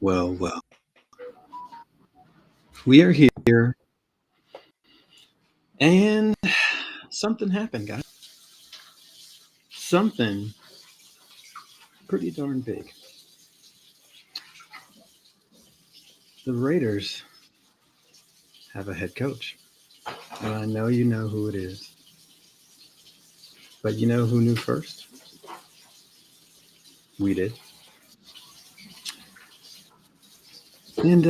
Well. We are here, and something happened, guys. Something pretty darn big. The Raiders have a head coach, and I know you know who it is. But you know who knew first? We did. And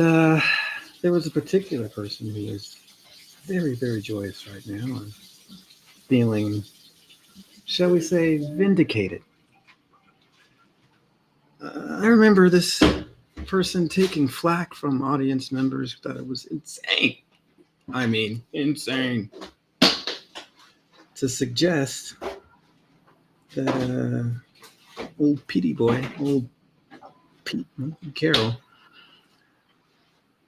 there was a particular person who is very, very joyous right now and feeling, shall we say, vindicated. I remember this person taking flack from audience members who thought it was insane. I mean, insane. To suggest that old Petey boy, old Pete Carroll,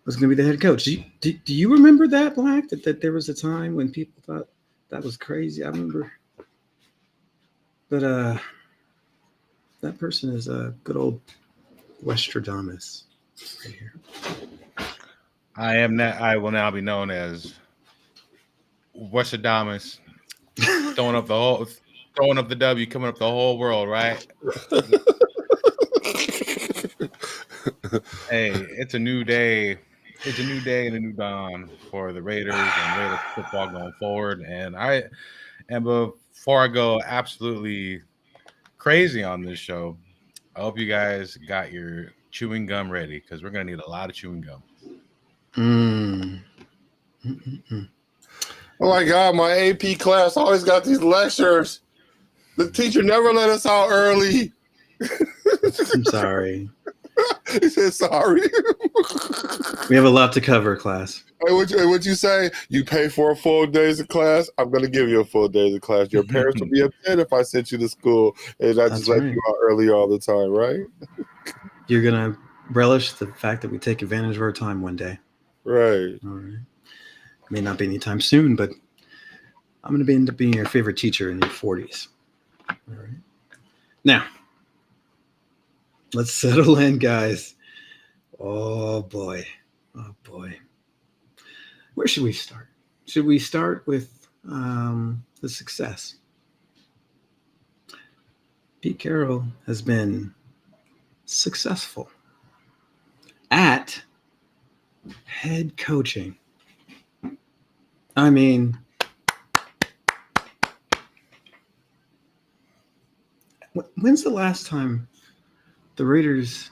was going to be the head coach. Do you remember that, Black? That there was a time when people thought that was crazy? I remember. But that person is a good old Westradamus right here. I will now be known as Westradamus, throwing up the W, coming up the whole world, right? Hey, it's a new day. It's a new day and a new dawn for the Raiders and Raiders football going forward. And before I go absolutely crazy on this show, I hope you guys got your chewing gum ready because we're gonna need a lot of chewing gum. Oh my God, my AP class always got these lectures. The teacher never let us out early. I'm sorry. He said sorry. We have a lot to cover, class. Hey, what'd you say? You pay for a full days of class? I'm going to give you a full days of class. Your parents would be upset if I sent you to school and I just let you out early all the time, right? You're going to relish the fact that we take advantage of our time one day. Right. All right. May not be anytime soon, but I'm going to end up being your favorite teacher in your 40s. All right. Now, let's settle in, guys. Oh, boy. Oh, boy. Where should we start? Should we start with the success? Pete Carroll has been successful at head coaching. I mean, when's the last time the Raiders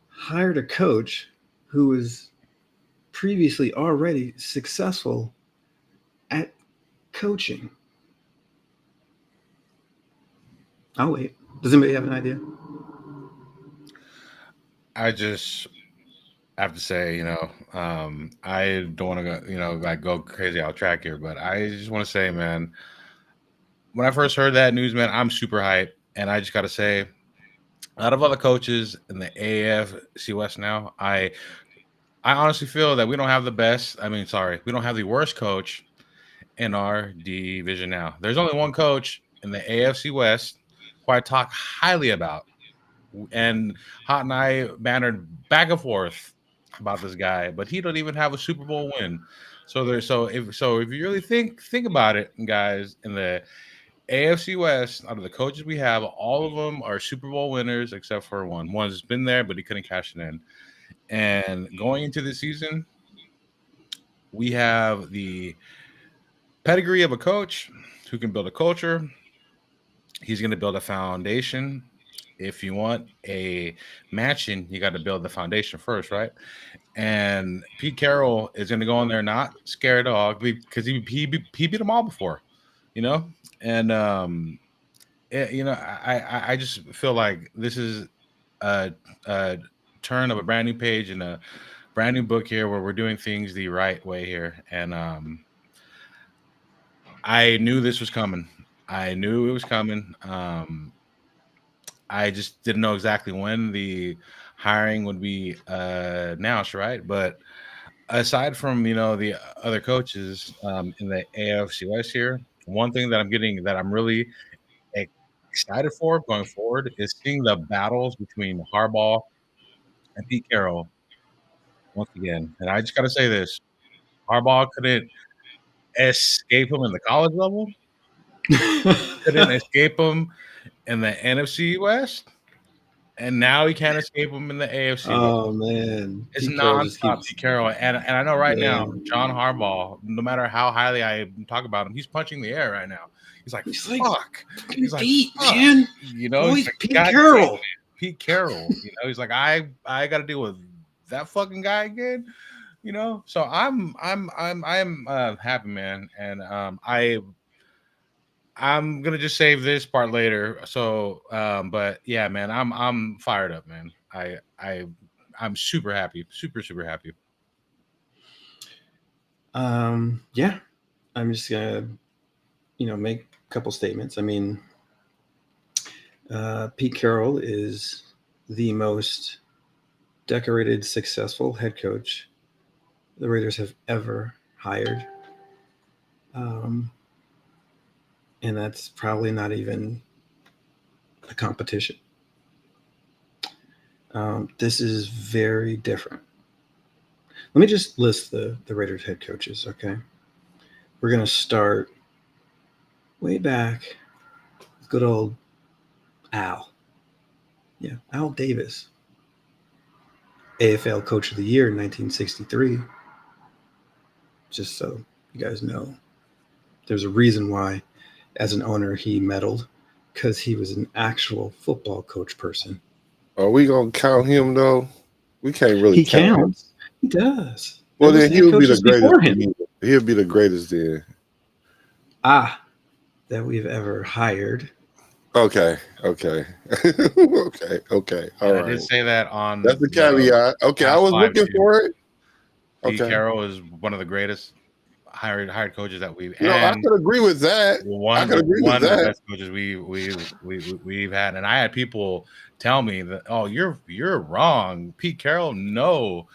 hired a coach who was previously already successful at coaching? I'll wait. Does anybody have an idea? I just have to say, I don't want to go, go crazy out track here, but I just want to say, man, when I first heard that news, man, I'm super hyped. And I just got to say, out of all the coaches in the AFC West now, I honestly feel that we don't have the best. We don't have the worst coach in our division now. There's only one coach in the AFC West who I talk highly about. And Hot and I bantered back and forth about this guy, but he don't even have a Super Bowl win. So if you really think about it, guys, in the AFC West, out of the coaches we have, all of them are Super Bowl winners except for one. One's been there, but he couldn't cash it in. And going into the season, we have the pedigree of a coach who can build a culture. He's going to build a foundation. If you want a mansion, you got to build the foundation first, right? And Pete Carroll is going to go in there not scared at all because he beat them all before, And I just feel like this is a turn of a brand new page in a brand new book here where we're doing things the right way here. And I knew this was coming. I knew it was coming. I just didn't know exactly when the hiring would be announced, right? But aside from the other coaches in the AFC West here, one thing that I'm really excited for going forward is seeing the battles between Harbaugh and Pete Carroll once again. And I just got to say this: Harbaugh couldn't escape him in the college level. Couldn't escape him in the NFC West, and now he can't escape him in the AFC West. Oh man, It's Pete Carroll just nonstop, keeps. Pete Carroll, and I know right now, Man. John Harbaugh. No matter how highly I talk about him, he's punching the air right now. He's like, He's like, "Fuck!" He's like, Pete, "Fuck!" man. You know, Always he's like, Pete "God Carroll. damn it, Pete Carroll." You know, he's like, "I got to deal with that fucking guy again." You know, so I'm happy, man, and I'm gonna just save this part later. So, but yeah, man, I'm fired up, man. I'm super happy, super happy. Yeah, I'm just gonna, make a couple statements. I mean, Pete Carroll is the most decorated, successful head coach the Raiders have ever hired. And that's probably not even a competition. This is very different. Let me just list the Raiders head coaches, okay? We're going to start way back with good old Al. Yeah, Al Davis. AFL Coach of the Year in 1963. Just so you guys know, there's a reason why, as an owner, he meddled, because he was an actual football coach person. Are we gonna count him though? We can't really. He count counts. Him. He does. Well, then he'll be the greatest. He'll be the greatest then. That we've ever hired. Okay. Okay. Okay. All right. I did say that on. That's the caveat. Okay, I was looking for it. Pete Carroll is one of the greatest hired coaches that we've. No, I could agree with that. One of the best coaches we've had, and I had people tell me that, "Oh, you're wrong, Pete Carroll." No,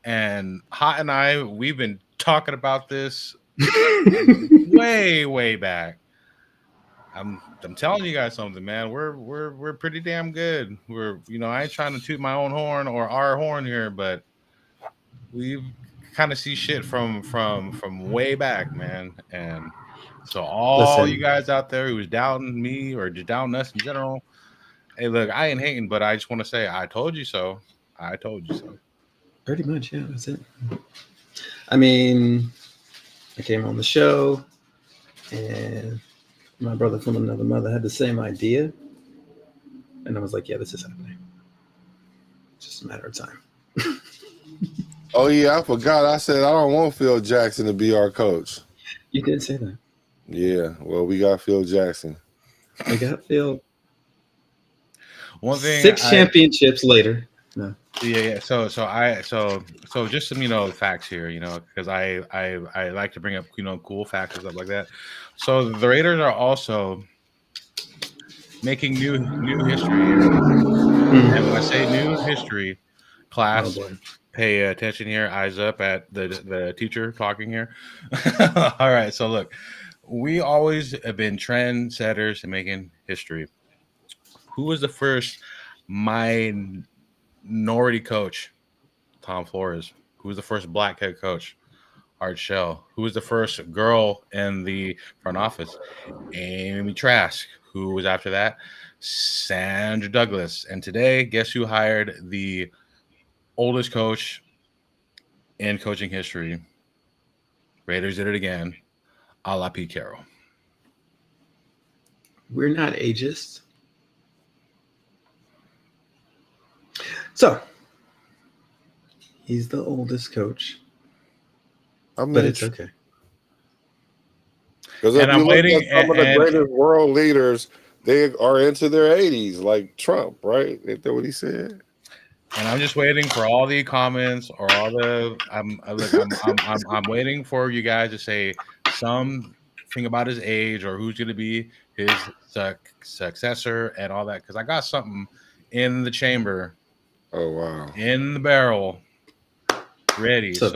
and Hot and I, we've been talking about this way back. I'm telling you guys something, man. We're pretty damn good. I ain't trying to toot my own horn or our horn here, but we've kind of see shit from way back, man. And so all you guys out there who's doubting me or just doubting us in general, hey, look, I ain't hating, but I just want to say I told you so. I told you so. Pretty much, yeah, that's it. I mean, I came on the show, and my brother from another mother had the same idea, and I was like, yeah, this is happening. It's just a matter of time. Oh yeah, I forgot. I said I don't want Phil Jackson to be our coach. You did say that. Yeah, well, we got Phil Jackson. We got Phil. One thing. 6 championships later. No. Yeah. So just some facts here, because I like to bring up cool facts and stuff like that. So the Raiders are also making new history here. And when I say new history, class, pay attention here. Eyes up at the teacher talking here. All right. So look, we always have been trendsetters in making history. Who was the first minority coach? Tom Flores. Who was the first black head coach? Art Shell. Who was the first girl in the front office? Amy Trask. Who was after that? Sandra Douglas. And today, guess who hired the oldest coach in coaching history? Raiders did it again, a la Pete Carroll. We're not ageist. So, he's the oldest coach. But it's okay. Because if you look at some of the greatest world leaders, they are into their 80s, like Trump, right? Is that what he said? And I'm just waiting for all the comments or all the. I'm waiting for you guys to say something about his age or who's going to be his successor and all that, because I got something in the chamber. Oh wow! In the barrel, ready. So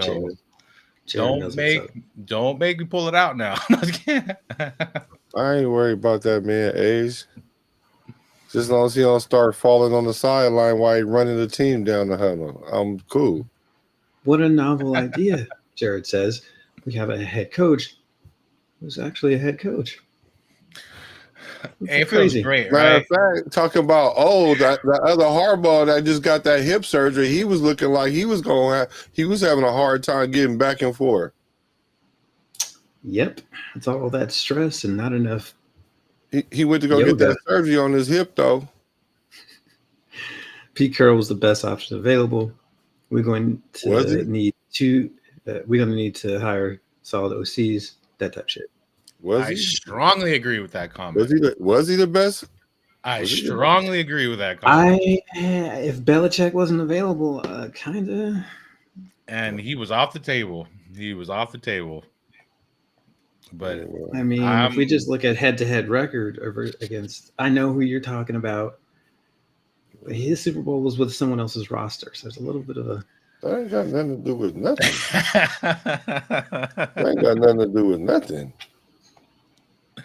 don't make me pull it out now. I ain't worried about that man age. Just as long as he don't start falling on the sideline while he running the team down the huddle, I'm cool. What a novel idea, Jared says. We have a head coach who's actually a head coach. It feels Crazy. great, Matter right? of fact, talking about that other Harbaugh that just got that hip surgery, he was looking like he was having a hard time getting back and forth. Yep, it's all that stress and not enough. He went to go get that surgery on his hip though. Pete Carroll was the best option available. We're going to need to hire solid OCs, that type of shit. I strongly agree with that comment. Was he the best? I strongly agree with that comment. If Belichick wasn't available, kind of. And he was off the table. But I mean, if we just look at head-to-head record against, I know who you're talking about. His Super Bowl was with someone else's roster, so there's a little bit of a. That ain't got nothing to do with nothing. That ain't got nothing to do with nothing.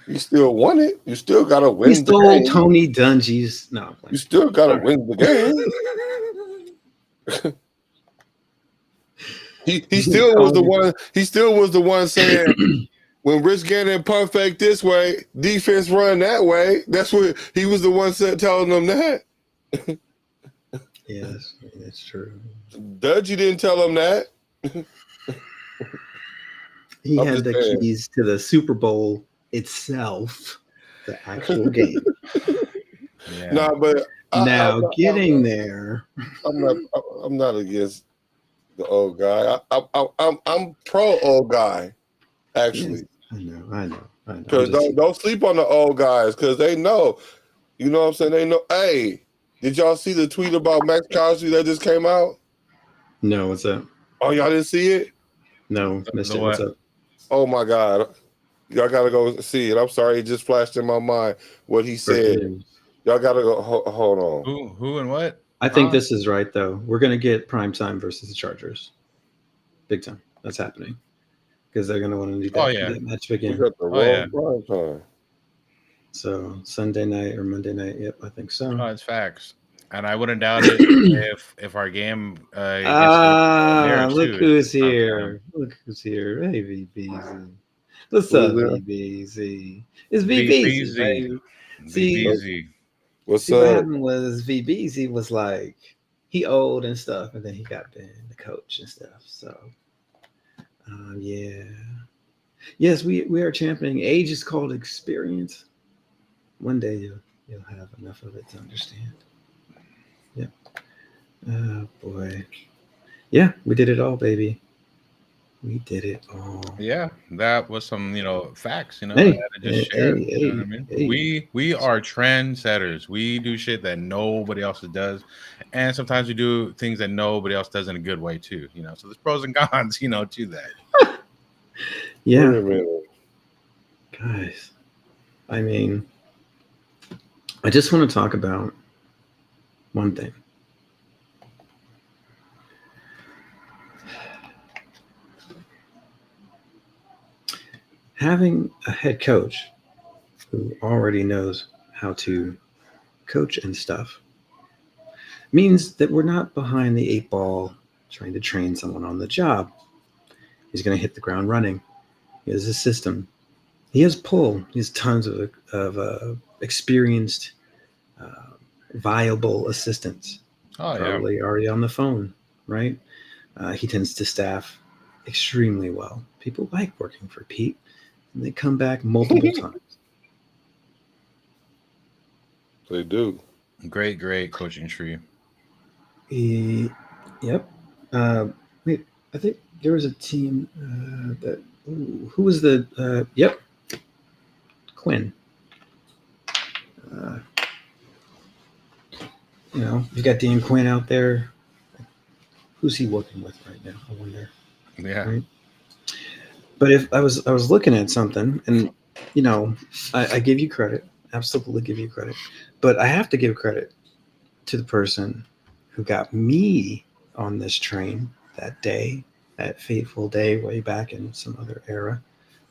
You still won it. You still got to win. He stole Tony Dungy's. No, you still got to win the game. He still was the one. He still was the one saying, "When Rich Gannon punt fake this way, defense run that way." That's what he was the one telling them that. Yes, that's true. Dudgy didn't tell him that. He had the keys to the Super Bowl itself, the actual game. Yeah. No, but getting there. I'm not against the old guy. I'm pro old guy, actually. Yes, I know. Because don't sleep on the old guys, because they know. You know what I'm saying? They know. Hey, did y'all see the tweet about Max Crosby that just came out? No, what's up? Oh, y'all didn't see it? No, missed it. What's up? Oh my God. Y'all gotta go see it. I'm sorry, it just flashed in my mind what he said. Y'all gotta go. Hold on. Who and what? I think this is right though. We're gonna get prime time versus the Chargers, big time. That's happening because they're gonna want to do that match again. We got the wrong prime time. So Sunday night or Monday night. Yep, I think so. Oh, it's facts. And I wouldn't doubt it if our game look who's here. Look who's here. Hey, VBZ. What's up, VBZ? It's VBZ, right? See, what's up? What up? happened was VBZ was like, he old and stuff, and then he got the coach and stuff. So, yeah. Yes, we are championing. Age is called experience. One day you'll have enough of it to understand. Yep. Oh boy. Yeah, we did it all, baby. We did it all. Yeah, that was some, facts, I had to just share. You know what I mean? We are trendsetters. We do shit that nobody else does. And sometimes we do things that nobody else does in a good way too, So there's pros and cons, to that. Yeah. Guys, I mean, I just want to talk about one thing. Having a head coach who already knows how to coach and stuff means that we're not behind the 8 ball trying to train someone on the job. He's going to hit the ground running. He has a system. He has pull. He has tons of experienced, viable assistants. Probably already on the phone, right? He tends to staff extremely well. People like working for Pete, and they come back multiple times. They do. Great coaching tree. Yep. Wait, I think there was a team that. Who was the? Yep. Quinn. You got Dan Quinn out there. Who's he working with right now? I wonder. Yeah. Right? But if I was looking at something, and I give you credit, absolutely give you credit, but I have to give credit to the person who got me on this train that day, that fateful day way back in some other era,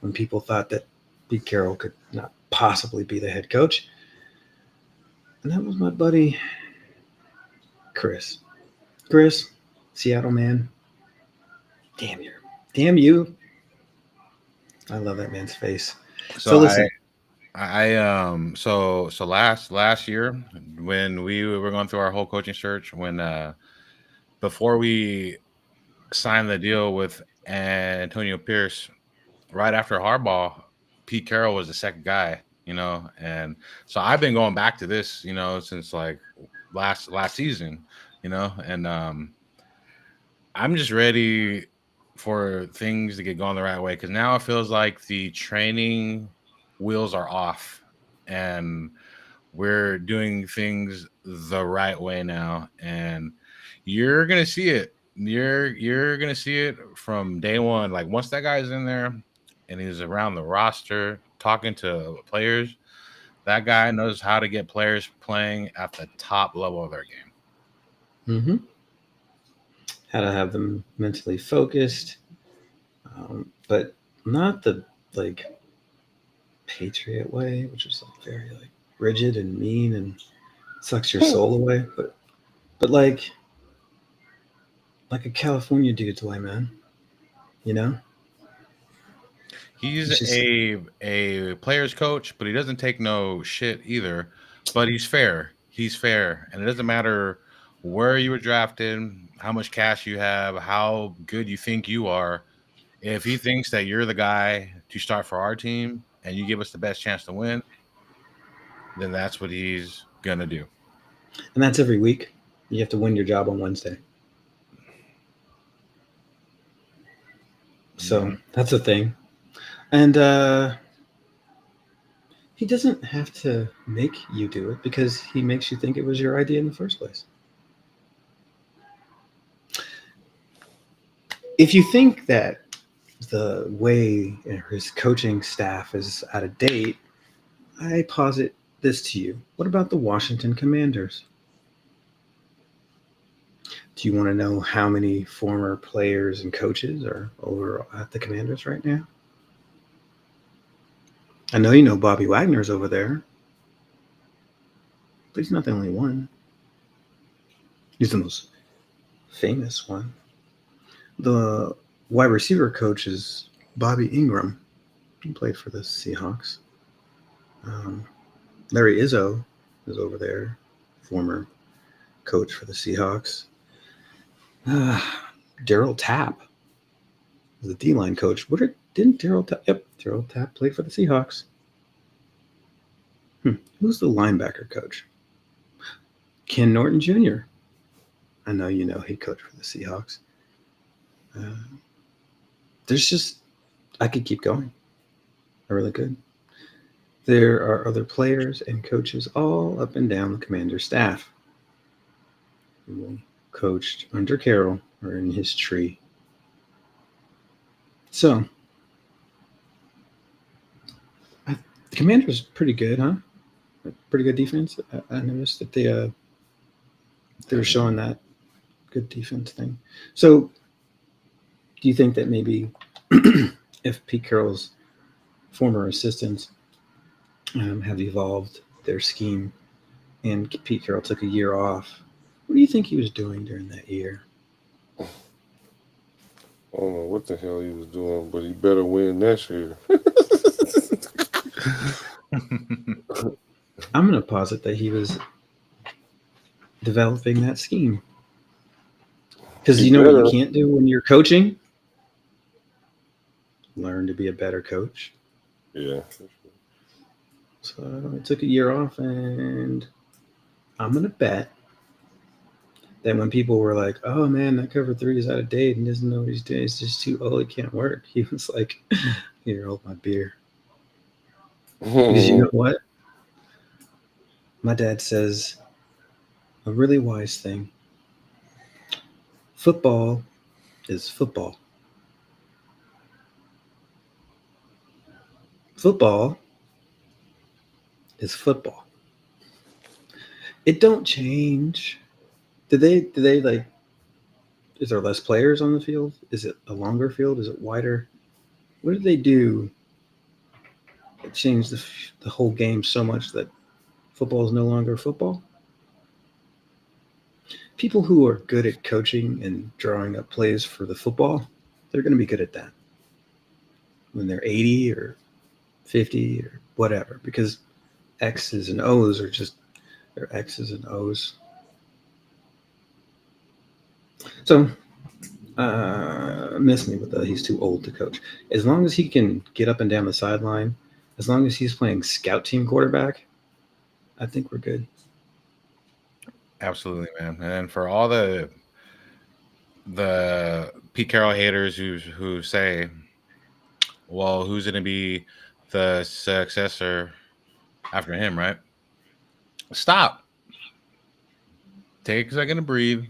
when people thought that Pete Carroll could not possibly be the head coach. And that was my buddy Chris. Chris, Seattle man. Damn you. I love that man's face. So listen. So last year when we were going through our whole coaching search, when before we signed the deal with Antonio Pierce, right after Harbaugh, Pete Carroll was the second guy, and so I've been going back to this, since like last season, and I'm just ready for things to get going the right way, because now it feels like the training wheels are off and we're doing things the right way now, and you're gonna see it. You're gonna see it from day one. Like once that guy's in there and he's around the roster talking to players, that guy knows how to get players playing at the top level of their game. Mm-hmm. How to have them mentally focused, but not the like Patriot way, which is like very like rigid and mean and sucks your soul away. But like a California dude's way, man. He's a player's coach, but he doesn't take no shit either. But he's fair. He's fair, and it doesn't matter where you were drafted, how much cash you have, how good you think you are. If he thinks that you're the guy to start for our team and you give us the best chance to win, then that's what he's gonna do. And that's every week. You have to win your job on Wednesday. So that's a thing. And he doesn't have to make you do it because he makes you think it was your idea in the first place. If you think that the way his coaching staff is out of date, I posit this to you. What about the Washington Commanders? Do you want to know how many former players and coaches are over at the Commanders right now? I know you know Bobby Wagner's over there. But he's not the only one. He's the most famous one. The wide receiver coach is Bobby Ingram. He played for the Seahawks. Larry Izzo is over there, former coach for the Seahawks. Daryl Tapp is the D-line coach. Didn't Daryl Tapp? Yep, Daryl Tapp played for the Seahawks. Who's the linebacker coach? Ken Norton Jr. I know you know he coached for the Seahawks. I could keep going. I really could. There are other players and coaches all up and down the Commander staff who coached under Carroll or in his tree. So, the Commanders pretty good, huh? Pretty good defense. I noticed that they were showing that good defense thing. So, do you think that maybe if Pete Carroll's former assistants have evolved their scheme and Pete Carroll took a year off, what do you think he was doing during that year? I don't know what the hell he was doing, but he better win next year. I'm going to posit that he was developing that scheme. Because you know what you can't do when you're coaching? Learn to be a better coach. Yeah. So I took a year off, and I'm going to bet that when people were like, oh, man, that cover 3 is out of date and doesn't know what he's doing, it's just too old, it can't work. He was like, here, hold my beer. Because you know what? My dad says a really wise thing. Football is football. Football is football. It don't change. Did they like, is there less players on the field? Is it a longer field? Is it wider? What did they do that changed the whole game so much that football is no longer football. People who are good at coaching and drawing up plays for the football, they're going to be good at that when they're 80 or 50 or whatever, because X's and O's are just they're X's and O's. So, miss me with the he's too old to coach. As long as he can get up and down the sideline, as long as he's playing scout team quarterback, I think we're good. Absolutely, man. And for all the Pete Carroll haters who say, well, who's going to be the successor after him, right? Stop. Take a second to breathe.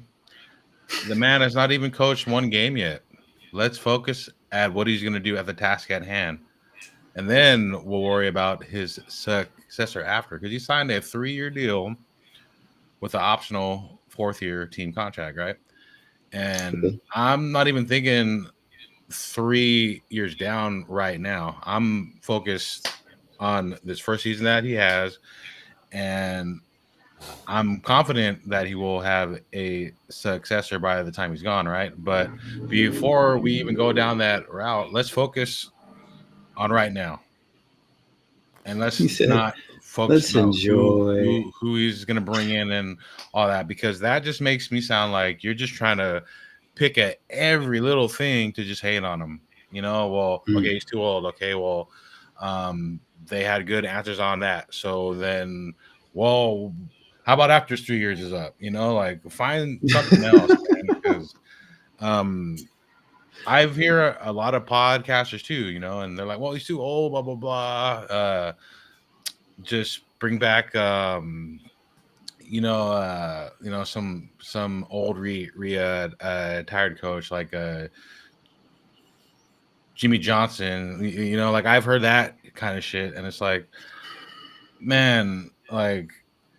The man has not even coached one game yet. Let's focus at what he's going to do at the task at hand. And then we'll worry about his successor after, because he signed a 3-year deal with an optional 4th-year team contract, right? And I'm not even thinking 3 years down right now. I'm focused on this first season that he has, and I'm confident that he will have a successor by the time he's gone, right? But before we even go down that route, let's focus on right now. And let's not focus on who he's going to bring in and all that, because that just makes me sound like you're just trying to pick at every little thing to just hate on him. You know, well, okay, he's too old. Okay, well, they had good answers on that. So then, well, how about after 3 years is up? You know, like find something else, man, because I hear a lot of podcasters too, you know, and they're like, well, he's too old, blah, blah, blah. Just bring back, some old retired coach like Jimmy Johnson, you know, like I've heard that kind of shit. And it's like, man, like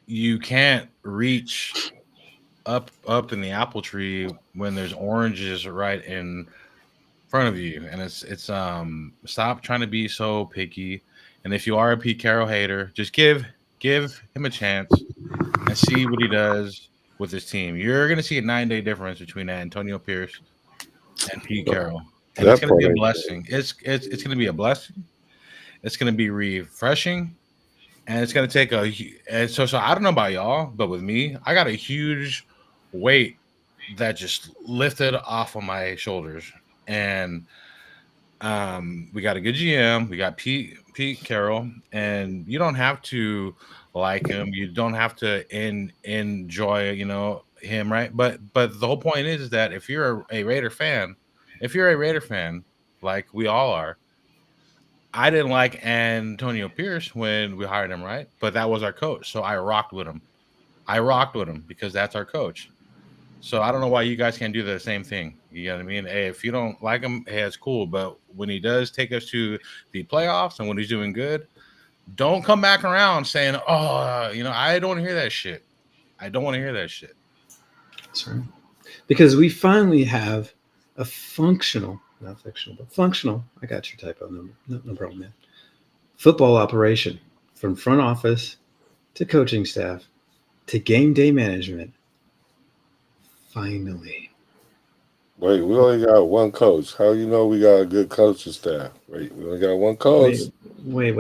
you can't reach up in the apple tree when there's oranges right in front of you. And it's stop trying to be so picky. And if you are a Pete Carroll hater, just give him a chance and see what he does with his team. You're going to see a 9-day difference between Antonio Pierce and Pete Carroll. And it's going to be a blessing. It's going to be a blessing. It's going to be refreshing. And it's going to take so I don't know about y'all, but with me, I got a huge weight that just lifted off of my shoulders. And we got a good GM. We got Pete Carroll, and you don't have to like him. You don't have to enjoy, you know, him, right? But the whole point is that if you're a Raider fan, like we all are, I didn't like Antonio Pierce when we hired him, right? But that was our coach, so I rocked with him. Because that's our coach. So I don't know why you guys can't do the same thing. You know what I mean? Hey, if you don't like him, hey, it's cool. But when he does take us to the playoffs and when he's doing good, don't come back around saying, oh, you know, I don't want to hear that shit. That's right. Because we finally have a functional, not fictional, but functional. I got your typo number. No problem, man. Football operation from front office to coaching staff to game day management. Finally. Wait, we only got one coach. How you know we got a good coaching staff? Wait, we only got one coach. Wait.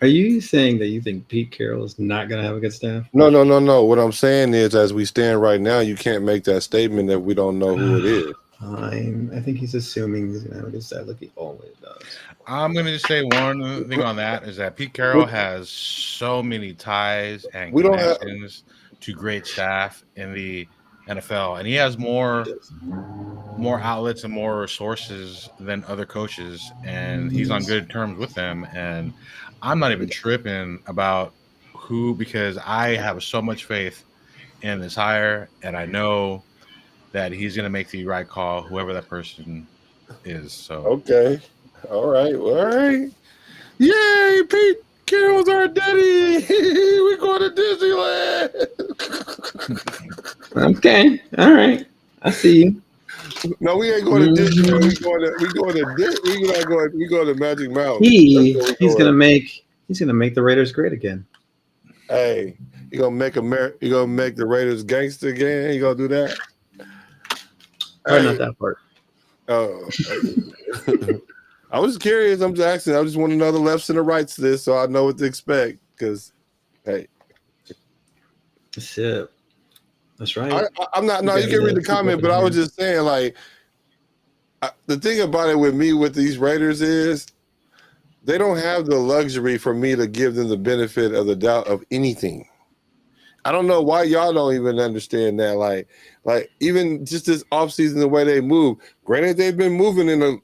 Are you saying that you think Pete Carroll is not going to have a good staff? No. What I'm saying is, as we stand right now, you can't make that statement that we don't know who it is. I think he's assuming he's going to have a good staff like he always does. I'm going to just say one thing on that is that Pete Carroll has so many ties and connections to great staff in the NFL, and he has more outlets and more resources than other coaches, and he's on good terms with them. And I'm not even tripping about who, because I have so much faith in this hire, and I know that he's going to make the right call, whoever that person is. So okay, all right. Yay, Pete Carroll's our daddy. We're going to Disneyland. Okay, all right. I see you. No, we ain't going to Disneyland. We going to Magic Mountain. He's gonna make the Raiders great again. Hey, you gonna make you gonna make the Raiders gangster again? You gonna do that? Probably not that part. Oh, I was curious. I'm just asking. I just want to know the lefts and the rights to this, so I know what to expect. Because, hey, That's it. That's right. I'm not. No, you can read the comment, but I was just saying, like, the thing about it with me with these Raiders is they don't have the luxury for me to give them the benefit of the doubt of anything. I don't know why y'all don't even understand that. Like even just this offseason, the way they move. Granted, they've been moving in a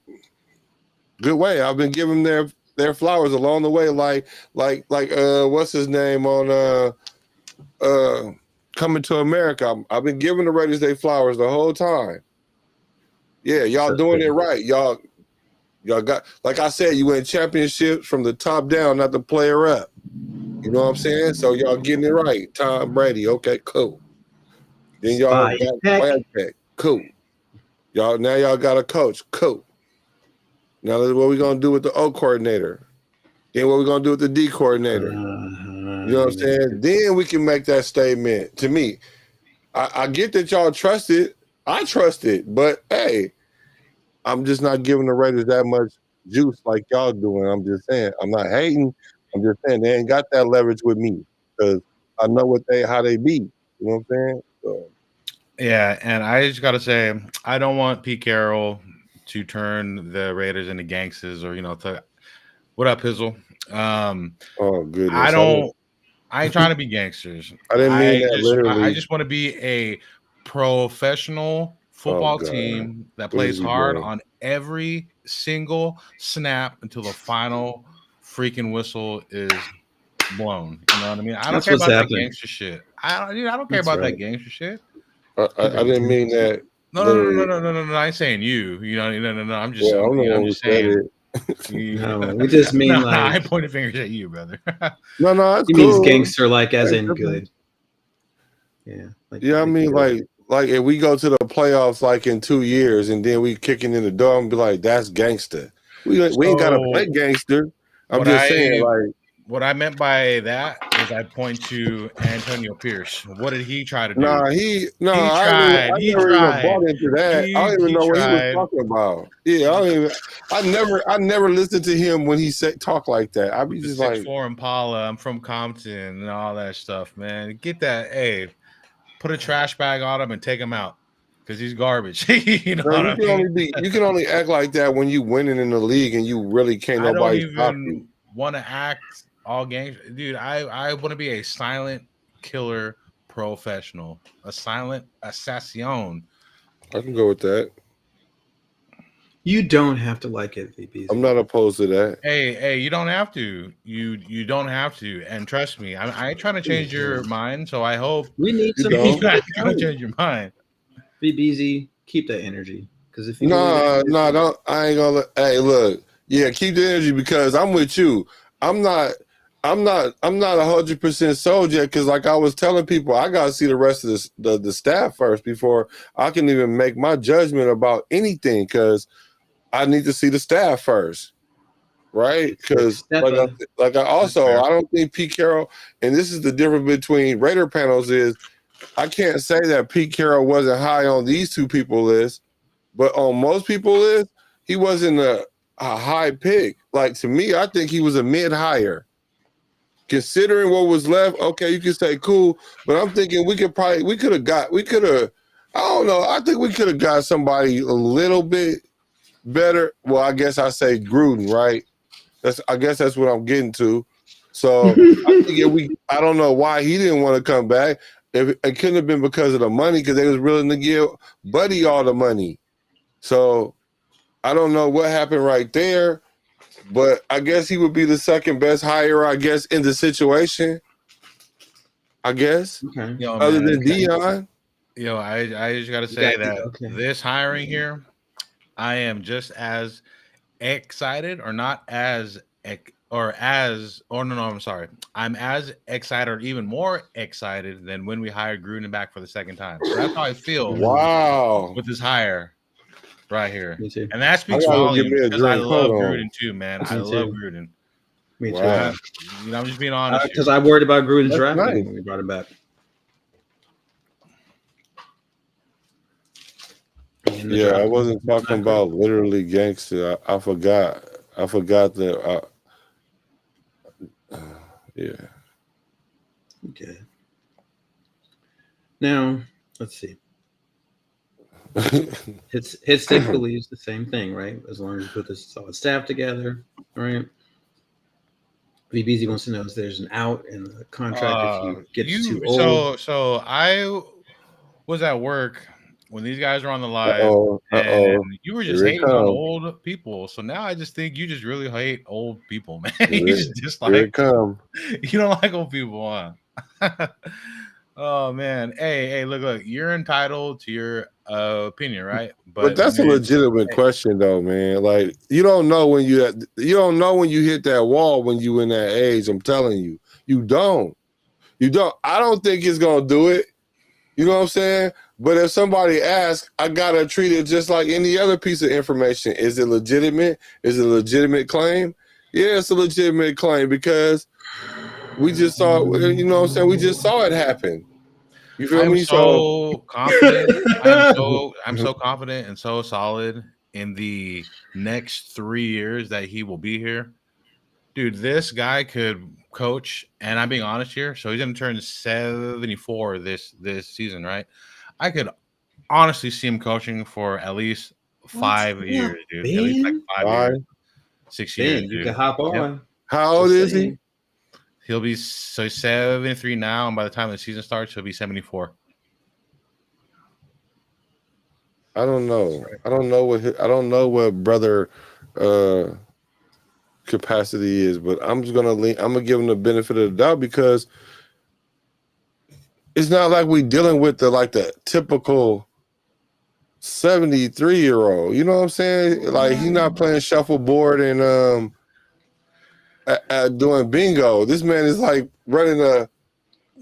good way. I've been giving their flowers along the way. Like what's his name on Coming to America. I've been giving the Raiders their flowers the whole time. Yeah, y'all doing it right. Y'all got, like I said, you win championships from the top down, not the player up. You know what I'm saying? So y'all getting it right. Tom Brady, okay, cool. Then y'all got Spytek, cool. Y'all got a coach, cool. Now what we gonna do with the O coordinator? Then what we gonna do with the D coordinator? You know what I'm saying? Then we can make that statement. To me, I get that y'all trust it. I trust it, but hey, I'm just not giving the Raiders that much juice like y'all doing. I'm just saying. I'm not hating. I'm just saying they ain't got that leverage with me because I know how they be. You know what I'm saying? So. Yeah, and I just got to say, I don't want Pete Carroll to turn the Raiders into gangsters or, what up, Pizzle? Oh, goodness. I ain't trying to be gangsters. I didn't mean that literally. I just want to be a professional football team that plays hard on every single snap until the final freaking whistle is blown. You know what I mean? I don't care about that gangster shit. I don't care about that gangster shit. I didn't mean that. No. I ain't saying you. No. I'm just saying. No, we just mean I pointed fingers at you, brother. No, that's he cool. means gangster, like as in good. Yeah. I mean, like if we go to the playoffs like in 2 years and then we kicking in the door and be like, that's gangster. We ain't gotta play gangster. I'm just saying, like. What I meant by that is I point to Antonio Pierce. What did he try to do? I never even bought into that. I don't even know what he was talking about. Yeah, I never listened to him when he talk like that. I'd be just like 6'4" Impala, I'm from Compton and all that stuff, man. Get that, hey, put a trash bag on him and take him out. Because he's garbage. You can only act like that when you winning in the league and you really can't nobody stop you. Want to act all games, dude. I want to be a silent killer professional, a silent assassin. I can go with that. You don't have to like it, VBZ. I'm not opposed to that. Hey, you don't have to. You don't have to. And trust me, I ain't trying to change your mind. So I hope we need some people to change your mind. VBZ, keep that energy. Because if you don't. I ain't gonna. Hey, look. Yeah, keep the energy because I'm with you. I'm not 100% sold yet because, like I was telling people, I gotta see the rest of the staff first before I can even make my judgment about anything. Because I need to see the staff first, right? Because I don't think Pete Carroll, and this is the difference between Raider panels is I can't say that Pete Carroll wasn't high on these two people list, but on most people list he wasn't a high pick. Like to me, I think he was a mid higher. Considering what was left, okay, you can say cool, but I'm thinking I don't know. I think we could have got somebody a little bit better. Well, I guess I say Gruden, right? I guess that's what I'm getting to. So I think I don't know why he didn't want to come back. If it couldn't have been because of the money, because they was willing to give Buddy all the money. So I don't know what happened right there, but I guess he would be the second best hire, I guess, in the situation. I guess. Okay. Other than Dion. I just got to say that this hiring here, I am just as excited or not as I'm sorry. I'm as excited or even more excited than when we hired Gruden back for the second time. So that's how I feel. Wow. With this hire right here. Me too. And that speaks volumes because I love Gruden too, man. I love Gruden. Me too. Wow. You know, I'm just being honest. Because I worried about Gruden's That's draft nice. when we brought him back. And the Yeah, I draft wasn't was talking not great. about literally gangster. I forgot. I forgot that. Yeah. Okay. Now, let's see. Hit Stick believes the same thing, right? As long as you put this solid staff together, right? VBZ wants to know if there's an out in the contract if you get too old. So I was at work when these guys were on the live, Uh-oh. and you were just Here it hating on comes. old people. So now I just think you just really hate old people, man. Here You it, just here it dislike. comes. You don't like old people, huh? Oh man, hey, look, you're entitled to your opinion, right? But that's a legitimate question, though, man. Like you don't know when you hit that wall when you in that age. I'm telling you, you don't. I don't think it's gonna do it. You know what I'm saying? But if somebody asks, I gotta treat it just like any other piece of information. Is it legitimate? Is it a legitimate claim? Yeah, it's a legitimate claim because we just saw. You know what I'm saying? We just saw it happen. You feel I'm me? so confident. I'm so confident and so solid in the next 3 years that he will be here. Dude, this guy could coach, and I'm being honest here. So he's gonna turn 74 this season, right? I could honestly see him coaching for at least 5 years, dude. At least like 5 years, 6 years, Ben, you dude. can hop on. Yep. How old is he? He'll be 73 now, and by the time the season starts, he'll be 74. I don't know. I don't know what brother capacity is, but I'm gonna give him the benefit of the doubt because it's not like we dealing with the typical 73-year-old. You know what I'm saying? Like he's not playing shuffleboard and doing bingo. This man is like running a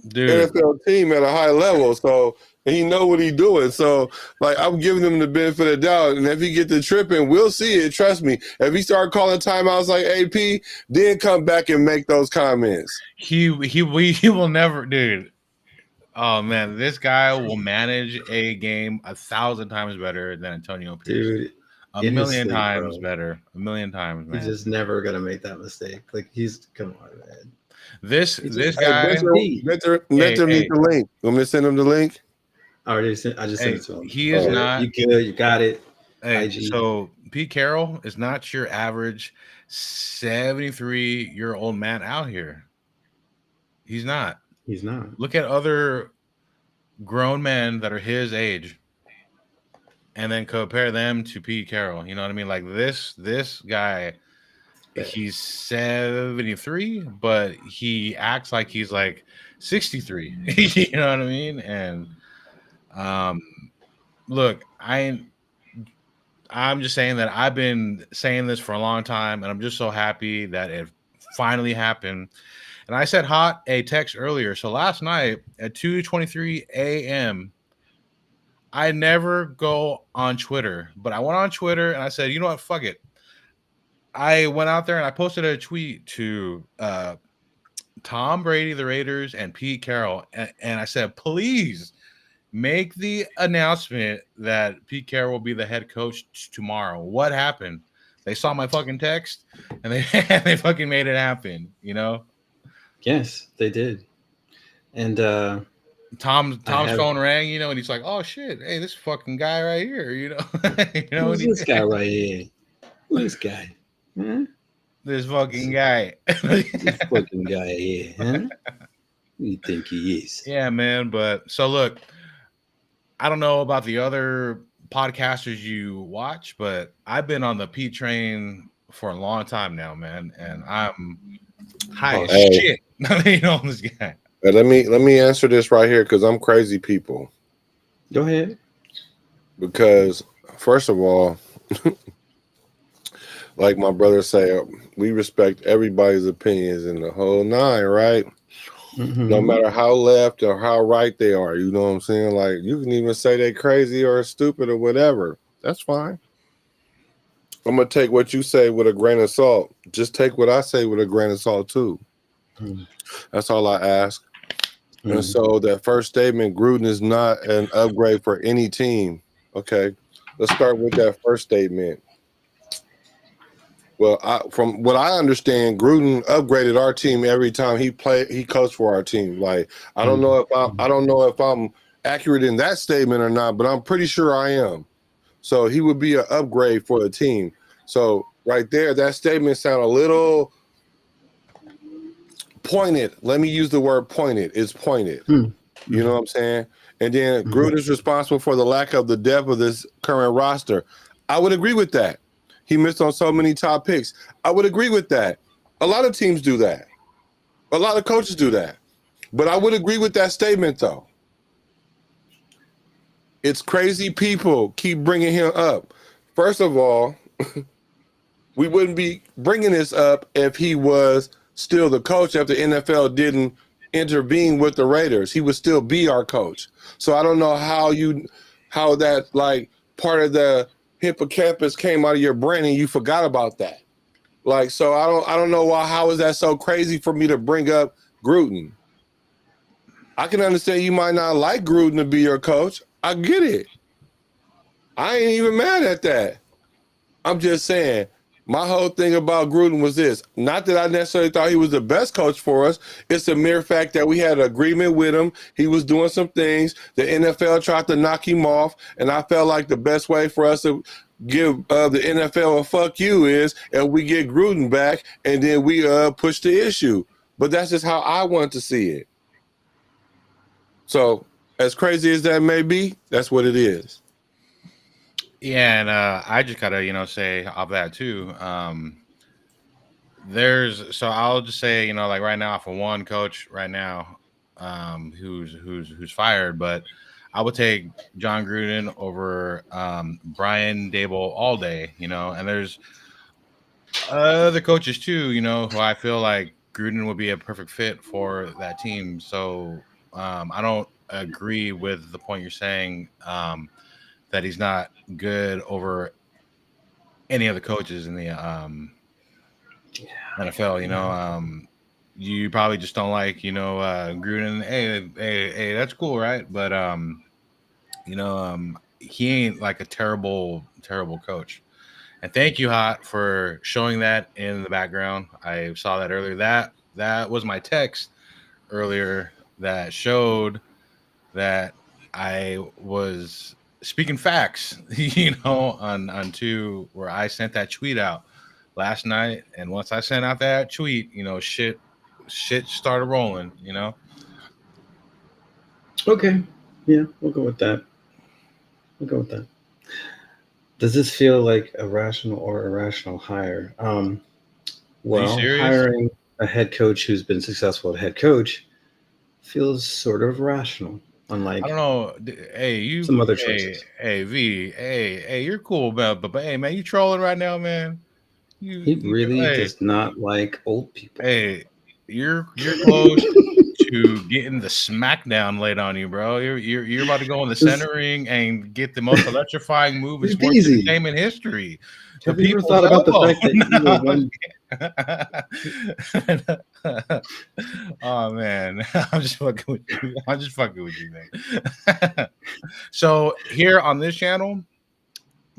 NFL team at a high level, so he know what he's doing. So, like, I'm giving him the benefit of the doubt, and if he get the tripping, we'll see it. Trust me. If he start calling timeouts like AP, then come back and make those comments. He will never, dude. Oh man, this guy will manage a game 1,000 times better than Antonio Pierce. Dude, a million times better. A million times, man. He's just never gonna make that mistake. Like come on, man. This guy. Mentor needs the link. Want me to send him the link? I just sent it to him. He is not. You good? You got it. Hey, so Pete Carroll is not your average 73-year-old man out here. He's not. He's not. Look at other grown men that are his age, and then compare them to Pete Carroll. You know what I mean? Like this guy. He's 73, but he acts like he's like 63. You know what I mean? And look, I'm just saying that I've been saying this for a long time, and I'm just so happy that it finally happened. And I said a text earlier. So last night at 2:23 a.m., I never go on Twitter, but I went on Twitter and I said, you know what? Fuck it. I went out there and I posted a tweet to Tom Brady, the Raiders, and Pete Carroll. And I said, please make the announcement that Pete Carroll will be the head coach tomorrow. What happened? They saw my fucking text and they fucking made it happen, you know? Yes, they did. And Tom's phone rang, you know, and he's like, oh shit, hey, this fucking guy right here, you know? Who's this guy right here? Who's this guy? Huh? This fucking guy. This fucking guy here, huh? Who do you think he is? Yeah, man. But so look, I don't know about the other podcasters you watch, but I've been on the Pete train for a long time now, man, and I'm high as shit. You know this guy. Let me answer this right here because I'm crazy people. Go ahead. Because first of all, like my brother say, we respect everybody's opinions in the whole nine, right? Mm-hmm. No matter how left or how right they are, you know what I'm saying? Like you can even say they're crazy or stupid or whatever. That's fine. I'm gonna take what you say with a grain of salt. Just take what I say with a grain of salt too. That's all I ask. And so that first statement, Gruden is not an upgrade for any team. Okay, let's start with that first statement. Well, from what I understand, Gruden upgraded our team every time he coached for our team. Like I don't know if I'm accurate in that statement or not, but I'm pretty sure I am. So he would be an upgrade for the team. So right there, that statement sounded a little pointed. Let me use the word pointed. It's pointed. You know what I'm saying? And then Gruden's responsible for the lack of the depth of this current roster. I would agree with that. He missed on so many top picks. I would agree with that. A lot of teams do that. A lot of coaches do that. But I would agree with that statement, though. It's crazy people keep bringing him up. First of all, we wouldn't be bringing this up if he was still the coach, if the NFL didn't intervene with the Raiders. He would still be our coach. So I don't know how that like part of the hippocampus came out of your brain and you forgot about that. Like, so I don't know how is that so crazy for me to bring up Gruden? I can understand you might not like Gruden to be your coach. I get it. I ain't even mad at that. I'm just saying, my whole thing about Gruden was this. Not that I necessarily thought he was the best coach for us. It's the mere fact that we had an agreement with him. He was doing some things. The NFL tried to knock him off, and I felt like the best way for us to give the NFL a fuck you is if we get Gruden back, and then we push the issue. But that's just how I want to see it. So, as crazy as that may be, that's what it is. Yeah, and I just gotta, say off that too. So I'll just say, like right now, for one coach right now, who's fired, but I would take John Gruden over Brian Dable all day, and there's other coaches too, who I feel like Gruden would be a perfect fit for that team. So I don't agree with the point you're saying that he's not good over any other coaches in the NFL. You probably just don't like, Gruden. Hey, that's cool, right? But he ain't like a terrible coach. And thank you, Hot, for showing that in the background. I saw that earlier. That was my text earlier that showed that I was speaking facts, on two where I sent that tweet out last night. And once I sent out that tweet, shit started rolling, Okay. Yeah, we'll go with that. Does this feel like a rational or irrational hire? Well, hiring a head coach who's been successful at head coach feels sort of rational, unlike I don't know. Hey, some other choices. Hey, V. Hey, you're cool, man. But hey, man, you trolling right now, man. He really does not like old people. Hey, you're close to getting the smackdown laid on you, bro. You're about to go in the center ring and get the most electrifying move in sports entertainment history. Have you ever thought about the fact that you were one? Oh man, I'm just fucking with you, man. So here on this channel,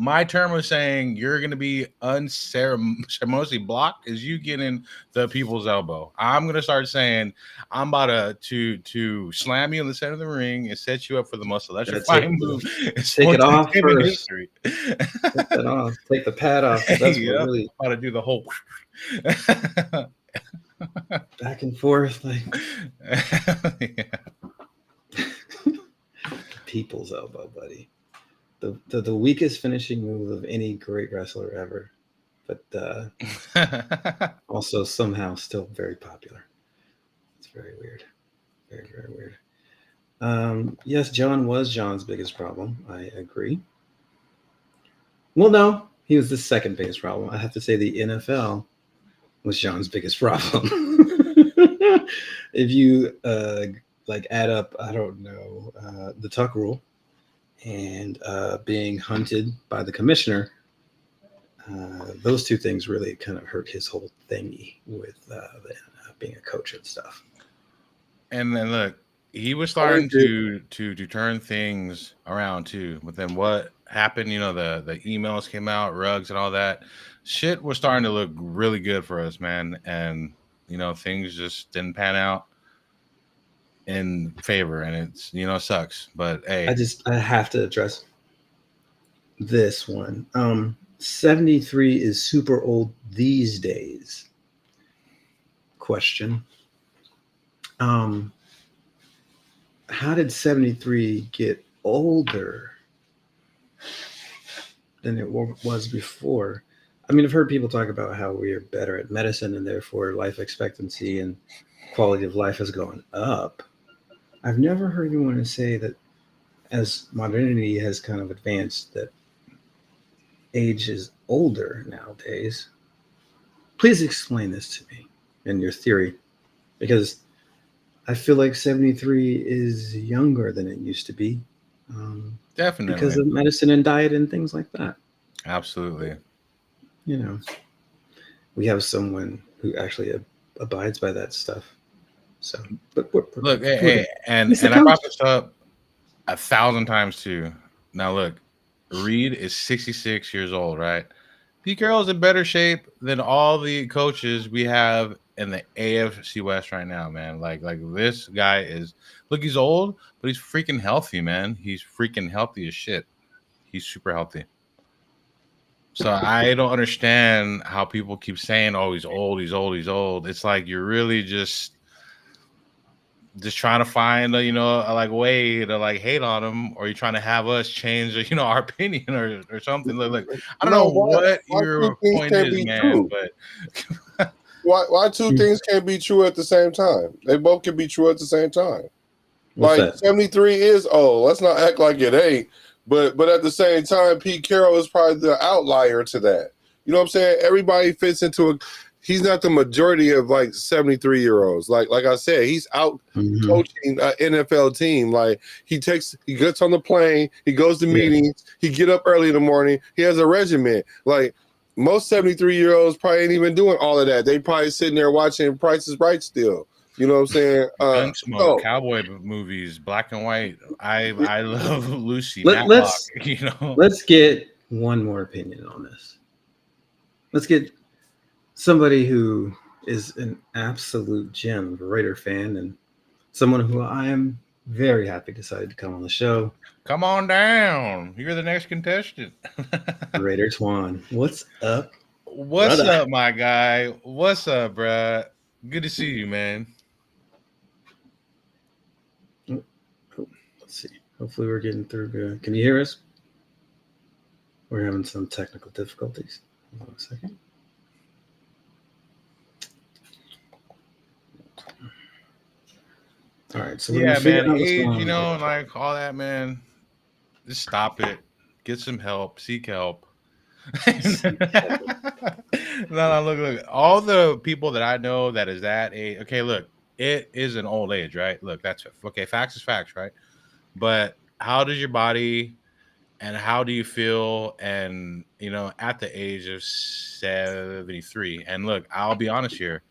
my term of saying you're going to be unceremoniously blocked is you getting the people's elbow. I'm going to start saying I'm about to slam you in the center of the ring and set you up for the most electrifying move. Take it off first. Take that off. Take the pad off. That's really about to do the whole back and forth, like people's elbow, buddy. The weakest finishing move of any great wrestler ever, but also somehow still very popular. It's very weird. Very, very weird. Yes, John was John's biggest problem. I agree. Well, no, he was the second biggest problem. I have to say the NFL was John's biggest problem. If you add up, I don't know, the Tuck rule and being hunted by the commissioner, those two things really kind of hurt his whole thingy with being a coach and stuff. And then look, he was starting to turn things around too. But then what happened? You know, the emails came out, Ruggs and all that shit was starting to look really good for us, man. And you know, things just didn't pan out in favor, and it's, you know, sucks. But hey, I have to address this one. 73 is super old these days. Question. How did 73 get older than it was before? I mean, I've heard people talk about how we are better at medicine and therefore life expectancy and quality of life has gone up. I've never heard anyone say that as modernity has kind of advanced, that age is older nowadays. Please explain this to me and your theory, because I feel like 73 is younger than it used to be. definitely Because of medicine and diet and things like that. absolutely. You know, we have someone who actually abides by that stuff. So, but Look, hey, and Mr. I brought Coach. this up 1,000 times too. Now look, Reed is 66 years old, right? Pete Carroll is in better shape than all the coaches we have in the AFC West right now, man. Like this guy is, look, he's old, but he's freaking healthy, man. He's freaking healthy as shit. He's super healthy. So I don't understand how people keep saying, "Oh, he's old, he's old, he's old." It's like you're really just trying to find a, you know, a like way to like hate on him, or you're trying to have us change, you know, our opinion or something. Look, I don't know what your point is, man, but why two things can't be true at the same time? They both can be true at the same time. What's Like that? 73 is old. Let's not act like it ain't. But at the same time, Pete Carroll is probably the outlier to that. You know what I'm saying? Everybody fits into a. He's not the majority of like 73-year-olds. Like I said, he's out coaching an NFL team. Like he gets on the plane, he goes to meetings, he get up early in the morning, he has a regiment. Like most 73-year-olds probably ain't even doing all of that. They probably sitting there watching Price is Right still. You know what I'm saying? Gunsmoke, cowboy movies, black and white. I love Lucy. Let's you know. Let's get one more opinion on this. Let's get somebody who is an absolute gem, a Raider fan, and someone who I am very happy decided to come on the show. Come on down. You're the next contestant. Raider Twan. What's up? What's brother? up, my guy? What's up, bruh? Good to see you, man. Let's see. Hopefully we're getting through good. Can you hear us? We're having some technical difficulties. Hold on a second. All right. So yeah, man, age, you know, like all that, man. Just stop it. Get some help. Seek help. No, look. All the people that I know that is that age. Okay, look, it is an old age, right? Look, that's okay. Facts is facts, right? But how does your body and how do you feel? And you know, at the age of 73, and look, I'll be honest here.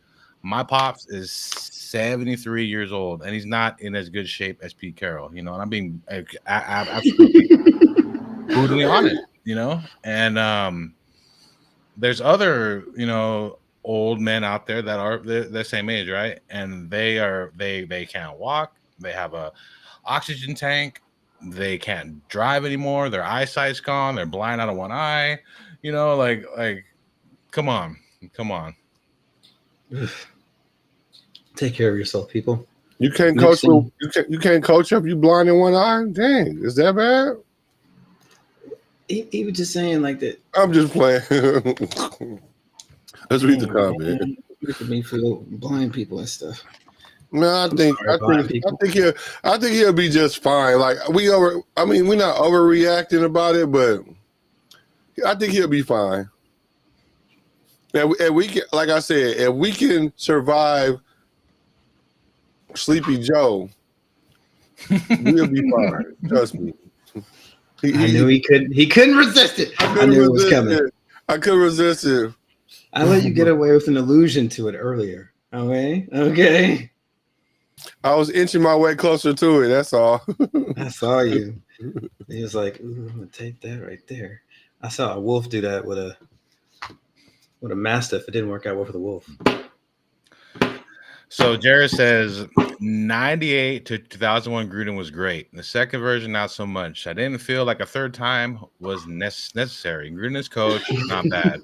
My pops is 73 years old, and he's not in as good shape as Pete Carroll. You know, and I'm being absolutely brutally honest. You know, and there's other, you know, old men out there that are the same age, right? And they can't walk. They have a oxygen tank. They can't drive anymore. Their eyesight's gone. They're blind out of one eye. You know, like, come on. Take care of yourself, people. You can't coach. You can't coach up. You blind in one eye. Dang, is that bad? He was just saying like that. I'm just playing. Let's read the comment. Making me feel blind people and stuff. No, I think he'll be just fine. Like we're not overreacting about it, but I think he'll be fine. And we can, like I said, if we can survive Sleepy Joe, we'll be fine. Trust me. I knew he couldn't resist it. I knew it was coming. I couldn't resist it. I let you get away with an allusion to it earlier. Okay. I was inching my way closer to it. That's all. I saw you. He was like, "Ooh, I'm gonna take that right there." I saw a wolf do that with a mastiff. It didn't work out well for the wolf. So Jared says 98 to 2001 Gruden was great. The second version, not so much. I didn't feel like a third time was necessary. Gruden is coach, not bad.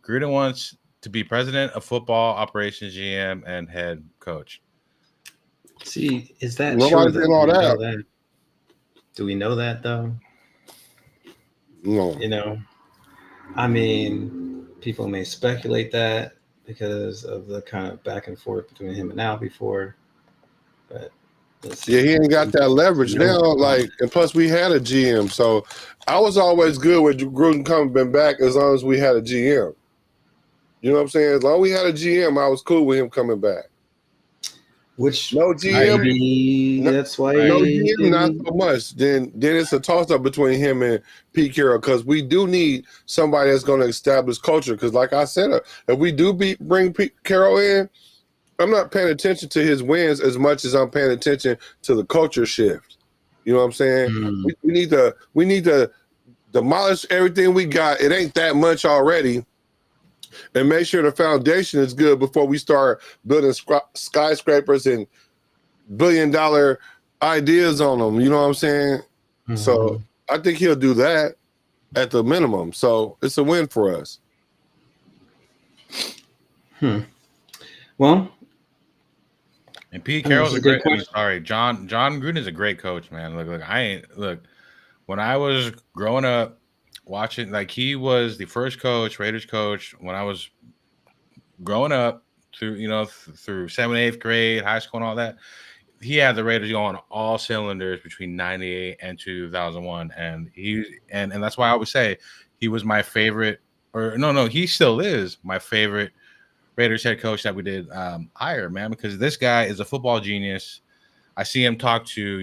Gruden wants to be president of football operations, GM, and head coach. See, is that Nobody true? did all that. That. Do we know that though? No. You know, I mean, people may speculate that because of the kind of back and forth between him and Al before, but yeah, he ain't got that leverage now. Like, and plus we had a GM, so I was always good with Gruden coming back as long as we had a GM. You know what I'm saying? As long as we had a GM, I was cool with him coming back. Which no GM, maybe that's why no GM, not so much. Then it's a toss up between him and Pete Carroll because we do need somebody that's going to establish culture. Because, like I said, if we do bring Pete Carroll in, I'm not paying attention to his wins as much as I'm paying attention to the culture shift. You know what I'm saying? Mm. We need to demolish everything we got. It ain't that much already. And make sure the foundation is good before we start building skyscrapers and billion-dollar ideas on them. You know what I'm saying? Mm-hmm. So I think he'll do that at the minimum. So it's a win for us. Well, and Pete Carroll's a great. John Gruden is a great coach, man. Look. When I was growing up, watching, like, he was the first Raiders coach when I was growing up through 7th, 8th grade, high school and all that. He had the Raiders going all cylinders between 98 and 2001. And and that's why I always say he was my favorite, he still is my favorite Raiders head coach that we did hire, man, because this guy is a football genius. I see him talk to,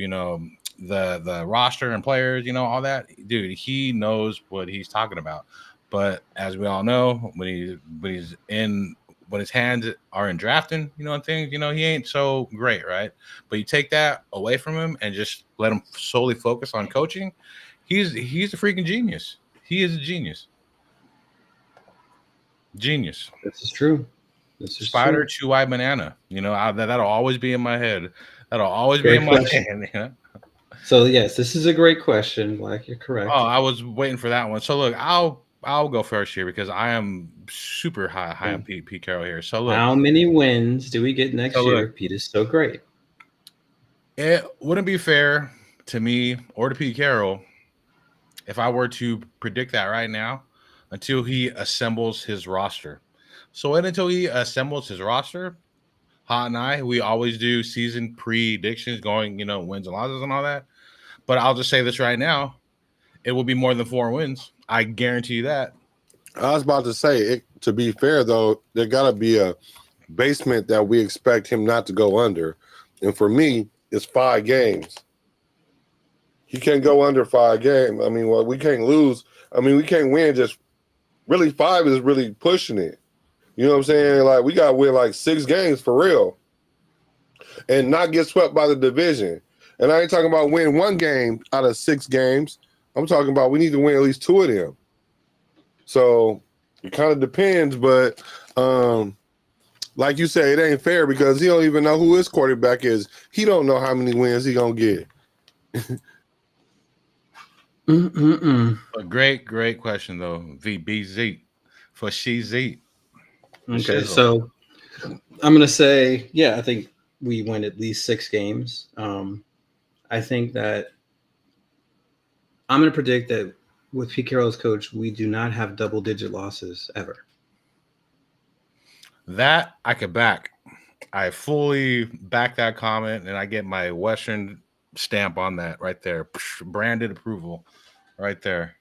the roster and players, all that. Dude, he knows what he's talking about. But as we all know, when his hands are in drafting, and things, he ain't so great, right? But you take that away from him and just let him solely focus on coaching. He's a freaking genius. He is a genius. Genius. This is true. This is Spider, true. two-eyed banana. That'll always be in my head. That'll always be in my head. So yes, this is a great question. Like, you're correct. Oh, I was waiting for that one. So look, I'll go first here because I am super high on Pete Carroll here. So look, how many wins do we get next year? Pete is so great. It wouldn't be fair to me or to Pete Carroll if I were to predict that right now until he assembles his roster. So until he assembles his roster, Hot and I, we always do season predictions going, wins and losses and all that. But I'll just say this right now. It will be more than 4 wins. I guarantee you that. I was about to say, to be fair, though, there got to be a basement that we expect him not to go under. And for me, it's 5 games. He can't go under 5 games. I mean, we can't lose. I mean, we can't win just really 5 is really pushing it. You know what I'm saying? Like, we got to win like 6 games for real and not get swept by the division. And I ain't talking about winning 1 game out of 6 games. I'm talking about we need to win at least 2 of them. So it kind of depends, but like you say, it ain't fair because he don't even know who his quarterback is. He don't know how many wins he gonna get. A great question though. VBZ for CZ. Okay, so I'm gonna say, yeah, I think we win at least 6 games. I think that I'm going to predict that with Pete Carroll as coach, we do not have double-digit losses ever. That I could back. I fully back that comment, and I get my Western stamp on that right there. Branded approval right there.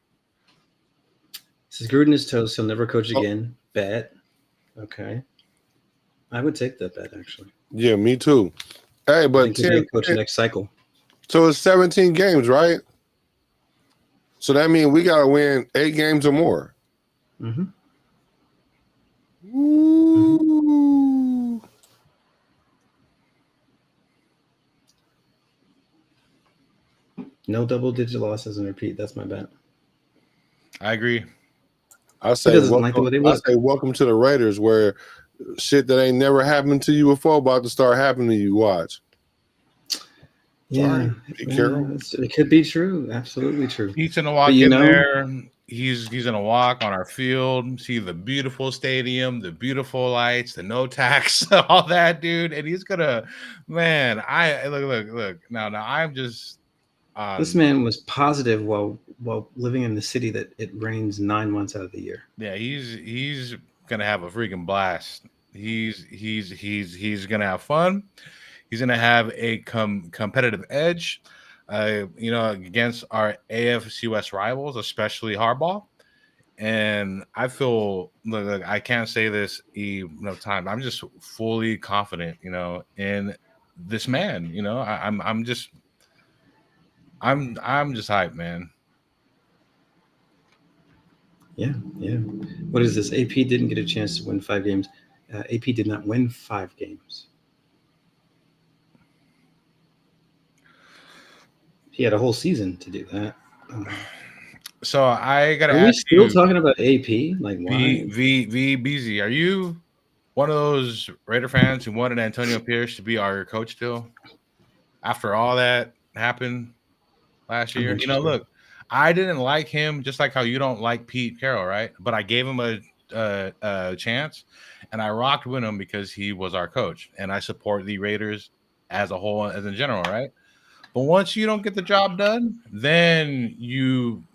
This is Gruden is toast. He'll never coach again. Bet. Okay. I would take that bet, actually. Yeah, me too. Hey, but 10 coach next cycle. So it's 17 games, right? So that means we got to win 8 games or more. Mm-hmm. Ooh. No double-digit losses and repeat. That's my bet. I agree. I say doesn't like the welcome. way they I look. say welcome to the Raiders, where shit that ain't never happened to you before about to start happening to you. Watch. Yeah, Sorry, Pete Carroll. it could be true. Absolutely true. He's gonna walk you in know- there. He's gonna walk on our field, see the beautiful stadium, the beautiful lights, the no tax, all that, dude. And he's gonna, man. I look. Now I'm just. This man was positive while living in the city that it rains 9 months out of the year. Yeah, he's gonna have a freaking blast. He's gonna have fun. He's gonna have a competitive edge, against our AFC West rivals, especially Harbaugh. And I feel look, I can't say this enough time. I'm just fully confident, in this man. I'm just hyped, man. Yeah. What is this? AP didn't get a chance to win 5 games. AP did not win 5 games. He had a whole season to do that. So I gotta Are we ask still you, talking about AP? Like, why? BZ, are you one of those Raider fans who wanted Antonio Pierce to be our coach still after all that happened last year? Look, I didn't like him just like how you don't like Pete Carroll, right? But I gave him a chance, and I rocked with him because he was our coach, and I support the Raiders as a whole, as in general, right? But once you don't get the job done, then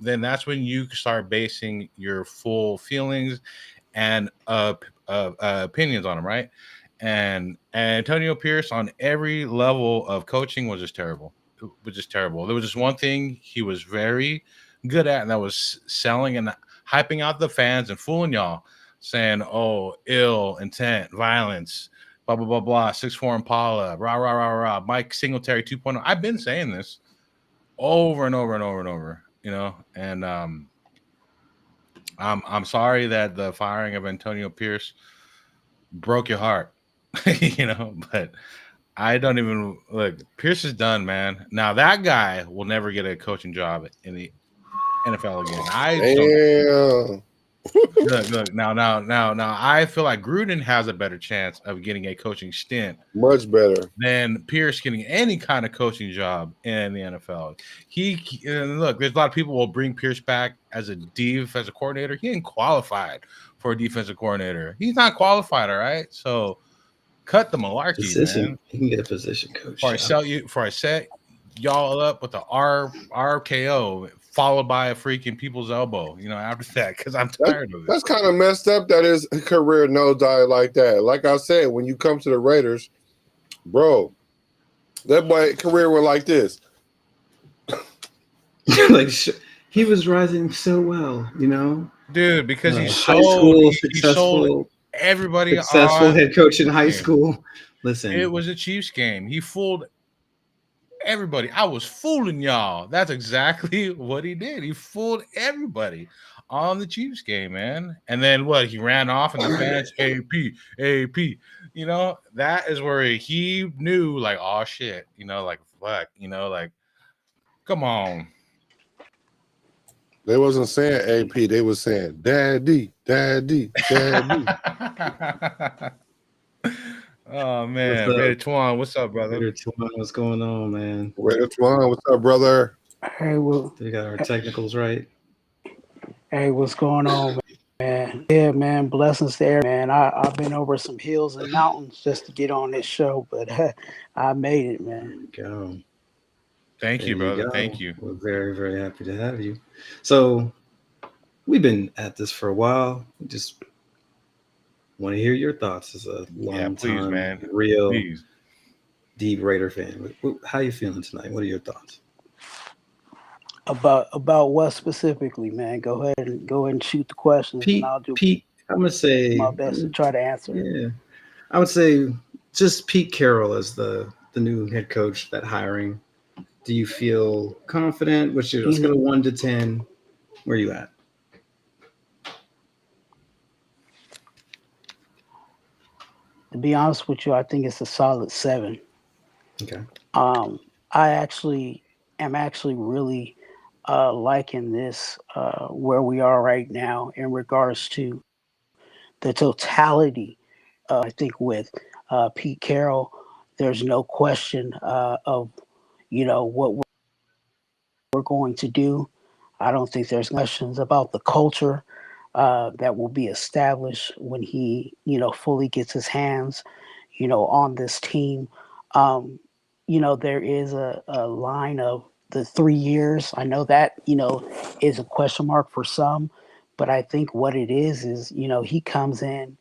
that's when you start basing your full feelings and opinions on him, right? And Antonio Pierce on every level of coaching was just terrible. It was just terrible. There was just one thing he was very good at, and that was selling and hyping out the fans and fooling y'all, saying, "Oh, ill intent, violence." Blah blah blah blah. 6'4" Impala. Rah rah rah rah. Mike Singletary 2.0. I've been saying this over and over and over and over. And I'm sorry that the firing of Antonio Pierce broke your heart. But I don't even look. Pierce is done, man. Now that guy will never get a coaching job in the NFL again. I just don't. Look. Now. I feel like Gruden has a better chance of getting a coaching stint, Much better than Pierce getting any kind of coaching job in the NFL. Look, there's a lot of people will bring Pierce back as a defensive coordinator. He ain't qualified for a defensive coordinator. He's not qualified, all right. So cut the malarkey, man. He can get a position coach. Before I set y'all up with the RKO followed by a freaking people's elbow, after that, because I'm tired of it. That's kind of messed up that his career nosedive like that. Like I said, when you come to the Raiders, bro, that boy career went like this. Like, he was rising so well, dude, because he sold everybody successful head coach in high game. School. Listen, it was a Chiefs game. He fooled everybody. I was fooling y'all. That's exactly what he did. He fooled everybody on the Chiefs game, man. And then what? He ran off and the fans, AP. That is where he knew, like, oh shit, like, fuck, like, come on. They wasn't saying AP. They was saying daddy. Oh man, Raider Twan, what's up, brother? Raider Twan, what's going on, man? Raider Twan, what's up, brother? Hey, we got our technicals right. Hey, what's going on, man? Yeah, man, blessings there, man. I've been over some hills and mountains just to get on this show, but I made it, man. There you go. Thank you, brother. Thank you. We're very, very happy to have you. So we've been at this for a while. We just want to hear your thoughts as a long-time, man. Real, deep Raider fan. How you feeling tonight? What are your thoughts? About what specifically, man? Go ahead and shoot the questions, Pete, and I'll do I'm gonna say my best to try to answer. Yeah, I would say just Pete Carroll as the new head coach. That hiring. Do you feel confident? What's your scale of 1 to 10? Where are you at? To be honest with you, I think it's a solid 7. Okay. I actually am actually really liking this where we are right now in regards to the totality. I think with Pete Carroll, there's no question of what we're going to do. I don't think there's questions about the culture that will be established when he fully gets his hands on this team. Um, there is a line of the 3 years. I know that is a question mark for some, but I think what it is he comes in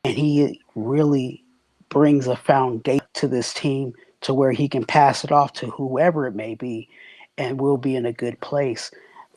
and he really brings a foundation to this team to where he can pass it off to whoever it may be, and we'll be in a good place.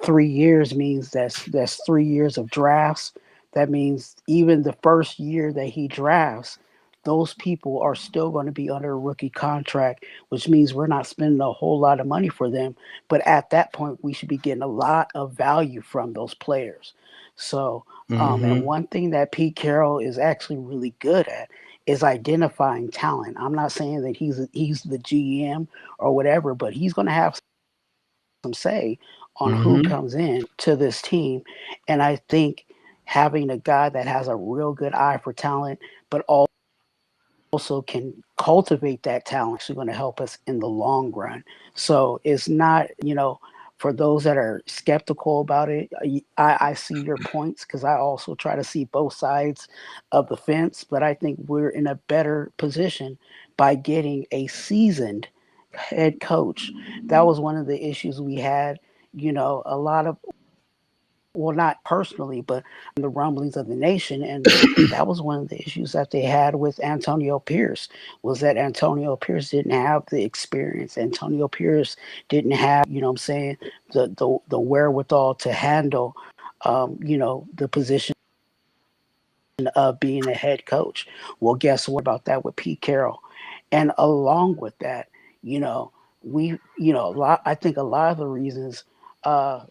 3 years means that's 3 years of drafts. That means even the first year that he drafts, those people are still going to be under a rookie contract, which means we're not spending a whole lot of money for them. But at that point, we should be getting a lot of value from those players. So and Mm-hmm. one thing that Pete Carroll is actually really good at is identifying talent. I'm not saying that he's the GM or whatever, but he's going to have some say on who Mm-hmm. comes in to this team. And I think having a guy that has a real good eye for talent, but also can cultivate that talent is going to help us in the long run. So it's not, for those that are skeptical about it, I see your points because I also try to see both sides of the fence. But I think we're in a better position by getting a seasoned head coach. That was one of the issues we had. A lot of, well, not personally, but the rumblings of the nation. And that was one of the issues that they had with Antonio Pierce, was that Antonio Pierce didn't have the experience. Antonio Pierce didn't have, what I'm saying, the wherewithal to handle, the position of being a head coach. Well, guess what about that with Pete Carroll? And along with that, you know, a lot, I think a lot of uh,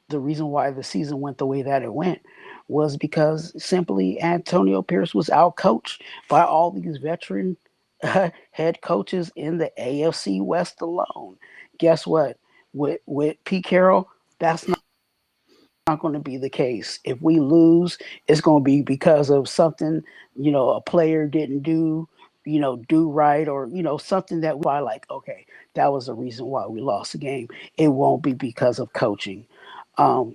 the reason why the season went the way that it went was because simply Antonio Pierce was outcoached by all these veteran head coaches in the AFC West alone. Guess what? With Pete Carroll, that's not going to be the case. If we lose, it's going to be because of something, a player didn't do right, or, something that we like, okay, that was the reason why we lost the game. It won't be because of coaching. I'm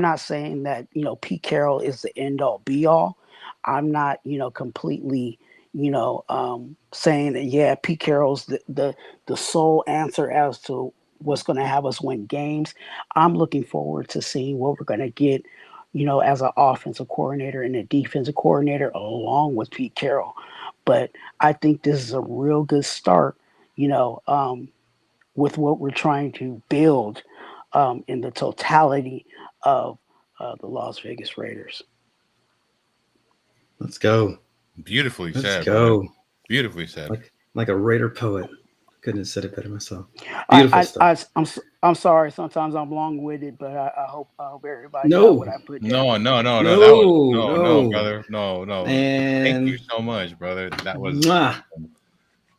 not saying that, Pete Carroll is the end all be all. I'm not, completely, saying that, yeah, Pete Carroll's the sole answer as to what's going to have us win games. I'm looking forward to seeing what we're going to get, as an offensive coordinator and a defensive coordinator along with Pete Carroll. But I think this is a real good start, you know, um, with what we're trying to build in the totality of the Las Vegas Raiders. Let's go. Beautifully Let's said, brother. go. Beautifully said. Like a Raider poet. Couldn't have said it better myself. I, Beautiful I, stuff. I, I'm, I'm sorry. Sometimes I'm long winded, but I hope everybody got what No, I put down. No. That was no, no, no. brother. No. Thank you And so much, brother. mwah.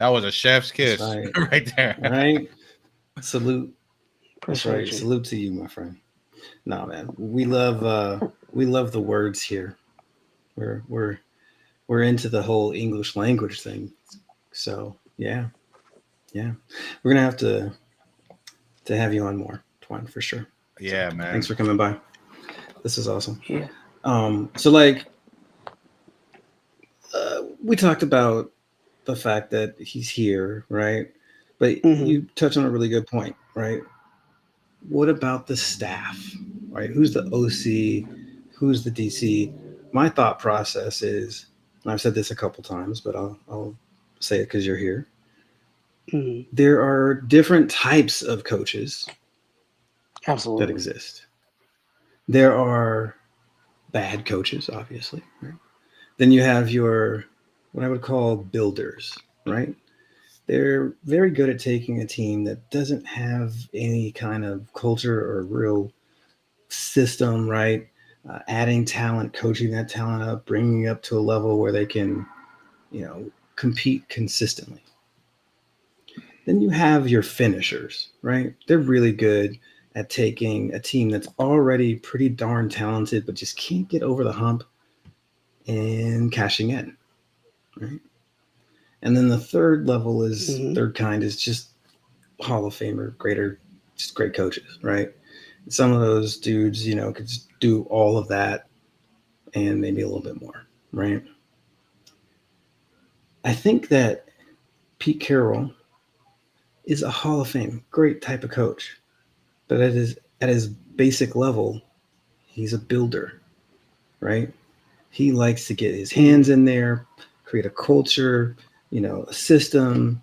That was a chef's That's kiss right. right there. Right. Salute. That's right. Appreciate you. Salute to you, my friend. No, man. We love the words here. We're we're we're into the whole English language thing. So yeah, yeah. We're gonna have to have you on more, Twine, for sure. So Yeah, thanks man. for coming by. This is awesome. Yeah. So like we talked about the fact that he's here, right? But Hmm. you touched on a really good point, right? What about the staff, right? Who's the OC? Who's the DC? My thought process is, and I've said this a couple times, but I'll say it because you're here. Hmm. There are different types of coaches that Absolutely. exist. There are bad coaches, obviously, right? Then you have your what I would call builders, right? They're very good at taking a team that doesn't have any kind of culture or real system, right? adding talent, coaching that talent up, bringing it up to a level where they can, compete consistently. Then you have your finishers, right? They're really good at taking a team that's already pretty darn talented, but just can't get over the hump and cashing in, right? And then the third kind is just Hall of Famer, just great coaches, right? Some of those dudes, could just do all of that and maybe a little bit more, right? I think that Pete Carroll is a Hall of Fame, great type of coach, but at his basic level, he's a builder, right? He likes to get his hands in there, create a culture, a system,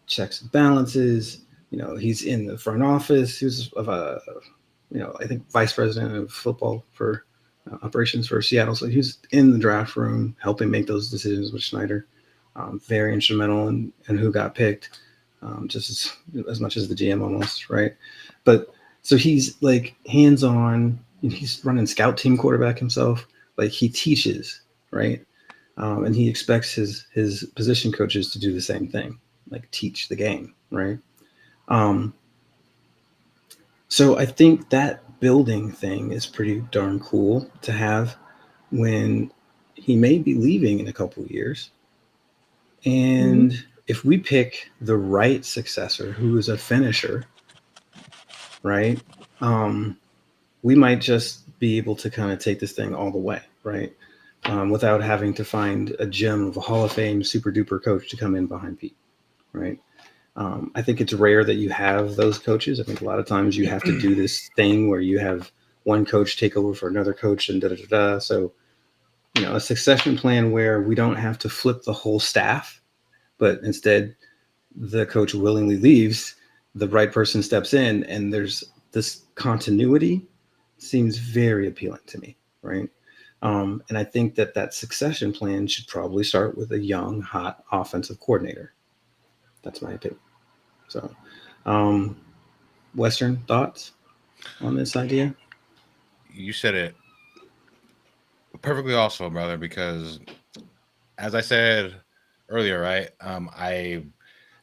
checks and balances. He's in the front office. He was I think vice president of football for operations for Seattle. So he was in the draft room helping make those decisions with Schneider. Very instrumental in who got picked, just as much as the GM almost, right? But so he's like hands on. He's running scout team quarterback himself. Like he teaches, right? And he expects his position coaches to do the same thing, like teach the game, right? So I think that building thing is pretty darn cool to have when he may be leaving in a couple of years. And if we pick the right successor who is a finisher, right? We might just be able to kind of take this thing all the way, right? Without having to find a gem of a Hall of Fame super duper coach to come in behind Pete, right? I think it's rare that you have those coaches. I think a lot of times you have to do this thing where you have one coach take over for another coach and da-da-da-da. So, a succession plan where we don't have to flip the whole staff, but instead the coach willingly leaves, the right person steps in, and there's this continuity seems very appealing to me, right? And I think that succession plan should probably start with a young, hot offensive coordinator. That's my opinion. So, Western thoughts on this idea? You said it perfectly, also, brother. Because as I said earlier, right? I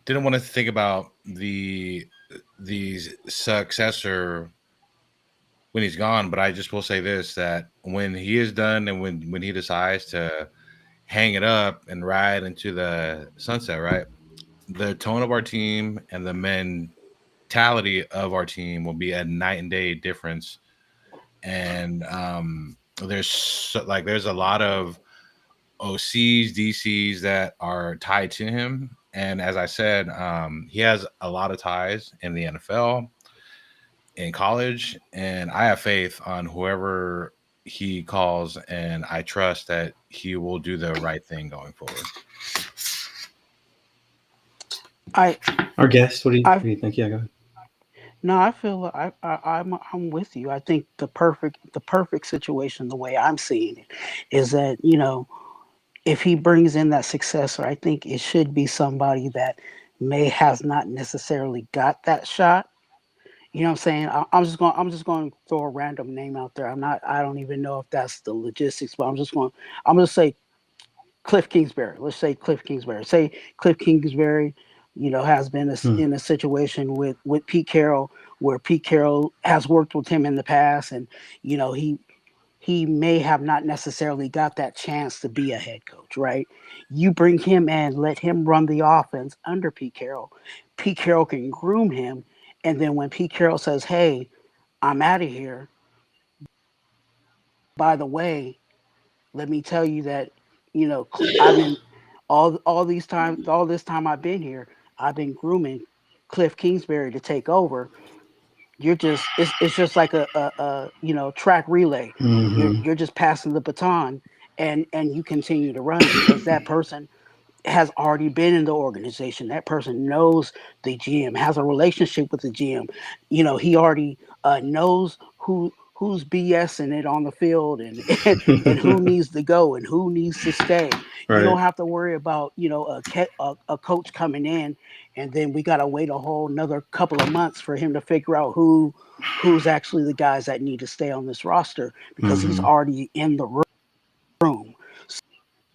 didn't want to think about the successor when he's gone, but I just will say this: that when he is done and when he decides to hang it up and ride into the sunset, right? The tone of our team and the mentality of our team will be a night and day difference. And there's a lot of OCs, DCs that are tied to him. And as I said, he has a lot of ties in the NFL, in college, and I have faith on whoever he calls, and I trust that he will do the right thing going forward. Our guest, what do you think? Yeah, go ahead. No, I feel I'm with you. I think the perfect situation, the way I'm seeing it, is that if he brings in that successor, I think it should be somebody that may has not necessarily got that shot. You know what I'm saying? I'm just going to throw a random name out there. I don't even know if that's the logistics, but I'm going to say Cliff Kingsbury. Let's say Cliff Kingsbury. Say Cliff Kingsbury, has been in a situation with Pete Carroll, where Pete Carroll has worked with him in the past, and he may have not necessarily got that chance to be a head coach, right? You bring him in, let him run the offense under Pete Carroll. Pete Carroll can groom him, and then when Pete Carroll says, "Hey, I'm out of here," by the way, let me tell you that I've been all this time I've been here, I've been grooming Cliff Kingsbury to take over. It's just like a track relay. Mm-hmm. You're just passing the baton, and you continue to run it because that person has already been in the organization. That person knows the GM, has a relationship with the GM. He already knows who's BSing it on the field and who needs to go and who needs to stay. You Right. don't have to worry about, a coach coming in and then we got to wait a whole another couple of months for him to figure out who's actually the guys that need to stay on this roster because he's Mhm. already in the room.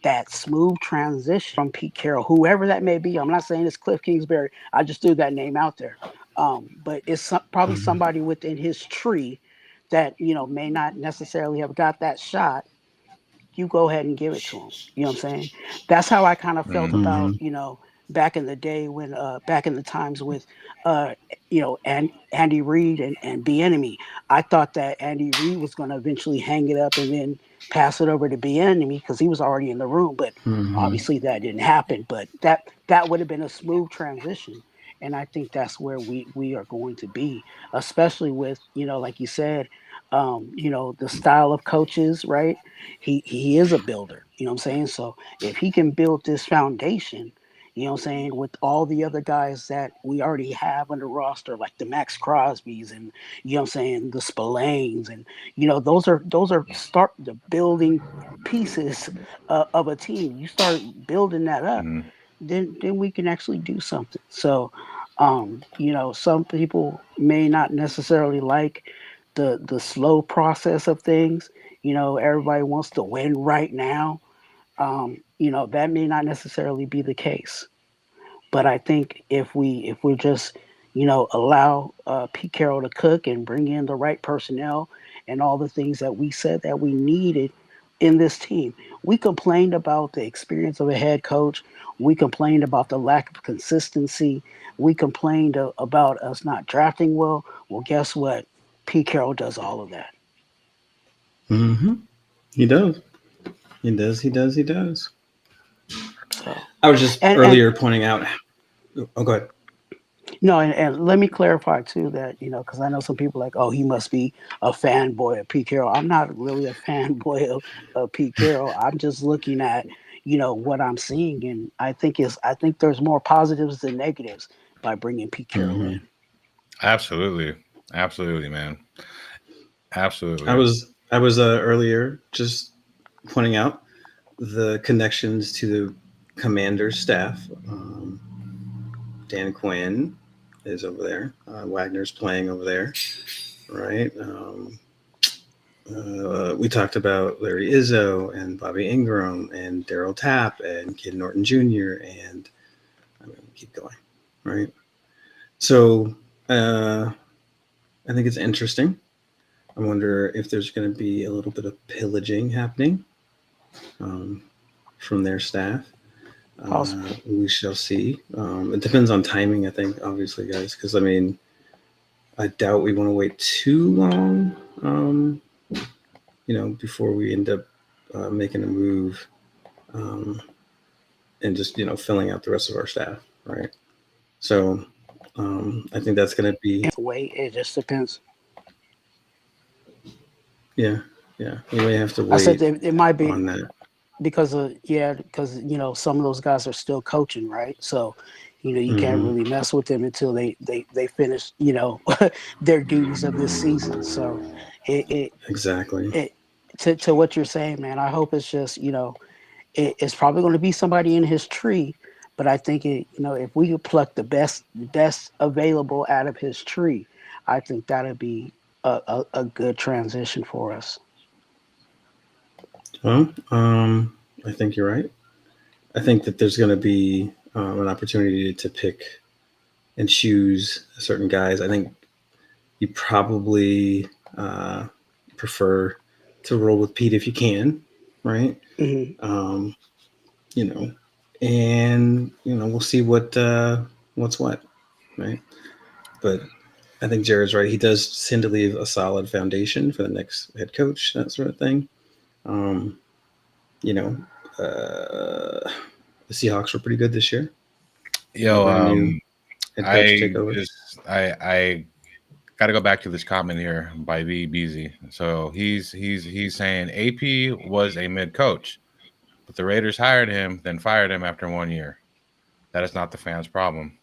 That smooth transition from Pete Carroll, whoever that may be. I'm not saying it's Cliff Kingsbury. I just threw that name out there. But it's probably Mhm. somebody within his tree that may not necessarily have got that shot. You go ahead and give it to him. You know what I'm saying? That's how I kind of felt Mm. about Mhm. back in the day when back in the times with uh Andy Reid and Bieniemy. I thought that Andy Reid was going to eventually hang it up and then pass it over to Bieniemy because he was already in the room, but Mhm. obviously that didn't happen. But that would have been a smooth transition. And I think that's where we are going to be, especially with, like you said, the style of coaches, right? He is a builder, you know what I'm saying? So if he can build this foundation, you know what I'm saying, with all the other guys that we already have on the roster, like the Max Crosbys and you know what I'm saying, the Spillanes, and those are start the building pieces of a team. You start building that up, Mm. then we can actually do something. So some people may not necessarily like the slow process of things. Everybody wants to win right now. That may not necessarily be the case. But I think if we just allow Pete Carroll to cook and bring in the right personnel and all the things that we said that we needed in this team. We complained about the experience of a head coach. We complained about the lack of consistency. We complained about us not drafting well. Well, guess what? Pete Carroll does all of that. Mhm. He does. He does. He does. He does. So, I was just and earlier pointing out. Oh, go ahead. no, and let me clarify too that because I know some people like, oh, he must be a fanboy of Pete Carroll. I'm not really a fanboy of Pete Carroll. I'm just looking at what I'm seeing, and I think there's more positives than negatives by bringing Pete Carroll in. Mhm. Absolutely. Absolutely, man. I Absolutely. was I was earlier just pointing out the connections to the commander's staff. Dan Quinn is over there. Wagner's playing over there, right? We talked about Larry Izzo and Bobby Ingram and Daryl Tapp and Kid Norton Jr. and I mean, keep going, right? So I think it's interesting. I wonder if there's going to be a little bit of pillaging happening um, from their staff. Possibly. We shall see. It depends on timing, I think, obviously, guys, because I mean, I doubt we want to wait too long, before we end up making a move um, and just, filling out the rest of our staff, right? So I think that's going to be, Wait, it just depends. yeah, yeah. We may have to I said wait that it might be on that. because some of those guys are still coaching, right? So you can't Hmm. really mess with them until they finish their duties of this season. So it Exactly. it to what you're saying, man. I hope it's just it's probably going to be somebody in his tree, but I think if we could pluck the best available out of his tree, I think that'd be a good transition for us. Well, I think you're right. I think that there's going to be an opportunity to pick and choose certain guys. I think you probably uh, prefer to roll with Pete if you can, right? Hmm. Um, you know, and we'll see what's what, right? But I think Jared's right. He does tend to leave a solid foundation for the next head coach, that sort of thing. Um, you know, uh, the Seahawks were pretty good this year. Yo, Brand new head coach I takeover. just I got to go back to this comment here by V Beasy. So he's saying AP was a mid coach, but the Raiders hired him, then fired him after 1 year. That is not the fans' problem.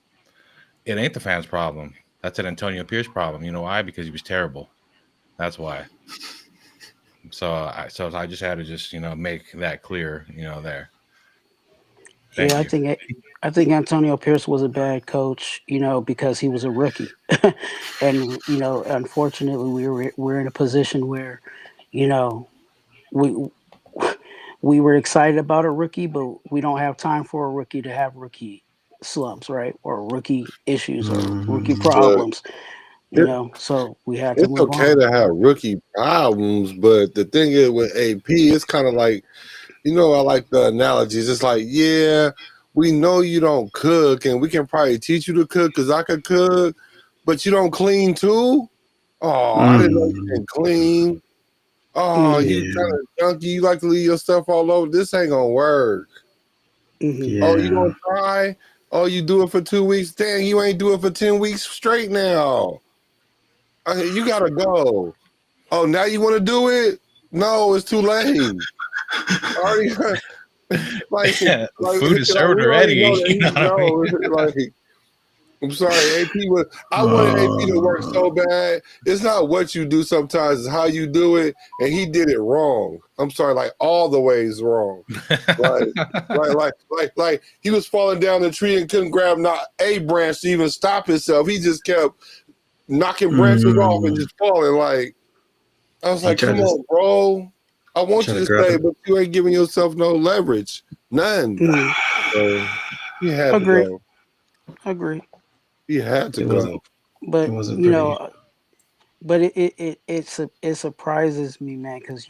It ain't the fans' problem. That's an Antonio Pierce problem. You know why? Because he was terrible. That's why. So I just had to just make that clear. There. Thank Yeah, you. I think Antonio Pierce was a bad coach, because he was a rookie, and unfortunately, we're in a position where, you know, we we were excited about a rookie, but we don't have time for a rookie to have rookie slumps, right? Or rookie issues or rookie Mhm. But problems, So we had to it's move okay on. to have rookie problems, but the thing is with AP, it's kind of like, I like the analogies. It's like, yeah, we know you don't cook, and we can probably teach you to cook because I could cook, but you don't clean too. Oh, I didn't know you Mm. can clean. Oh, Hmm. you Yeah. kind of junky. You like to leave your stuff all over. This ain't gonna work. Hmm. Oh, you Yeah. gonna try? Oh, you do it for 2 weeks. Dang, you ain't do it for 10 weeks straight now. You gotta go. Oh, now you want to do it? No, it's too late. Already, like, Food is served we already know already. that You know he what I mean? knows. Like, I'm sorry, AP. I wanted AP to work so bad. It's not what you do sometimes; it's how you do it, and he did it wrong. I'm sorry, like all the ways wrong. Like, like he was falling down the tree and couldn't grab not a branch to even stop himself. He just kept knocking branches off and Mm. just falling. Like, I was He like, tried come to on, bro. I want try you to to grab stay, it. but you ain't giving yourself no leverage. None. Hmm. So he had to Agree. go. Agree. He had to It wasn't. go. It But wasn't pretty. but it surprises me, man, because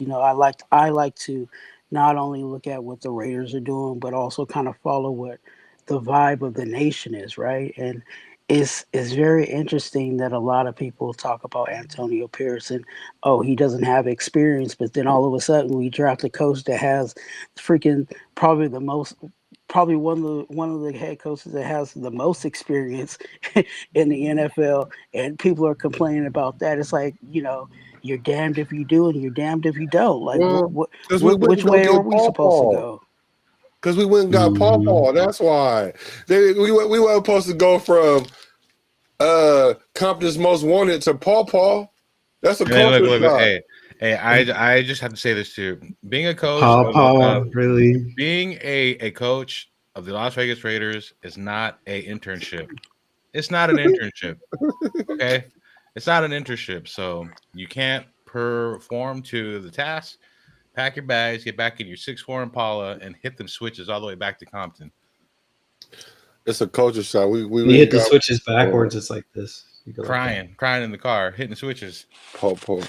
I like to not only look at what the Raiders are doing, but also kind of follow what the vibe of the nation is, right? And it's very interesting that a lot of people talk about Antonio Pierce and, oh, he doesn't have experience, but then all of a sudden we draft a coach that has freaking probably the most probably one of the head coaches that has the most experience in the NFL, and people are complaining about that. It's like, you're damned if you do and you're damned if you don't. Like, Well, because we went which and go way are get we Paw supposed to Paw. go? Because we went and got Paw Mm. Paw. That's why. We weren't supposed to go from Compton's Most Wanted to Paw Paw. That's a Hey, culture look. shock. Hey. I just have to say this too. Being a coach Paw Paw, of really? being a coach of the Las Vegas Raiders is not a internship. It's not an internship. Okay, it's not an internship. So you can't perform to the task. Pack your bags, get back in your 6'4" Impala, and hit them switches all the way back to Compton. It's a culture shock. We When you went and hit the got switches backwards, it's like this. You go like that. Crying in the car, hitting switches. Paw Paw.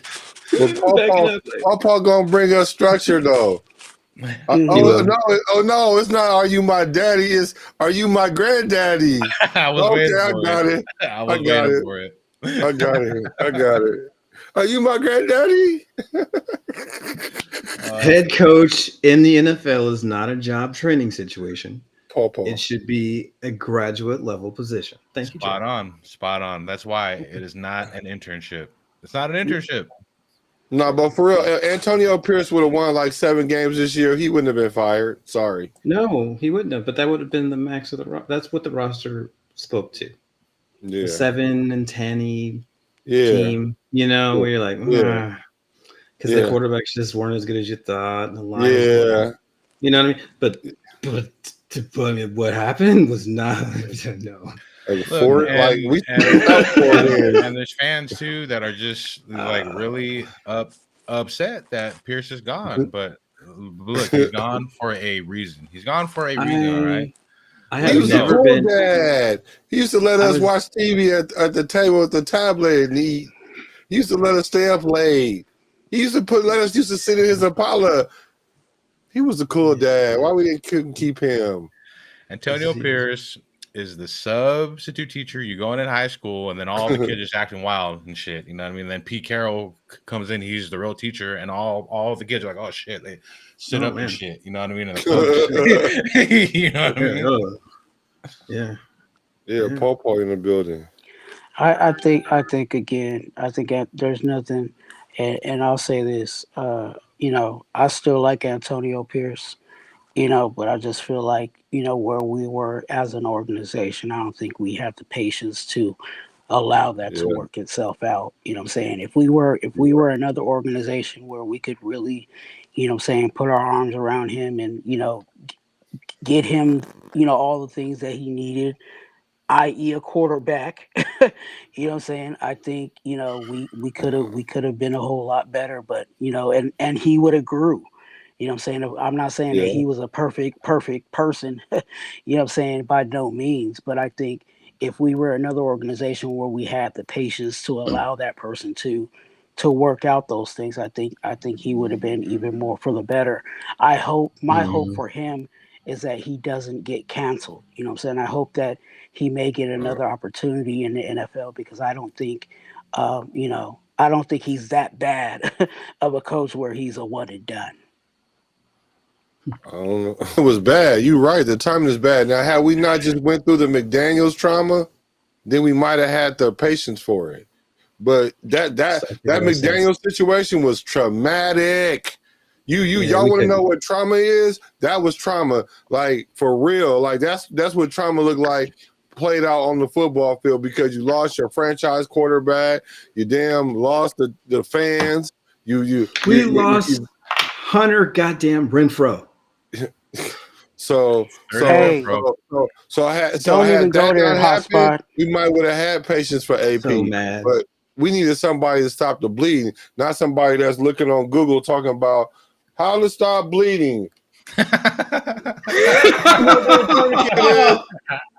But Paw Back it Paw, up. Like, Paw Paw gonna bring us structure though. he Hmm. will. No, it's not. Are you my daddy? It's are you my granddaddy? I was Okay, waiting I for it. got it. I I was got waiting it. for it. I got it. I got it. Are you my granddaddy? That's Head coach in the NFL is not a job training situation. Paw Paw. It should be a graduate level position. Thank you, Joe. spot on. Spot on. That's why it is not an internship. It's not an internship. No, but for real, Antonio Pierce would have won like 7 games this year. He wouldn't have been fired. Sorry. No, he wouldn't have. But that would have been the max of the. That's what the roster spoke to. The Yeah. 7-10 Yeah. team. Yeah. Where you're like, Yeah. because the Yeah. quarterbacks just weren't as good as you thought. And the line was Yeah. you know what I mean? But I mean, what happened was not no. And Look, like we and up 4 wins. and there's fans too that are just like really upset that Pierce is gone. But look, he's gone for a reason. He's gone for a reason. All right. I Let He have him was a go. never cool been. dad. He used to let I us was watch TV at the table with the tablet and eat. He used to let us stay up late. He used to let us used to sit in his Impala. He was a cool dad. Why we couldn't keep him? Antonio Pierce is the substitute teacher. You go in high school, and then all the kids just acting wild and shit. You know what I mean? Then Pete Carroll comes in. He's the real teacher, and all the kids are like, "Oh shit!" They sit up and shit. You know what I mean? And the coach, you know what I mean? Yeah. Yeah, Paw Paw in the building. I think again, there's nothing, and I'll say this, I still like Antonio Pierce, but I just feel like, where we were as an organization, I don't think we have the patience to allow that to Yeah. work itself out. You know what I'm saying? If we were another organization where we could really, you know what I'm saying, put our arms around him and, you know, get him, you know, all the things that he needed, i.e. a quarterback. You know what I'm saying? I think, you know, we could have been a whole lot better, but you know, and he would have grew. You know what I'm saying? I'm not saying that Yeah. he was a perfect person, you know what I'm saying, by no means, but I think if we were another organization where we had the patience to allow that person to work out those things, I think he would have been even more for the better. My hope Mhm. for him is that he doesn't get canceled. You know what I'm saying? I hope that he may get another opportunity in the NFL because I don't think, you know, I don't think he's that bad of a coach where he's a one and done. I don't know. It was bad. You're right. The timing is bad. Now, had we not just went through the McDaniels trauma, then we might have had the patience for it. But that Sucked it ever since. McDaniels situation was traumatic. Yeah, Y'all we want to could. know what trauma is? That was trauma. Like for real. Like that's what trauma looked like played out on the football field because you lost your franchise quarterback, you damn lost the fans. We lost Hunter goddamn Renfro. So Hey, I had don't even go that there, not happened, Hotspot. we might would have had patience for So AP. mad. But we needed somebody to stop the bleeding, not somebody that's looking on Google talking about how to stop bleeding.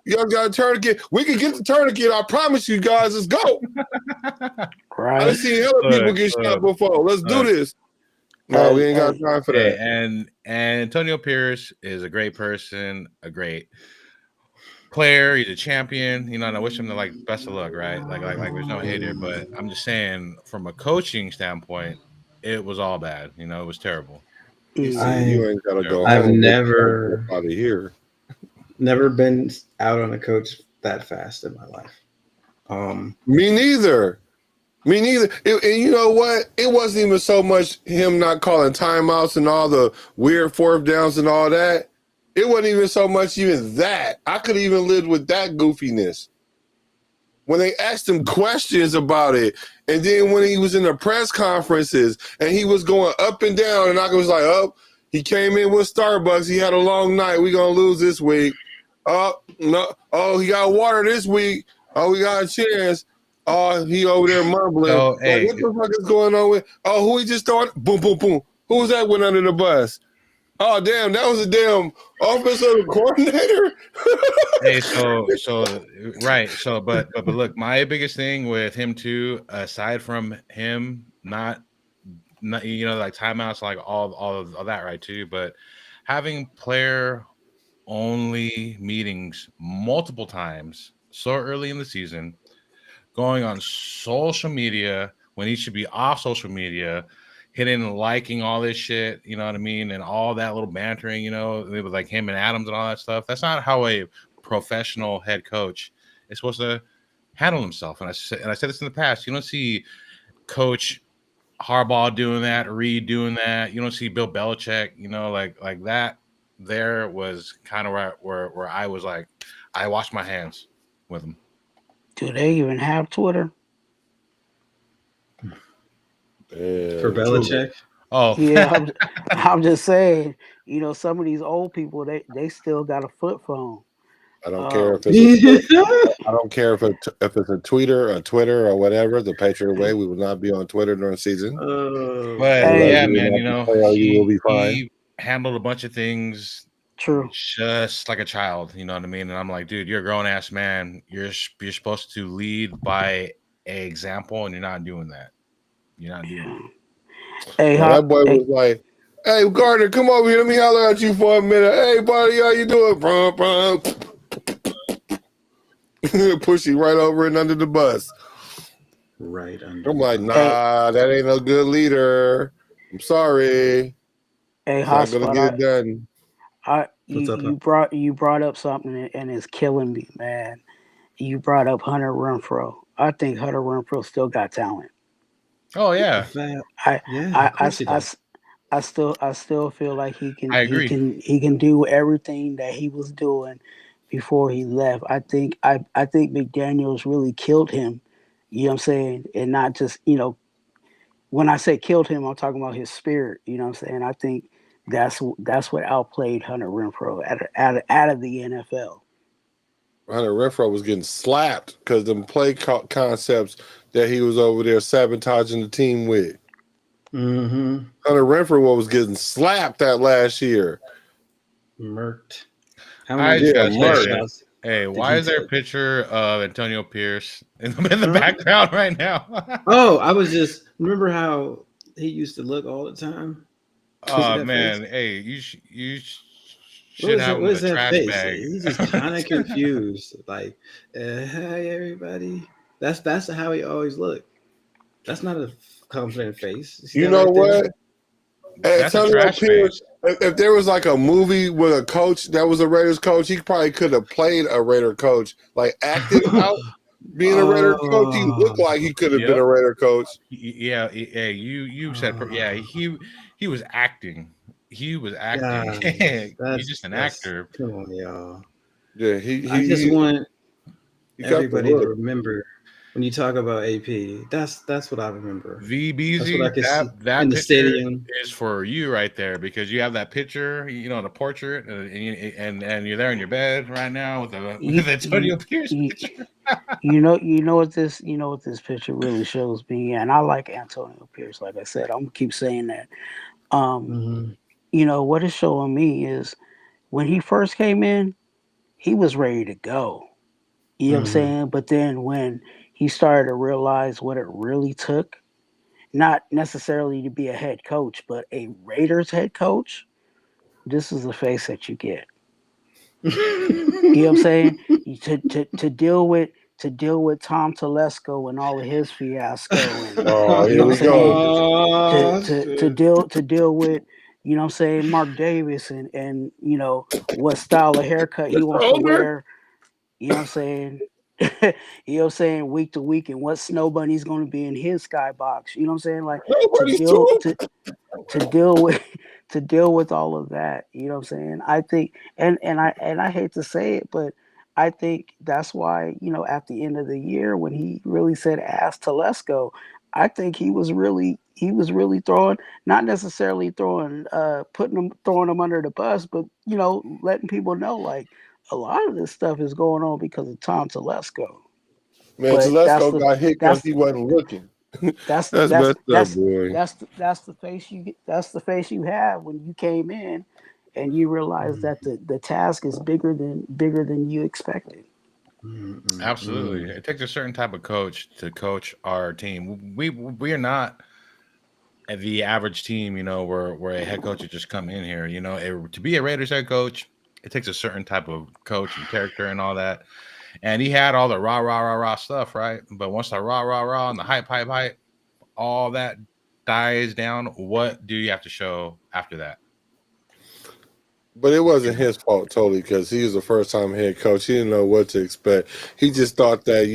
Y'all got a tourniquet. We can get the tourniquet. I promise you guys. Let's go. Right. I've seen hella people get shot before. Let's do this. No, we ain't got time for that. And Antonio Pierce is a great person, a great player. He's a champion, you know, and I wish him the like best of luck, right? Like there's no hate here, but I'm just saying from a coaching standpoint, it was all bad. You know, it was terrible. He said, "You ain't gotta go I've home. never out of here." Never been out on a coach that fast in my life. Me neither. Me neither. And you know what? It wasn't even so much him not calling timeouts and all the weird fourth downs and all that. It wasn't even so much even that. I could even live with that goofiness. When they asked him questions about it, and then when he was in the press conferences and he was going up and down, and I was like, oh, he came in with Starbucks. He had a long night. We're going to lose this week. Oh, no. Oh, he got water this week. Oh, we got a chance. Oh, he over there mumbling. So, like, hey, what the fuck is going on with? Oh, who he just started? Boom, boom, boom. Who was that went under the bus? Oh, damn, that was a damn offensive coordinator. hey, so right. So, but look, my biggest thing with him too, aside from him not you know, like timeouts, like all that, right, too, but having player only meetings multiple times so early in the season, going on social media when he should be off social media, hitting and liking all this shit, you know what I mean, and all that little bantering, you know, it was like him and Adams and all that stuff. That's not how a professional head coach is supposed to handle himself. And I said this in the past. You don't see Coach Harbaugh doing that, Reed doing that. You don't see Bill Belichick, you know, like that. There was kind of where I was like, I washed my hands with him. Do they even have Twitter? For Belichick. Oh, Yeah, I'm just saying, you know, some of these old people, they still got a flip phone. I don't care if it's I don't care if it's a Twitter or whatever. The Patriot way, we will not be on Twitter during season. But Hey. yeah, man, you know, you will be fine. he handled a bunch of things True. just like a child. You know what I mean? And I'm like, dude, you're a grown ass man. You're supposed to lead by example, and you're not doing that. You're not doing it. Hey, that boy was like, "Hey, Gardner, come over here. Let me holler at you for a minute. Hey, buddy, how you doing?" Push you right over and under the bus. Right under. I'm like, nah, that ain't no good leader. I'm sorry. Hey, not gonna get it done. You brought up something and it's killing me, man. You brought up Hunter Renfro. I think Hunter Renfro still got talent. Oh yeah. I still feel like he can I agree. he can do everything that he was doing before he left. I think McDaniels really killed him. You know what I'm saying? And not just, when I say killed him, I'm talking about his spirit. You know what I'm saying? I think that's what outplayed Hunter Renfro out of the NFL. Hunter Renfro was getting slapped because them play concepts that he was over there sabotaging the team with. Mm-hmm. Hunter Renfro was getting slapped that last year. Murked. I just gotta Mark. say, hey, why is there a picture of Antonio Pierce in the Huh? background right now? Oh, I was just remember how he used to look all the time. Oh man, hey, you should have him What in is a that trash face? bag. He's just kind of confused. Like, hey everybody. That's how he always looked. That's not a confident face. See You that know right there? what? Hey, That's a Antonio trash Pierce, face. if there was like a movie with a coach that was a Raiders coach, he probably could have played a Raider coach, like acted out being a Raider coach. He looked like he could have been Yep. a Raider coach. Yeah, hey, you said yeah, he was acting. He was acting. Guys, He's just an actor. Come on, y'all. Yeah, I just want he got the everybody to look. remember when you talk about AP. That's what I remember. That's what I VBZ, can see that in the picture stadium. is for you right there because you have that picture, the portrait, and you're there in your bed right now with Antonio Pierce picture. You know what this picture really shows me, and I like Antonio Pierce. Like I said, I'm gonna keep saying that. Mm-hmm. What it's showing me is when he first came in, he was ready to go. You know what I'm Mm-hmm. saying? But then when he started to realize what it really took, not necessarily to be a head coach, but a Raiders head coach, this is the face that you get. You know what I'm saying? To deal with Tom Telesco and all of his fiasco, and Oh, you here know what we I'm saying, go. to deal with, you know what I'm saying, Mark Davis, and what style of haircut he wants to wear, you know what I'm saying. You know what I'm saying, week to week, and what snow bunny's going to be in his skybox. You know what I'm saying, like Nobody's doing to deal with to deal with all of that. You know what I'm saying? I think, and I hate to say it, but I think that's why, at the end of the year when he really said ask Telesco, I think he was really throwing, not necessarily throwing throwing him under the bus, but letting people know, like, a lot of this stuff is going on because of Tom Telesco. Man, But Telesco got hit because he wasn't looking. that's That's that's messed up, that's boy. that's the face you have when you came in and you realize that the task is bigger than you expected. Absolutely, it takes a certain type of coach to coach our team. We are not the average team, where a head coach would just come in here. To be a Raiders head coach, it takes a certain type of coach and character and all that. And he had all the rah rah rah rah stuff, right? But once the rah rah rah and the hype, all that dies down, what do you have to show after that? But it wasn't his fault totally because he was a first-time head coach. He didn't know what to expect. He just thought that,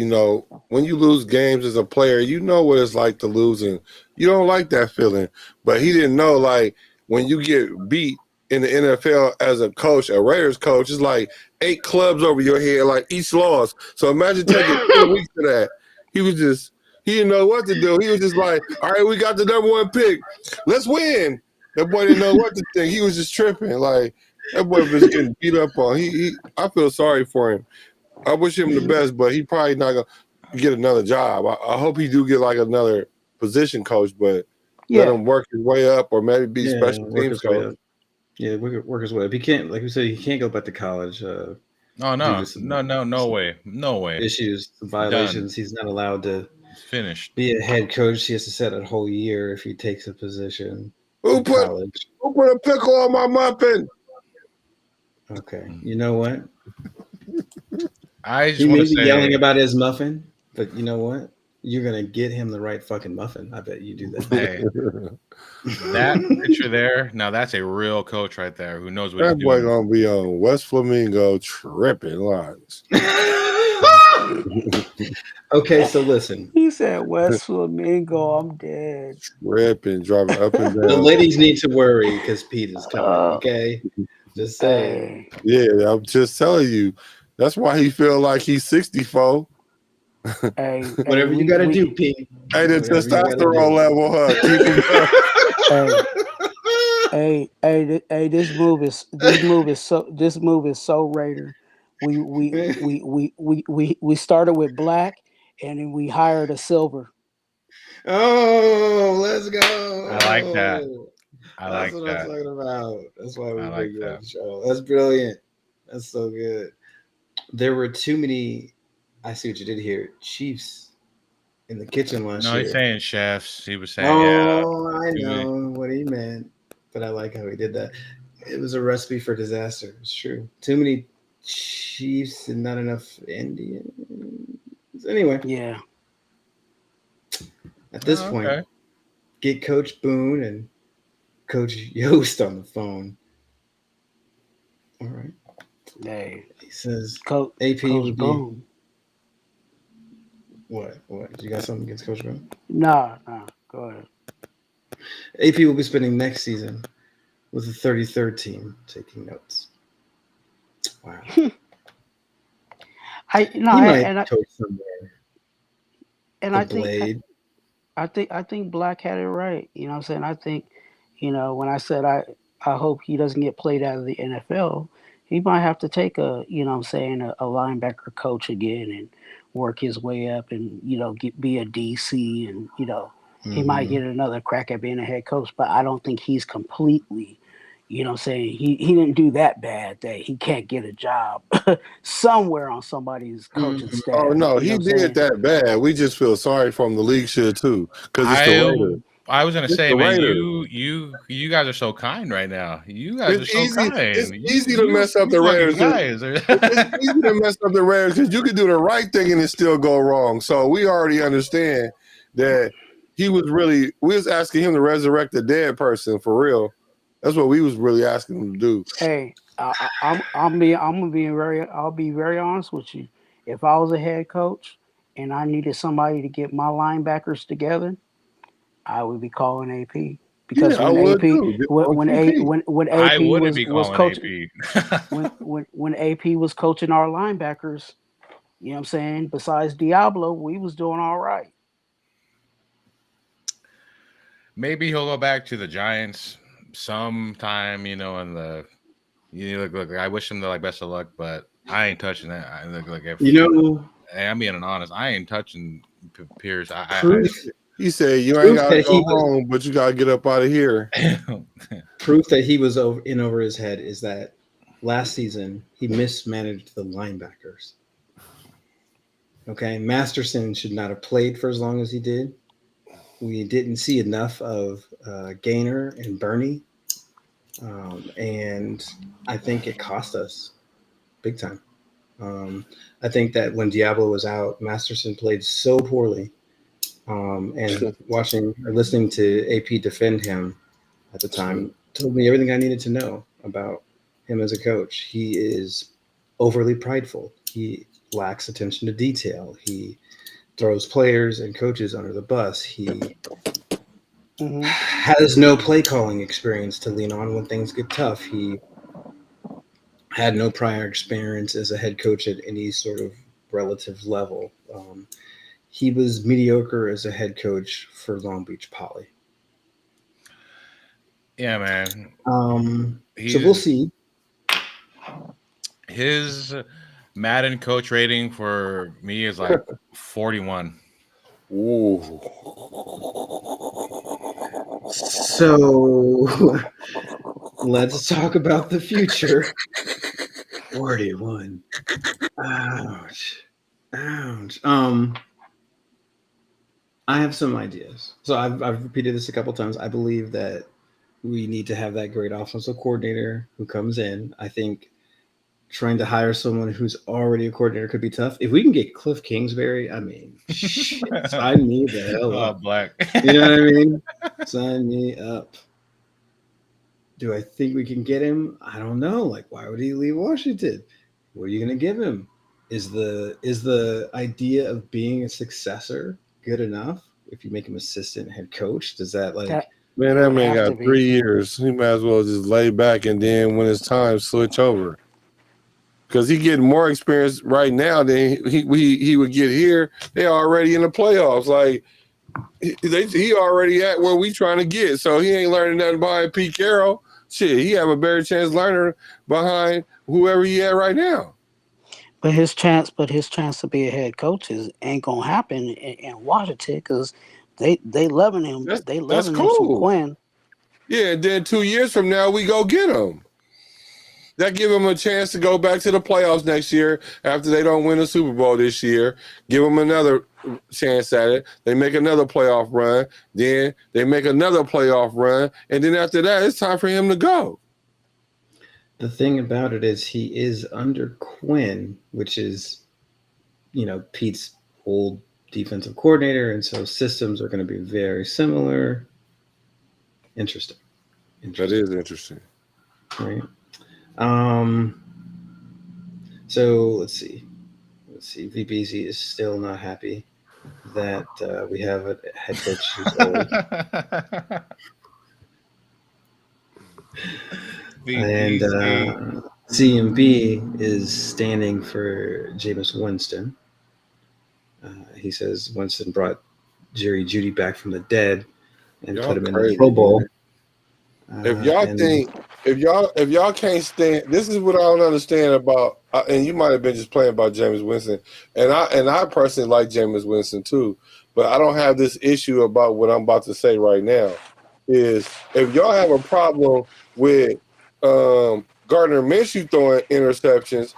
when you lose games as a player, you know what it's like to lose, and you don't like that feeling. But he didn't know, like, when you get beat in the NFL as a coach, a Raiders coach, it's like 8 clubs over your head, like each loss. So imagine taking 10 weeks of that. He didn't know what to do. He was just like, all right, we got the number 1 pick. Let's win. That boy didn't know what to think. He was just tripping. Like, that boy was getting beat up on. I feel sorry for him. I wish him the best, but he probably not gonna get another job. I hope he do get like another position coach, but let him work his way up, or maybe be special teams coach. Yeah, work his way up. He can't, like we said, he can't go back to college. Oh due to no way, issues, some violations. He's not allowed to finished. Be a head coach. He has to set a whole year if he takes a position Who in put college. a pickle on my muffin? Okay, you know what? I just He may want be to say, yelling about his muffin, but you know what? You're gonna get him the right fucking muffin. I bet you do that. hey, that picture there. Now that's a real coach right there who knows what That he's boy doing. gonna be on West Flamingo tripping lines. Okay, so listen. He said West Flamingo, I'm dead. Tripping, driving up and The down. ladies need to worry because Pete is coming. Okay, just saying. Hey. Yeah, I'm just telling you. That's why he feel like he's 64. Hey, Whatever you got to do, Pete. Hey, the Whatever you gotta testosterone do. level, huh? Keep him Hey, this move is so Raider. We started with black, and then we hired a silver. Oh, let's go. I like that. I That's like what that. I'm talking about. That's why we I bring like you on that. the show. That's brilliant. That's so good. There were too many. I see what you did here. Chiefs in the kitchen last No, year. he's saying chefs. He was saying, Oh, I too many. know what he meant, but I like how he did that. It was a recipe for disaster. It's true. Too many Chiefs and not enough Indians. Anyway, Yeah. at this point, Okay. get Coach Boone and Coach Yost on the phone. All right. Hey, He says Coach AP would be Boone. what? You got something against Coach Boone? Nah. Go ahead. AP will be spending next season with the 33rd team taking notes. Wow. He might coach somewhere. I Blade. think Black had it right. You know what I'm saying? I think, when I said I hope he doesn't get played out of the NFL, he might have to take a linebacker coach again and work his way up and, be a DC and, he might get another crack at being a head coach, but I don't think he's completely, he didn't do that bad that he can't get a job somewhere on somebody's coaching staff. Oh no, you know he what I'm saying? did that bad. We just feel sorry for him. The league should too, because it's the Raiders. I was gonna It's say, the man, Raiders. you guys are so kind right now. You guys are It's so easy. kind. It's easy to mess up the fucking Raiders. guys. It's easy to mess up the Raiders because you can do the right thing and it still go wrong. So we already understand that he was really. We was asking him to resurrect the dead person for real. That's what we was really asking him to do. Hey, I'll be very honest with you. If I was a head coach and I needed somebody to get my linebackers together, I would be calling AP because Yeah, I would too. Just on TP. when I AP wouldn't be was calling coaching AP. when AP was coaching our linebackers, you know what I'm saying? Besides Diablo, we was doing all right. Maybe he'll go back to the Giants sometime. In the look. I wish him the best of luck, but I ain't touching that. I look like if hey, I'm being honest. I ain't touching Pierce. He said you ain't got to go home, but you got to get up out of here. Proof that he was over his head is that last season he mismanaged the linebackers. Okay, Masterson should not have played for as long as he did. We didn't see enough of Gaynor and Bernie, and I think it cost us big time. I think that when Diablo was out, Masterson played so poorly, and watching or listening to AP defend him at the time told me everything I needed to know about him as a coach. He is overly prideful. He lacks attention to detail. He throws players and coaches under the bus. He has no play calling experience to lean on when things get tough. He had no prior experience as a head coach at any sort of relative level. He was mediocre as a head coach for Long Beach Poly. Yeah, man. So we'll see. His Madden coach rating for me is like 41. Ooh. So let's talk about the future. 41. Ouch. I have some ideas. So I've repeated this a couple times. I believe that we need to have that great offensive coordinator who comes in. I think trying to hire someone who's already a coordinator could be tough. If we can get Cliff Kingsbury, I mean, shit, sign me the hell up. Black. You know what I mean? Sign me up. Do I think we can get him? I don't know. Like, why would he leave Washington? What are you going to give him? Is the idea of being a successor good enough? If you make him assistant head coach, does that Man, that man got 3 years. He might as well just lay back and then when it's time, switch over. because he getting more experience right now than he would get here. They're already in the playoffs. Like he already at where we trying to get. So he ain't learning nothing behind Pete Carroll. Shit, he have a better chance learning behind whoever he at right now. But his chance to be a head coach ain't gonna happen in Washington because they loving him. They loving him some Quinn. Yeah, and then 2 years from now we go get him. That give him a chance to go back to the playoffs next year after they don't win a Super Bowl this year. Give them another chance at it. They make another playoff run. Then they make another playoff run. And then after that, it's time for him to go. The thing about it is he is under Quinn, which is, Pete's old defensive coordinator. And so systems are going to be very similar. Interesting. That is interesting. Right. So let's see. VBZ is still not happy that we have a head coach who's old. And CMB is standing for Jameis Winston. He says Winston brought Jerry Jeudy back from the dead and put him in the Pro Bowl. If y'all can't stand, this is what I don't understand about, and you might have been just playing about Jameis Winston, and I personally like Jameis Winston too, but I don't have this issue about what I'm about to say right now. Is if y'all have a problem with Gardner Minshew throwing interceptions,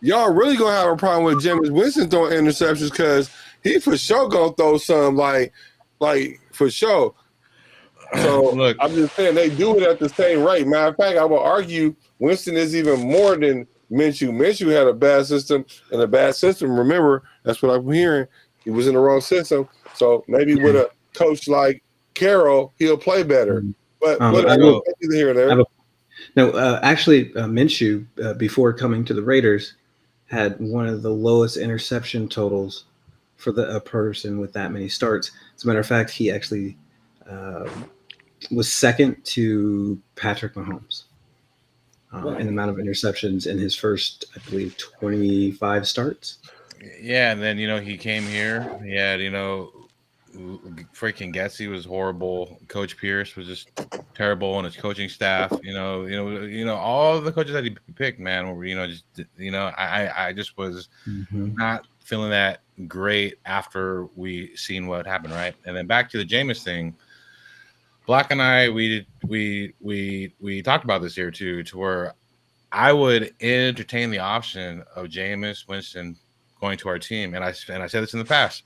y'all really gonna have a problem with Jameis Winston throwing interceptions because he for sure gonna throw some like for sure. So look, I'm just saying they do it at the same rate. Matter of fact, I will argue Winston is even more than Minshew. Minshew had a bad system, and a bad system. Remember, that's what I'm hearing. He was in the wrong system. So maybe with a coach like Carroll, he'll play better. But actually, Minshew before coming to the Raiders had one of the lowest interception totals for a person with that many starts. As a matter of fact, he actually was second to Patrick Mahomes in the amount of interceptions in his first, I believe, 25 starts. Yeah, and then he came here. He had freaking Getsy was horrible. Coach Pierce was just terrible, and his coaching staff. All the coaches that he picked, man, were I just was not feeling that great after we seen what happened, right? And then back to the Jameis thing. Black and I, we talked about this here too, to where I would entertain the option of Jameis Winston going to our team, and I said this in the past.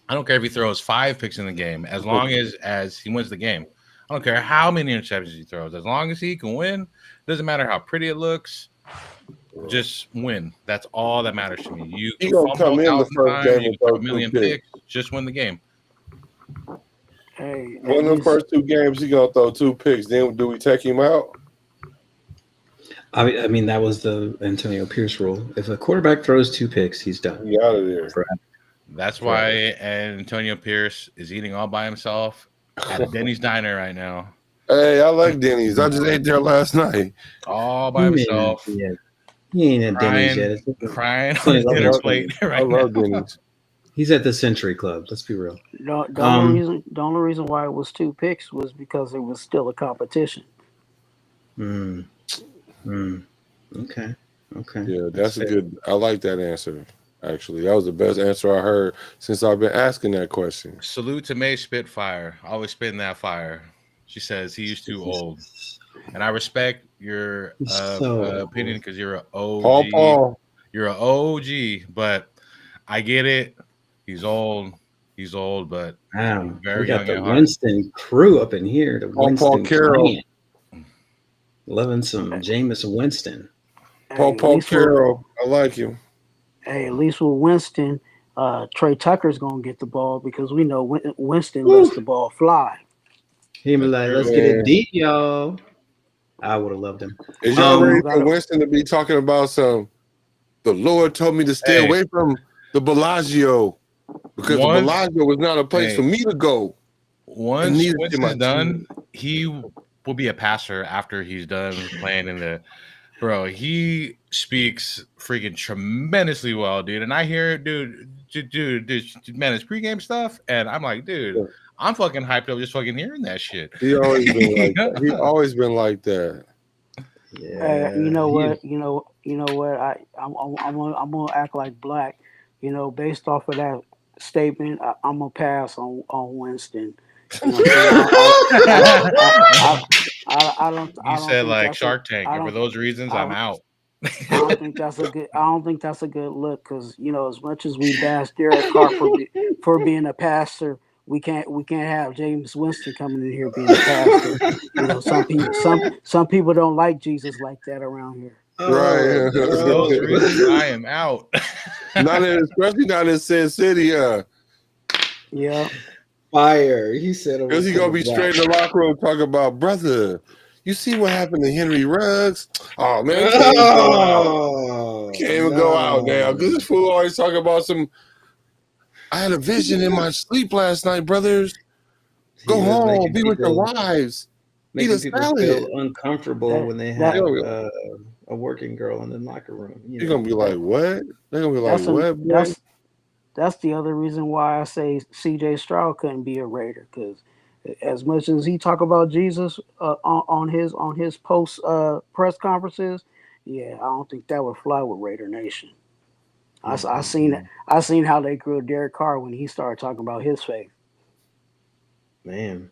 I don't care if he throws 5 picks in the game, as long as he wins the game. I don't care how many interceptions he throws, as long as he can win. It doesn't matter how pretty it looks. Just win. That's all that matters to me. You can come in the first game and throw a million picks. Just win the game. Hey, one of the first 2 games, he gonna throw 2 picks. Then do we take him out? I mean, that was the Antonio Pierce rule. If a quarterback throws 2 picks, he's done. He's out of there. That's why Antonio Pierce is eating all by himself at a Denny's diner right now. Hey, I like Denny's. I just ate there last night. All by himself. He ain't at Denny's yet. Crying on his dinner plate right now. I love Denny's. He's at the Century Club. Let's be real. The only reason why it was 2 picks was because it was still a competition. Okay. Yeah, that's a good. I like that answer. Actually, that was the best answer I heard since I've been asking that question. Salute to May Spitfire. Always spitting that fire. She says he's too old, and I respect your opinion because you're an OG. Paul. You're an OG, but I get it. He's old, but very young. The Winston crew up in here. The Winston Carroll. Loving some Jameis Winston. Paul Carroll. I like him. Hey, at least with Winston, Trey Tucker's gonna get the ball because we know Winston lets the ball fly. He be like, "Let's get it deep, y'all." I would have loved him. Is y'all ready for Winston to be talking about some? The Lord told me to stay away from the Bellagio because the Bellagio was not a place for me to go. Once Winston's done, he will be a passer after he's done playing in the Bro, he speaks freaking tremendously well, dude. And I hear, dude, man, his pregame stuff, and I'm like, dude, I'm fucking hyped up just fucking hearing that shit. He always been like that. He always been like that. Yeah, You know he- what? You know what? I'm gonna act like black. You know, based off of that statement, I'm gonna pass on Winston. You know what I'm saying? I You don't said think like that's a Shark Tank, I and for don't those reasons, I I'm don't out. I don't think that's a good. I don't think that's a good look because you know, as much as we bash Derek Carr for being a pastor, we can't have James Winston coming in here being a pastor. You know, some people don't like Jesus like that around here. Right. For those reasons, I am out. Especially not in Sin City, Yeah, fire. He said it because was he gonna be straight in the locker room talking about, brother. You see what happened to Henry Ruggs? Oh man, can't even go out. Can't even go out now. Because this fool always talking about some. I had a vision in my sleep last night, brothers. Go home, be with your wives. Eat a Making people salad. feel uncomfortable when they that- have a working girl in the locker room. You're gonna be like, what? They're gonna be like, that's what? Boy? that's the other reason why I say C.J. Stroud couldn't be a Raider because as much as he talk about Jesus on his post press conferences, yeah, I don't think that would fly with Raider Nation. I seen how they grew Derek Carr when he started talking about his faith. Man.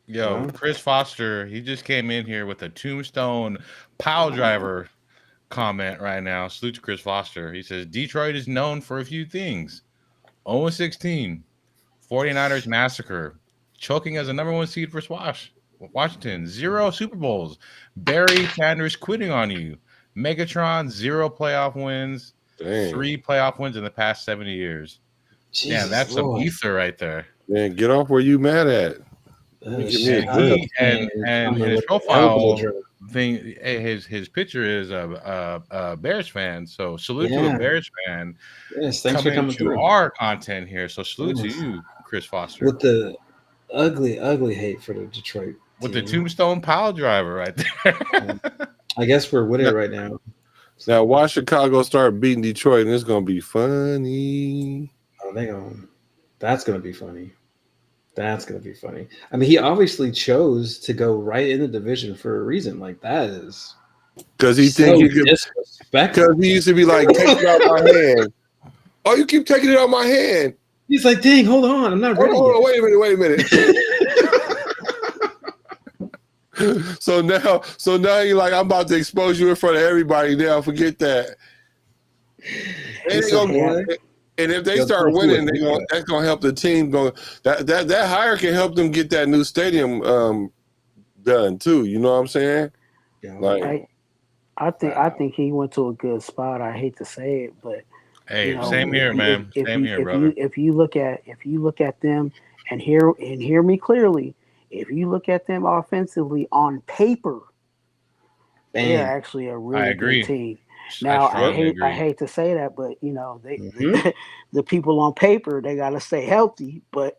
Yo, Well. Chris Foster, he just came in here with a tombstone pile driver comment right now. Salute to Chris Foster. He says Detroit is known for a few things: 0-16, 49ers massacre, choking as a number one seed for Washington, 0 Super Bowls, Barry Sanders quitting on you, Megatron, 0 playoff wins, Dang. 3 playoff wins in the past 70 years. Jesus Damn, that's Lord. some ether right there. Man, get off where you mad at. And his profile thing, his picture is a Bears fan. So salute to a Bears fan. Yes, thanks for coming to through our content here. So salute to you, Chris Foster, with the ugly hate for the Detroit with team. the tombstone pile driver right there. I guess we're with it right now. Now watch Chicago start beating Detroit, and it's gonna be funny. Oh, that's gonna be funny. That's gonna be funny. I mean, he obviously chose to go right in the division for a reason. Like that is because he think he could. Because he used to be like, take it out my hand. Oh, you keep taking it out my hand. He's like, dang, hold on, I'm not ready. Hold on, wait a minute. So now you're like, I'm about to expose you in front of everybody. Now forget that. And if they start winning, that's gonna help the team go. That hire can help them get that new stadium done too. You know what I'm saying? Yeah, like, I think he went to a good spot. I hate to say it, but hey, you know, same here, man. Same here, brother. If you look at them and hear me clearly, if you look at them offensively on paper, they're actually a really good team. Now I hate to say that, but you know the people on paper they gotta stay healthy, but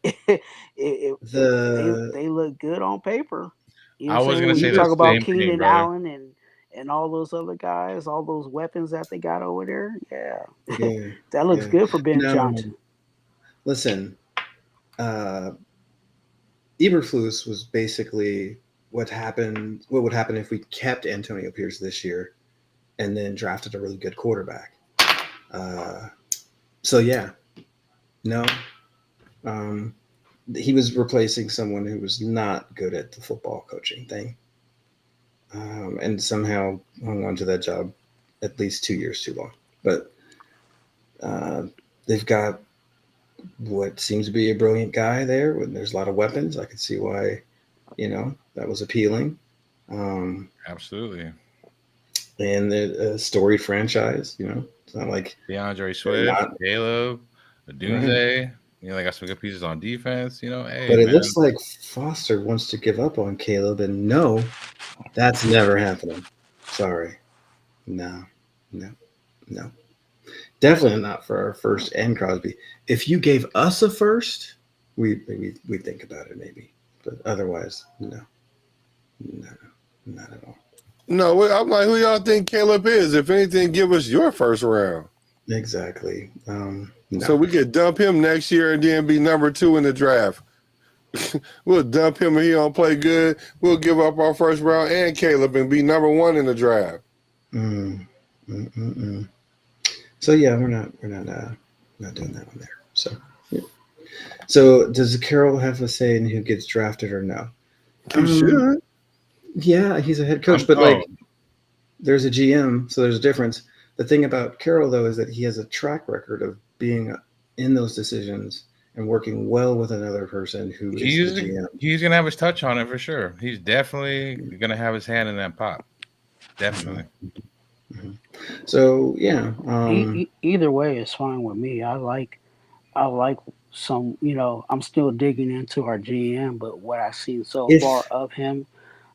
they look good on paper. You know I was gonna when say you the talk about same thing, Keenan brother. Allen and all those other guys, all those weapons that they got over there, that looks good for Ben Johnson. Listen, Eberflus was basically what would happen if we kept Antonio Pierce this year and then drafted a really good quarterback. He was replacing someone who was not good at the football coaching thing, and somehow hung on to that job at least 2 years too long. But they've got what seems to be a brilliant guy there. When there's a lot of weapons, I could see why, that was appealing. Absolutely. And a storied franchise, it's not like DeAndre Swift, Caleb, Doomsday. They got some good pieces on defense. Hey, but it looks like Foster wants to give up on Caleb, and no, that's never happening. Sorry, no, definitely not for our first and Crosby. If you gave us a first, we think about it maybe, but otherwise, no, not at all. No, I'm like, who y'all think Caleb is? If anything, give us your first round. Exactly. No. So we could dump him next year and then be number 2 in the draft. We'll dump him and he don't play good. We'll give up our first round and Caleb and be number 1 in the draft. So yeah, we're not doing that one there. So yeah. So does Carroll have a say in who gets drafted or no? He should. Yeah, he's a head coach, but there's a GM, so there's a difference. The thing about Carroll though is that he has a track record of being in those decisions and working well with another person who is the GM. He's gonna have his touch on it for sure. He's definitely gonna have his hand in that pot. Definitely. So yeah, Either way is fine with me. I like some. I'm still digging into our GM, but what I've seen so far of him,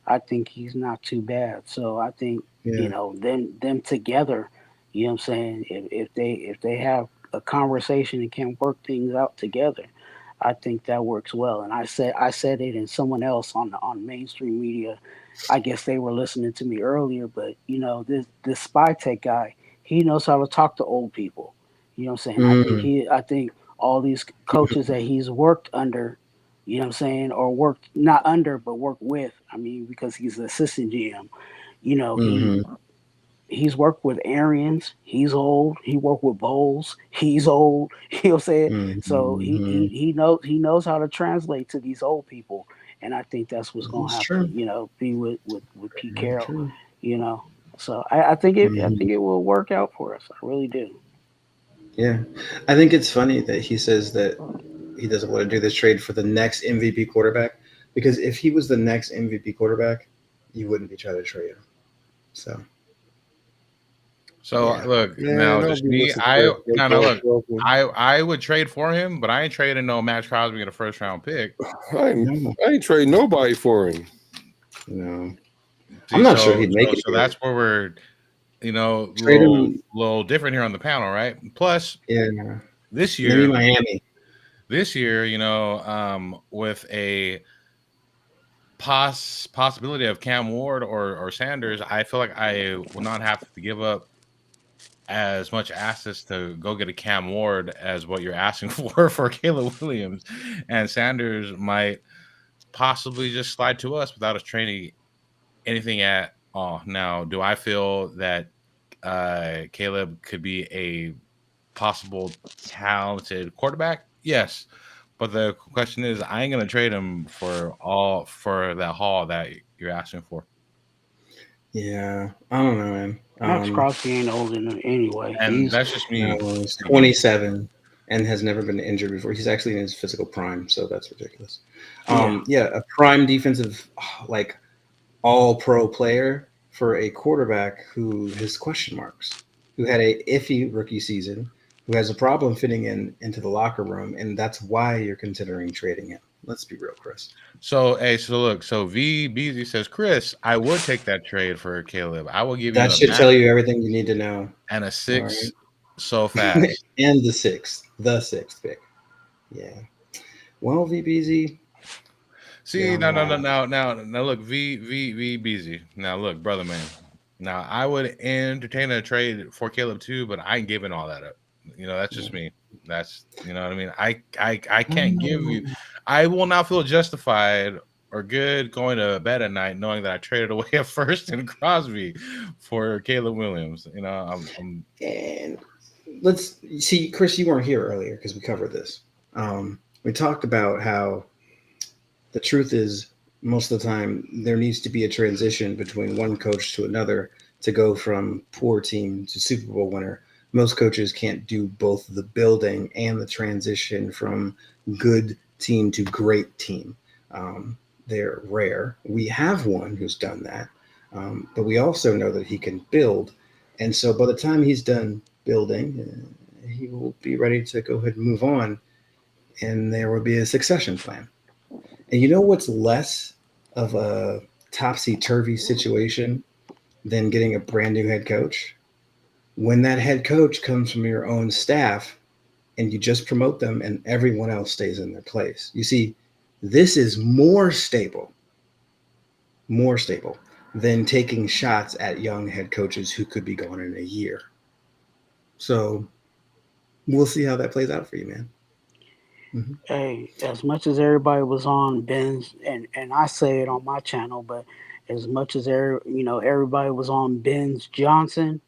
I think he's not too bad. So I think them together. You know what I'm saying? If they have a conversation and can work things out together, I think that works well. And I said it, and someone else on mainstream media, I guess they were listening to me earlier. But this Spytek guy, he knows how to talk to old people. You know what I'm saying? I think all these coaches that he's worked under, you know what I'm saying, or worked not under but worked with. I mean, because he's the assistant GM. He's worked with Arians. He's old. He worked with Bowles. He's old. You know what I'm saying? So he knows how to translate to these old people, and I think that's what's going to have to be with Pete Carroll. So I think it will work out for us. I really do. Yeah, I think it's funny that he says that he doesn't want to do this trade for the next MVP quarterback, because if he was the next MVP quarterback, you wouldn't be trying to trade him. So look, now just me. I would trade for him, but I ain't trading no Max Crosby in a first round pick. I ain't trading nobody for him. No, I'm not sure he'd make it. So that's where we're, little different here on the panel, right? Plus, this year, maybe Miami. This year, with a possibility of Cam Ward or Sanders, I feel like I will not have to give up as much assets to go get a Cam Ward as what you're asking for Caleb Williams, and Sanders might possibly just slide to us without us trading anything at all. Now, do I feel that Caleb could be a possible talented quarterback? Yes, but the question is, I ain't gonna trade him for that haul that you're asking for. Yeah, I don't know, man. Max Crosby ain't old enough anyway. And that's just me. He's 27 and has never been injured before. He's actually in his physical prime, so that's ridiculous. A prime defensive, like all-pro player for a quarterback who has question marks, who had a iffy rookie season, who has a problem fitting into the locker room, and that's why you're considering trading him. Let's be real, Chris. So V Beasy says, Chris, I would take that trade for Caleb. I will give that you should tell you everything you need to know. And a 6 so fast. And the sixth pick. Yeah. Well, V Beasy. See, now look, V Beasy. Now look, brother man. Now I would entertain a trade for Caleb too, but I ain't giving all that up. That's just me. That's what I mean. I can't give you. I will not feel justified or good going to bed at night knowing that I traded away a first and Crosby for Caleb Williams. I'm and let's see, Chris. You weren't here earlier because we covered this. We talked about how the truth is most of the time there needs to be a transition between one coach to another to go from poor team to Super Bowl winner. Most coaches can't do both the building and the transition from good team to great team. They're rare. We have one who's done that, but we also know that he can build. And so by the time he's done building, he will be ready to go ahead and move on, and there will be a succession plan. And you know what's less of a topsy-turvy situation than getting a brand new head coach? When that head coach comes from your own staff and you just promote them and everyone else stays in their place. You see, this is more stable than taking shots at young head coaches who could be gone in a year. So we'll see how that plays out for you, man. Mm-hmm. Hey, as much as everybody was on Ben's, and I say it on my channel, but as much as everybody was on Ben's Johnson,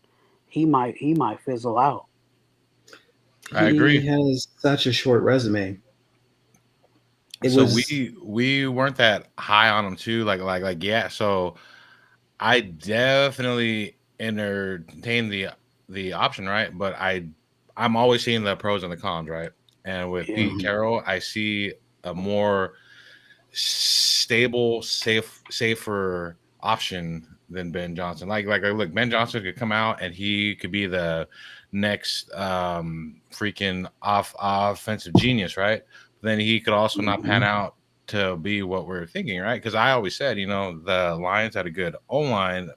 he might fizzle out. I He agree. has such a short resume. It So was we weren't that high on him too. Yeah. So I definitely entertained the option, right? But I'm always seeing the pros and the cons, right? And with Yeah. Pete Carroll, I see a more stable, safer option than Ben Johnson. Look, Ben Johnson could come out and he could be the next freaking offensive genius, right? But then he could also not pan out to be what we're thinking, right? Because I always said, the Lions had a good O-line,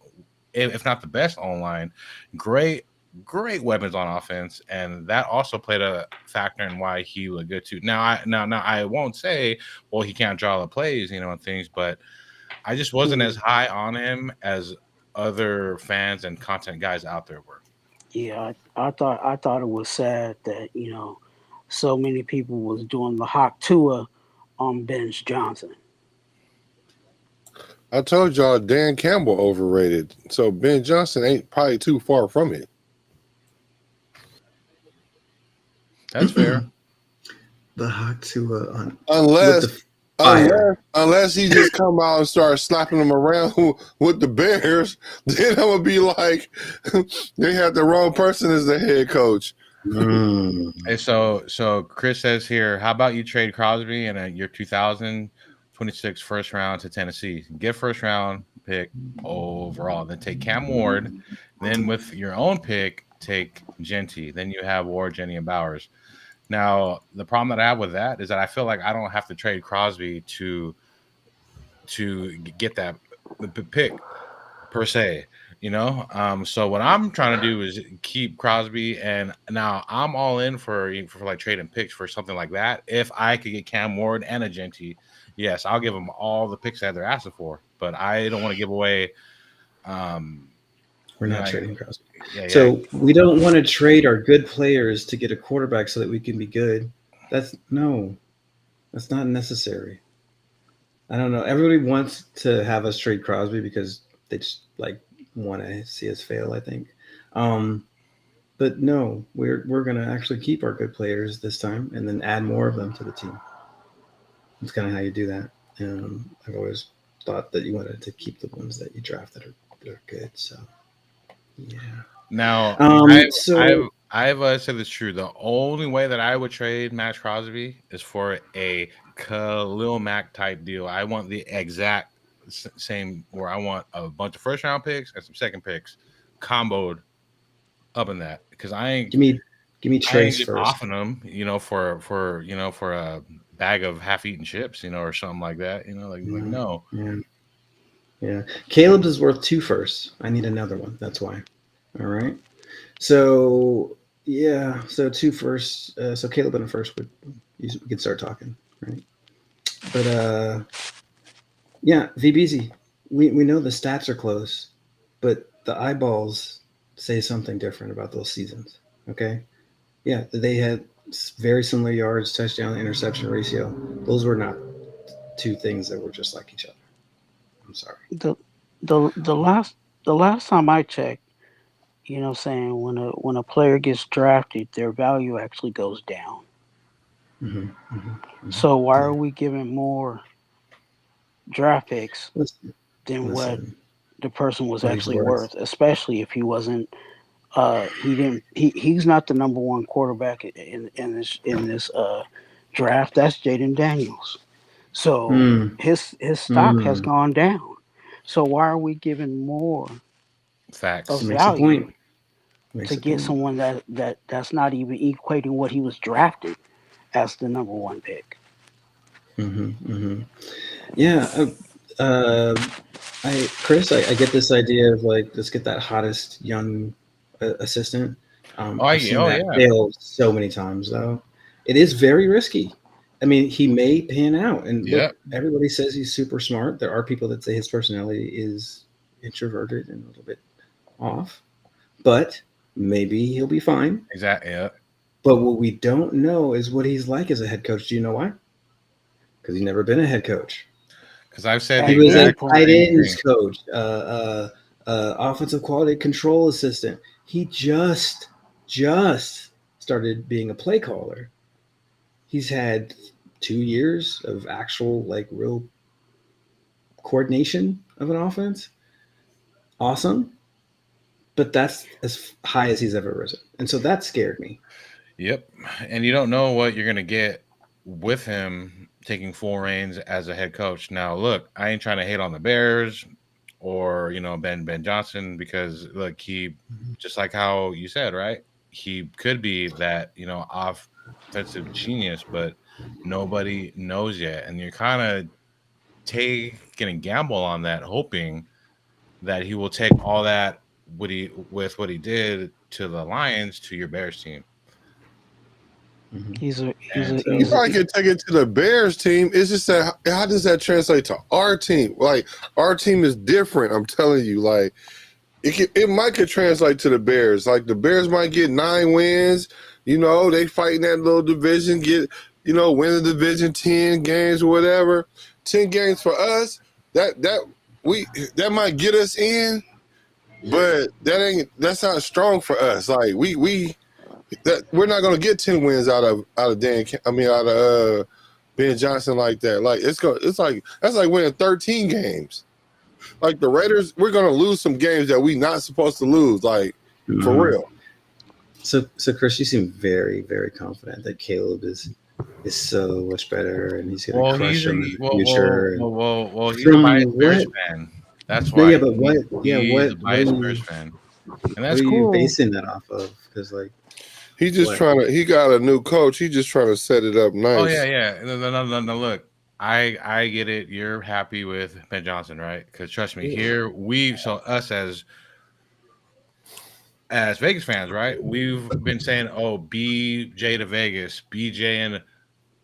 if not the best O-line, great weapons on offense, and that also played a factor in why he was good too. Now I won't say, well, he can't draw the plays, and things, but I just wasn't as high on him as other fans and content guys out there were. Yeah, I thought it was sad that so many people was doing the hawk Tua on Ben's Johnson. I told y'all Dan Campbell overrated, so Ben Johnson ain't probably too far from it. That's fair. the hawk to on Unless he just come out and start slapping them around with the Bears, then I would be like, they had the wrong person as the head coach. And so Chris says here, how about you trade Crosby and your 2026 first round to Tennessee? Get first round pick overall, then take Cam Ward, then with your own pick, take Genty. Then you have Ward, Jenny, and Bowers. Now, the problem that I have with that is that I feel like I don't have to trade Crosby to get that pick per se, So what I'm trying to do is keep Crosby, and now I'm all in for like trading picks for something like that. If I could get Cam Ward and a Genty, yes, I'll give them all the picks that they're asking for, but I don't want to give away. We're not trading Crosby. Yeah. So we don't want to trade our good players to get a quarterback so that we can be good. That's not necessary. I don't know. Everybody wants to have us trade Crosby because they just want to see us fail, I think. But no, we're going to actually keep our good players this time and then add more of them to the team. That's kind of how you do that. I've always thought that you wanted to keep the ones that you drafted are good. So, yeah. Now, I've said this true. The only way that I would trade Max Crosby is for a Khalil Mack type deal. I want the exact same, where I want a bunch of first round picks and some second picks comboed up in that, because I ain't give me Trace just first. offering them, for a bag of half eaten chips, or something like that. No. Yeah. Caleb's is worth 2 firsts. I need another one. That's why. All right. So yeah. So 2 firsts. So Caleb and a first we could start talking, right? But yeah, VBZ. We know the stats are close, but the eyeballs say something different about those seasons. Okay. Yeah, they had very similar yards, touchdown, interception ratio. Those were not 2 things that were just like each other. I'm sorry. The last time I checked, saying when a player gets drafted, their value actually goes down. So why are we giving more draft picks than what the person was actually worth, especially if he wasn't he's not the number one quarterback in this draft. That's Jaden Daniels. So his stock has gone down. So why are we giving more facts of value to get someone that's not even equating what he was drafted as the number one pick? Yeah. Chris, I get this idea of let's get that hottest young assistant. I've seen that fail so many times, though. It is very risky. I mean, he may pan out, and look, everybody says he's super smart. There are people that say his personality is introverted and a little bit off, but maybe he'll be fine. Exactly. Yeah. But what we don't know is what he's like as a head coach. Do you know why? Because he's never been a head coach. Because I've said He the He was a exact tight same ends thing. coach, offensive quality control assistant. He just started being a play caller. He's had 2 years of actual, like, real coordination of an offense. Awesome. But that's as high as he's ever risen. And so that scared me. Yep. And you don't know what you're gonna get with him taking full reins as a head coach. Now, look, I ain't trying to hate on the Bears or Ben Johnson, because look, he, just like how you said, right? He could be that offensive genius, but nobody knows yet, and you're kind of taking a gamble on that, hoping that he will take all that with what he did to the Lions to your Bears team. He's a And so You probably could take it to the Bears team. It's just that how does that translate to our team? Like our team is different. I'm telling you, like it might could translate to the Bears. Like the Bears might get 9 wins. They fight in that little division, get win the division 10 games or whatever. 10 games for us. That might get us in, but that's not strong for us. Like we're not gonna get 10 wins out of Ben Johnson like that. Like it's like that's like winning 13 games. Like the Raiders, we're gonna lose some games that we not supposed to lose. Like for real. So Chris, you seem very, very confident that Caleb is so much better and he's going to crush him in the future. He's a biased Bears fan. That's why. Yeah, but what? Yeah, he's a what biased Bears fan, and that's what are you cool. basing that off of? Because he's just trying to. He got a new coach. He's just trying to set it up nice. Oh yeah. No. Look, I get it. You're happy with Ben Johnson, right? Because trust me, here us as Vegas fans, right? We've been saying, oh, BJ to Vegas, BJ and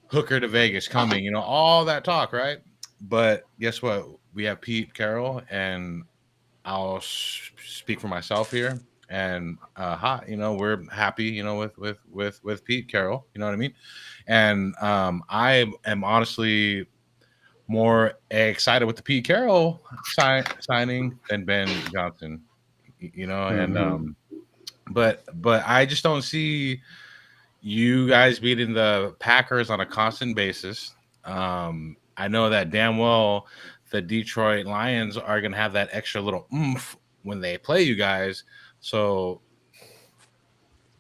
Hooker to Vegas coming, all that talk, right? But guess what? We have Pete Carroll, and I'll speak for myself here. And we're happy, with Pete Carroll. You know what I mean? And I am honestly more excited with the Pete Carroll signing than Ben Johnson. And but I just don't see you guys beating the Packers on a constant basis. I know that damn well the Detroit Lions are going to have that extra little oomph when they play you guys. So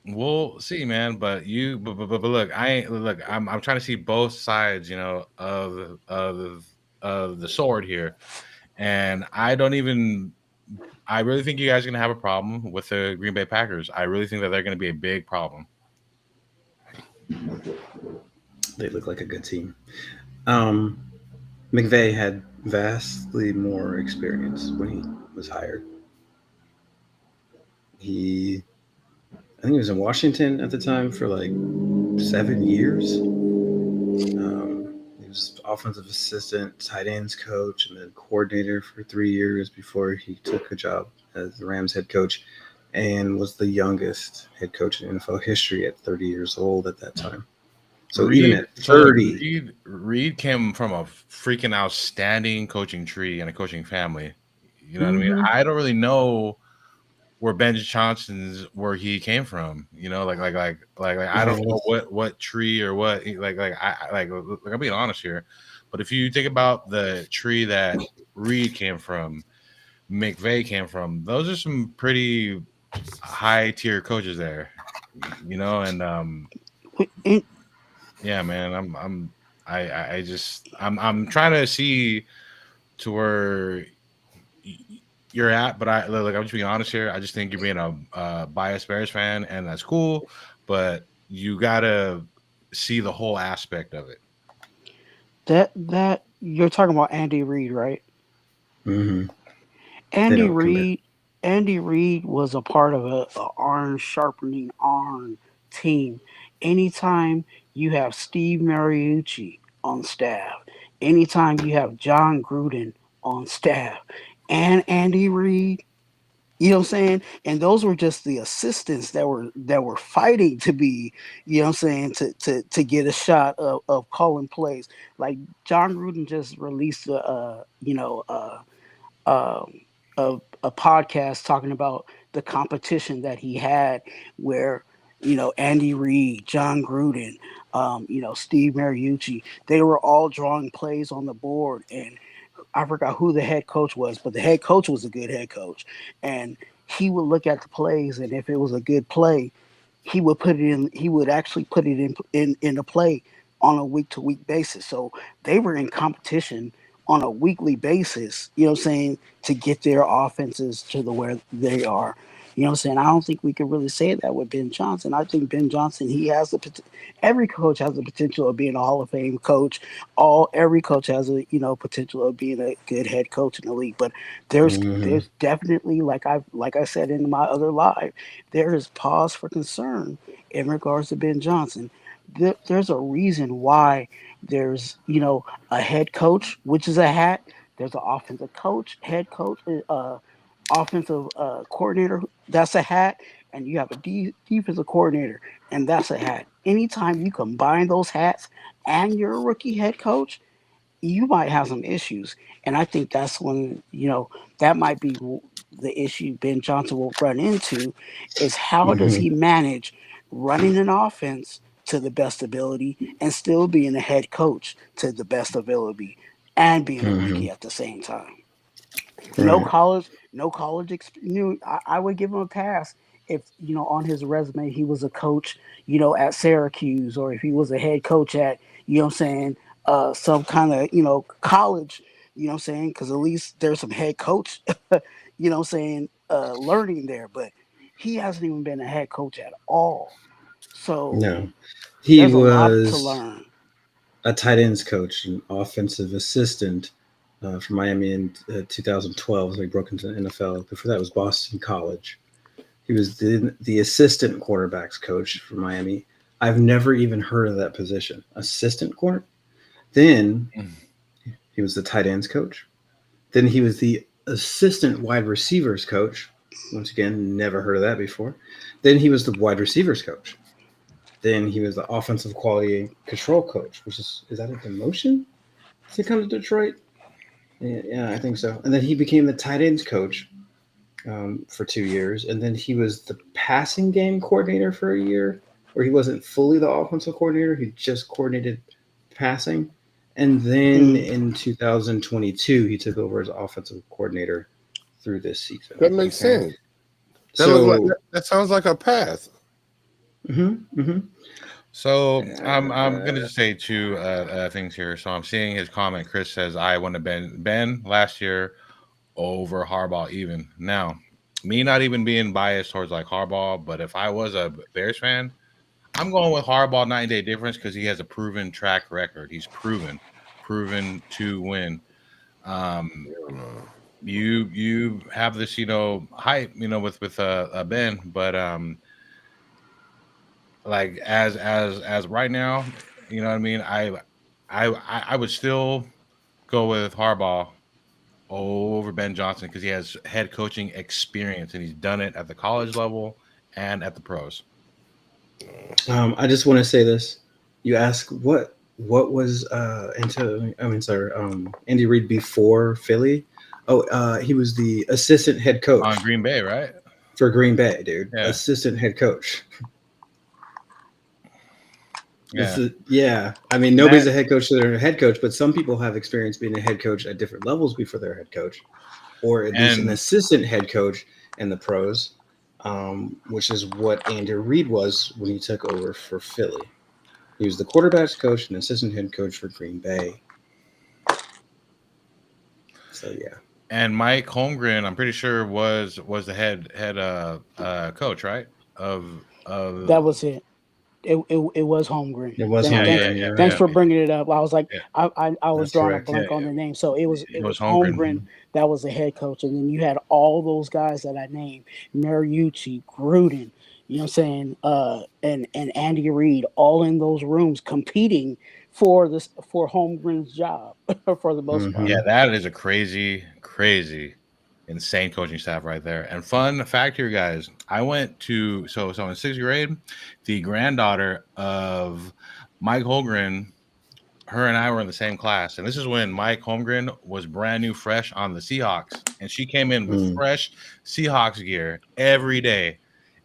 we'll see, man. But look, I'm trying to see both sides, of the sword here, and I really think you guys are going to have a problem with the Green Bay Packers. I really think that they're going to be a big problem. they look like a good team. McVay had vastly more experience when he was hired. I think he was in Washington at the time for like 7 years. He was offensive assistant, tight ends coach, and then coordinator for 3 years before he took a job as the Rams head coach, and was the youngest head coach in NFL history at 30 years old at that time. So even at 30, Reed came from a freaking outstanding coaching tree and a coaching family. You know what I mean? I don't really know where Ben Johnson's where he came from. Like I don't know what tree or what I'm being honest here. But if you think about the tree that Reed came from, McVay came from, those are some pretty high tier coaches there. And yeah, man, I'm trying to see to where you're at, but I'm just being honest here. I just think you're being a biased Bears fan, and that's cool, but you gotta see the whole aspect of it. That you're talking about Andy Reid, right? mm-hmm. Andy Reid was a part of a iron sharpening iron team. Anytime you have Steve Mariucci on staff, anytime you have John Gruden on staff, and Andy Reid. You know what I'm saying? And those were just the assistants that were fighting to be, you know what I'm saying, to get a shot of calling plays. Like John Gruden just released um, a podcast talking about the competition that he had, where Andy Reid, John Gruden, Steve Mariucci, they were all drawing plays on the board, and I forgot who the head coach was, but the head coach was a good head coach, and he would look at the plays, and if it was a good play, he would put it in. He would actually put it in the play on a week to week basis. So they were in competition on a weekly basis. You know what I'm saying, to get their offenses to the where they are. You know what I'm saying? I don't think we could really say that with Ben Johnson. I think Ben Johnson, he has every coach has the potential of being a Hall of Fame coach. Every coach has a potential of being a good head coach in the league. But Mhm. there's definitely, like I said in my other live, there is pause for concern in regards to Ben Johnson. There's a reason why there's a head coach, which is a hat. There's an offensive coach, head coach, offensive coordinator, that's a hat, and you have a defensive coordinator, and that's a hat. Anytime you combine those hats and you're a rookie head coach, you might have some issues. And I think that's when, that might be the issue Ben Johnson will run into, is how does Mhm. he manage running an offense to the best ability and still being a head coach to the best ability and being a rookie Mhm. at the same time. No Right. college, no college. I would give him a pass if on his resume he was a coach, at Syracuse, or if he was a head coach at, you know what I'm saying, some kind of college, what I'm saying, because at least there's some head coach, what I'm saying, learning there. But he hasn't even been a head coach at all, so No, he there's a lot to was learn. a tight ends coach, an offensive assistant for Miami in 2012. So he broke into the NFL. Before that was Boston College. He was the assistant quarterbacks coach for Miami. I've never even heard of that position, assistant corner. Then he was the tight ends coach. Then he was the assistant wide receivers coach. Once again, never heard of that before. Then he was the wide receivers coach. Then he was the offensive quality control coach, which is that a demotion? Does he come to Detroit? Yeah, I think so. And then he became the tight ends coach for 2 years, and then he was the passing game coordinator for a year, where he wasn't fully the offensive coordinator; he just coordinated passing. And then Mm. in 2022, he took over as offensive coordinator through this season. That makes Okay, sense. That look like so that sounds like a path. mhm, mhm. So I'm gonna just say two things here. So I'm seeing his comment. Chris says I want to Ben last year over Harbaugh even now. Me not even being biased towards like Harbaugh, but if I was a Bears fan, I'm going with Harbaugh 9-day difference because he has a proven track record. He's proven to win. Um, you have this hype with Ben, but like as right now, you know what I mean. I would still go with Harbaugh over Ben Johnson because he has head coaching experience and he's done it at the college level and at the pros. I just want to say this. You ask what was Andy Reid before Philly? Oh, he was the assistant head On coach Green Bay, right? for Green Bay, dude. Yeah, Assistant head coach. This yeah. is yeah. I mean, nobody's That a head coach to their head coach, but some people have experience being a head coach at different levels before their head coach, or at least an and assistant head coach in the pros, which is what Andy Reid was when he took over for Philly. He was the quarterbacks coach and assistant head coach for Green Bay. So yeah. and Mike Holmgren, I'm pretty sure was the head coach, right? Of That was it. It was Holmgren. It was yeah, Thanks, yeah, Holmgren, yeah, you're thanks right. yeah, for bringing it up. I was like, yeah, I was That's drawing a correct. yeah, blank on yeah. the name. So it It was was Holmgren. Holmgren that was the head coach, and then you had all those guys that I named: Mariucci, Gruden. You know what I'm saying? And Andy Reid, all in those rooms competing for Holmgren's job for the most Yeah, Mm-hmm. part. that is a crazy. insane coaching staff right there. And fun fact here, guys, I went to so in sixth grade, the granddaughter of Mike Holmgren, her and I were in the same class, and this is when Mike Holmgren was brand new, fresh on the Seahawks, and she came in with fresh Seahawks gear every day,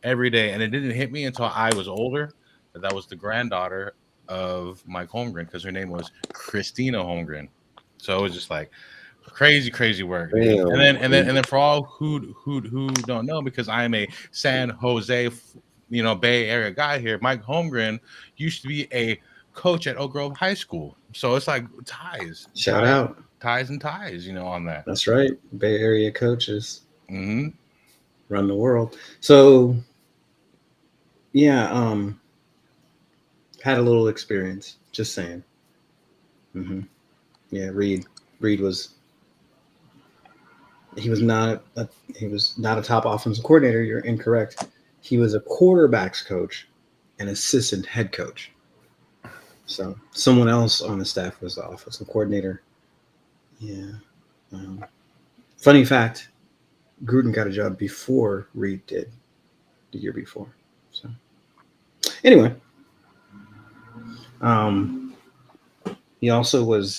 and it didn't hit me until I was older that was the granddaughter of Mike Holmgren because her name was Christina Holmgren. So it was just like crazy work. Damn. And then for all who don't know, because I am a San Jose, Bay Area guy here, Mike Holmgren used to be a coach at Oak Grove High School. So it's like ties. Shout ties, out. Ties and ties, on that. That's right. Bay Area coaches run the world. So yeah, had a little experience, just saying. Yeah, Reed was not a top offensive coordinator. You're incorrect. He was a quarterbacks coach and assistant head coach. So someone else on the staff was the offensive coordinator. Yeah. Funny fact, Gruden got a job before Reed did, the year before. So anyway, he also was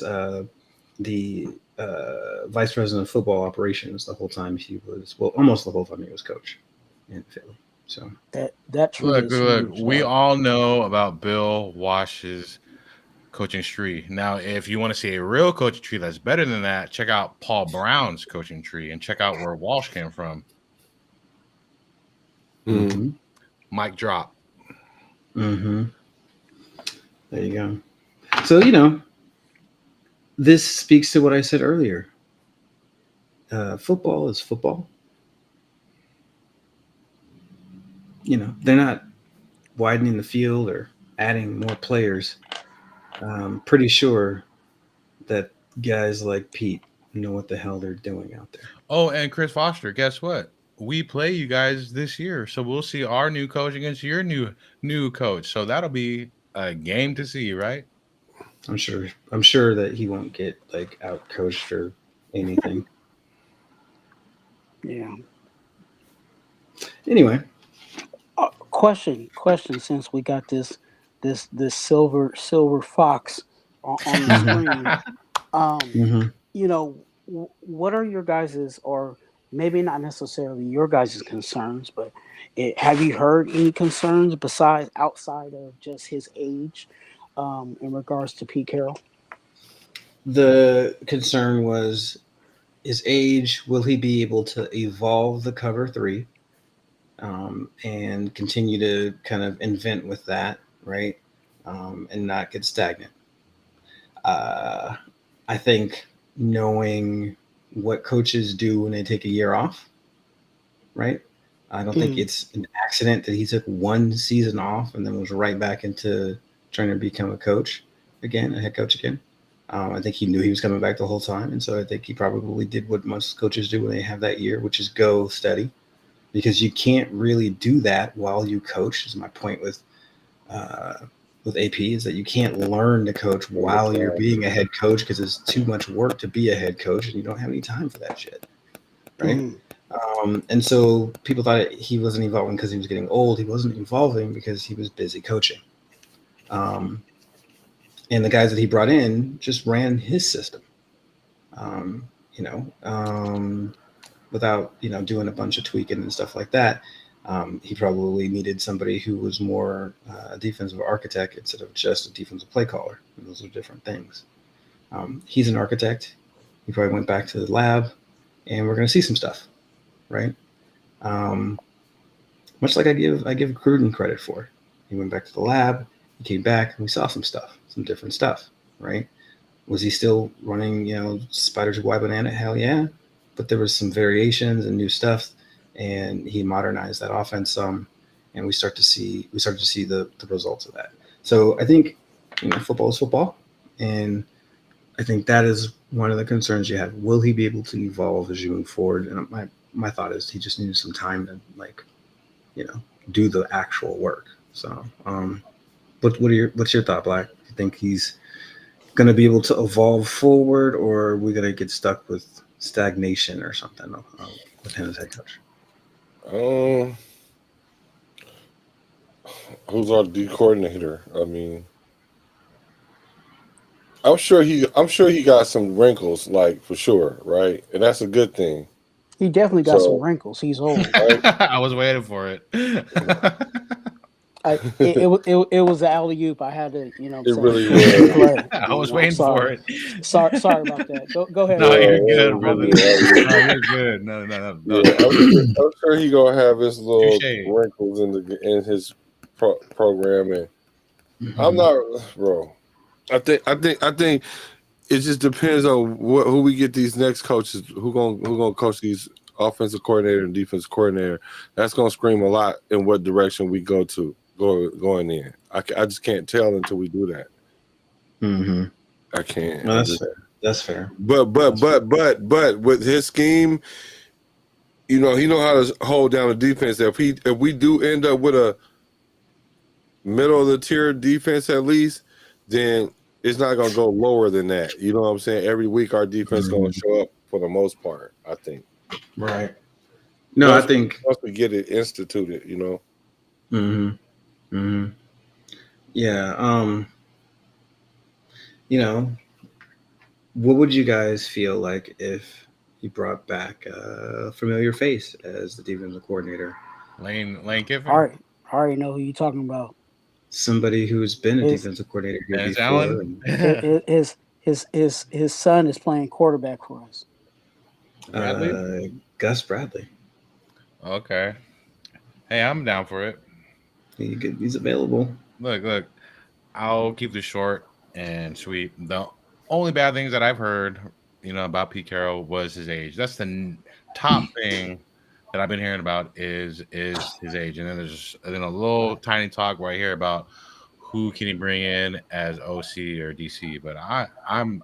the vice president of football operations the whole time he was, almost the whole time he was coach in Philly. So that's look. We all know about Bill Walsh's coaching tree. Now, if you want to see a real coaching tree that's better than that, check out Paul Brown's coaching tree and check out where Walsh came from. Mic drop. There you go. So this speaks to what I said earlier. Football is football. They're not widening the field or adding more players. I'm pretty sure that guys like Pete know what the hell they're doing out there. Oh, and Chris Foster, guess what? We play you guys this year, so we'll see our new coach against your new coach. So that'll be a game to see, right? I'm sure that he won't get out coached or anything. Yeah. Anyway, question. Since we got this silver fox on the screen, what are your guys's, or maybe not necessarily your guys' concerns, but have you heard any concerns outside of just his age in regards to Pete Carroll? The concern was his age. Will he be able to evolve the cover three and continue to kind of invent with that, right? And not get stagnant. I think knowing what coaches do when they take a year off, right? I don't think it's an accident that he took one season off and then was right back into trying to become a coach again, a head coach again. I think he knew he was coming back the whole time. And so I think he probably did what most coaches do when they have that year, which is go steady, because you can't really do that while you coach, is my point with AP, is that you can't learn to coach while you're being a head coach, because it's too much work to be a head coach and you don't have any time for that shit. Right. And so people thought he wasn't evolving because he was getting old. He wasn't evolving because he was busy coaching. And the guys that he brought in just ran his system, without, doing a bunch of tweaking and stuff like that. He probably needed somebody who was more a defensive architect instead of just a defensive play caller. And those are different things. He's an architect. He probably went back to the lab, and we're going to see some stuff, right? Much like I give Gruden credit for. He went back to the lab. He came back, and we saw some stuff, some different stuff, right? Was he still running, spiders who wide banana? Hell yeah. But there was some variations and new stuff, and he modernized that offense some, and we start to see the results of that. So I think football is football, and I think that is one of the concerns you have. Will he be able to evolve as you move forward? And my thought is he just needed some time to do the actual work. So, what's your thought, Black? You think he's going to be able to evolve forward, or are we going to get stuck with stagnation or something with him as head coach? Who's our D coordinator? I mean, I'm sure he got some wrinkles, like for sure, right? And that's a good thing. He definitely got some So, wrinkles. He's old. I was waiting for it. It was an alley oop. I had to, you know what it I'm saying, really finish the was. play. I You was know, I'm waiting for sorry. it. Sorry about that. Go ahead, No, Yeah, you're it good, was brother. really alley-oop. No, you're good. No. Yeah, I'm sure he gonna have his little Touche. wrinkles in his program, and I'm Mhm. not, bro. I think it just depends on who we get these next coaches. Who gonna coach these offensive coordinator and defensive coordinator? That's gonna scream a lot in what direction we going in. I just can't tell until we do that. Mhm. I can't. Well, that's fair. But with his scheme, you know, he know how to hold down the defense. If we do end up with a middle of the tier defense at least, then it's not gonna go lower than that. You know what I'm saying? Every week our defense gonna Mhm. show up for the most part, I think. Right. No, I Once think. we get it instituted, you know. Mhm. Mhm. Yeah. You know, what would you guys feel like if you brought back a familiar face as the defensive coordinator? Lane Kiffin. I already know who you're talking about. Somebody who's been a His defensive coordinator here Dennis before. Allen. his son is playing quarterback for us. Bradley. Gus Bradley. Okay. Hey, I'm down for it. He's available. Look. I'll keep this short and sweet. The only bad things that I've heard, about Pete Carroll was his age. That's the top thing that I've been hearing about is his age. And then there's a little tiny talk where I hear about who can he bring in as OC or DC. But I'm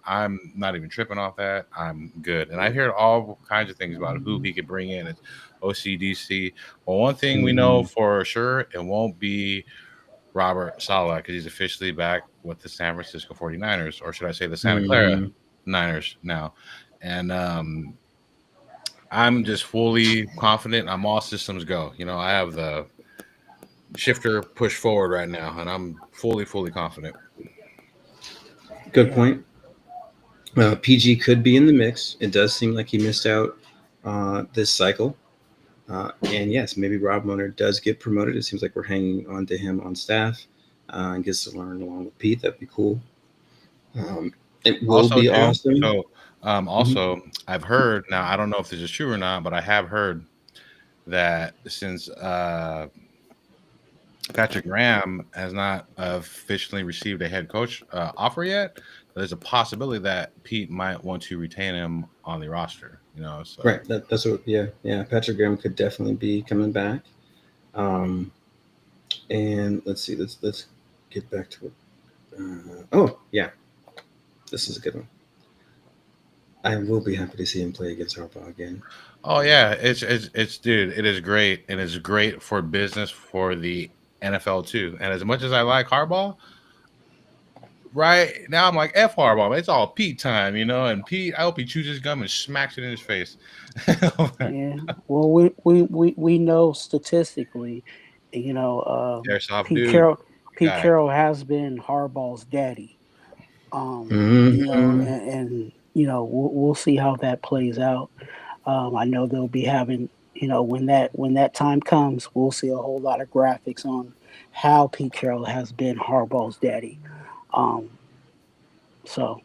not even tripping off that. I'm good. And I've heard all kinds of things about who he could bring in as OC, DC. Well, one thing we know for sure, it won't be Robert Saleh because he's officially back with the San Francisco 49ers, or should I say the Santa Clara Niners now. And I'm just fully confident. I'm all systems go. I have the shifter push forward right now, and I'm fully confident. Good point. PG could be in the mix. It does seem like he missed out this cycle. And yes, maybe Rob Moner does get promoted. It seems like we're hanging on to him on staff and gets to learn along with Pete. That'd be cool. It will Also, be too, awesome. so I've heard, now I don't know if this is true or not, but I have heard that since Patrick Graham has not officially received a head coach offer yet, there's a possibility that Pete might want to retain him on the roster. So Right. That's what. Yeah. Patrick Graham could definitely be coming back. And let's see. Let's get back to it. Oh yeah, this is a good one. I will be happy to see him play against Harbaugh again. Oh yeah, it's dude, it is great, and it's great for business for the NFL too. And as much as I like Harbaugh, right now I'm like F Harbaugh. It's all Pete time, And Pete, I hope he chews his gum and smacks it in his face. Yeah. Well, we know statistically, Airsoft Pete dude, Carroll Pete guy. Carroll has been Harbaugh's daddy. Mm-hmm. And we'll see how that plays out. I know they'll be having, when that time comes, we'll see a whole lot of graphics on how Pete Carroll has been Harbaugh's daddy. So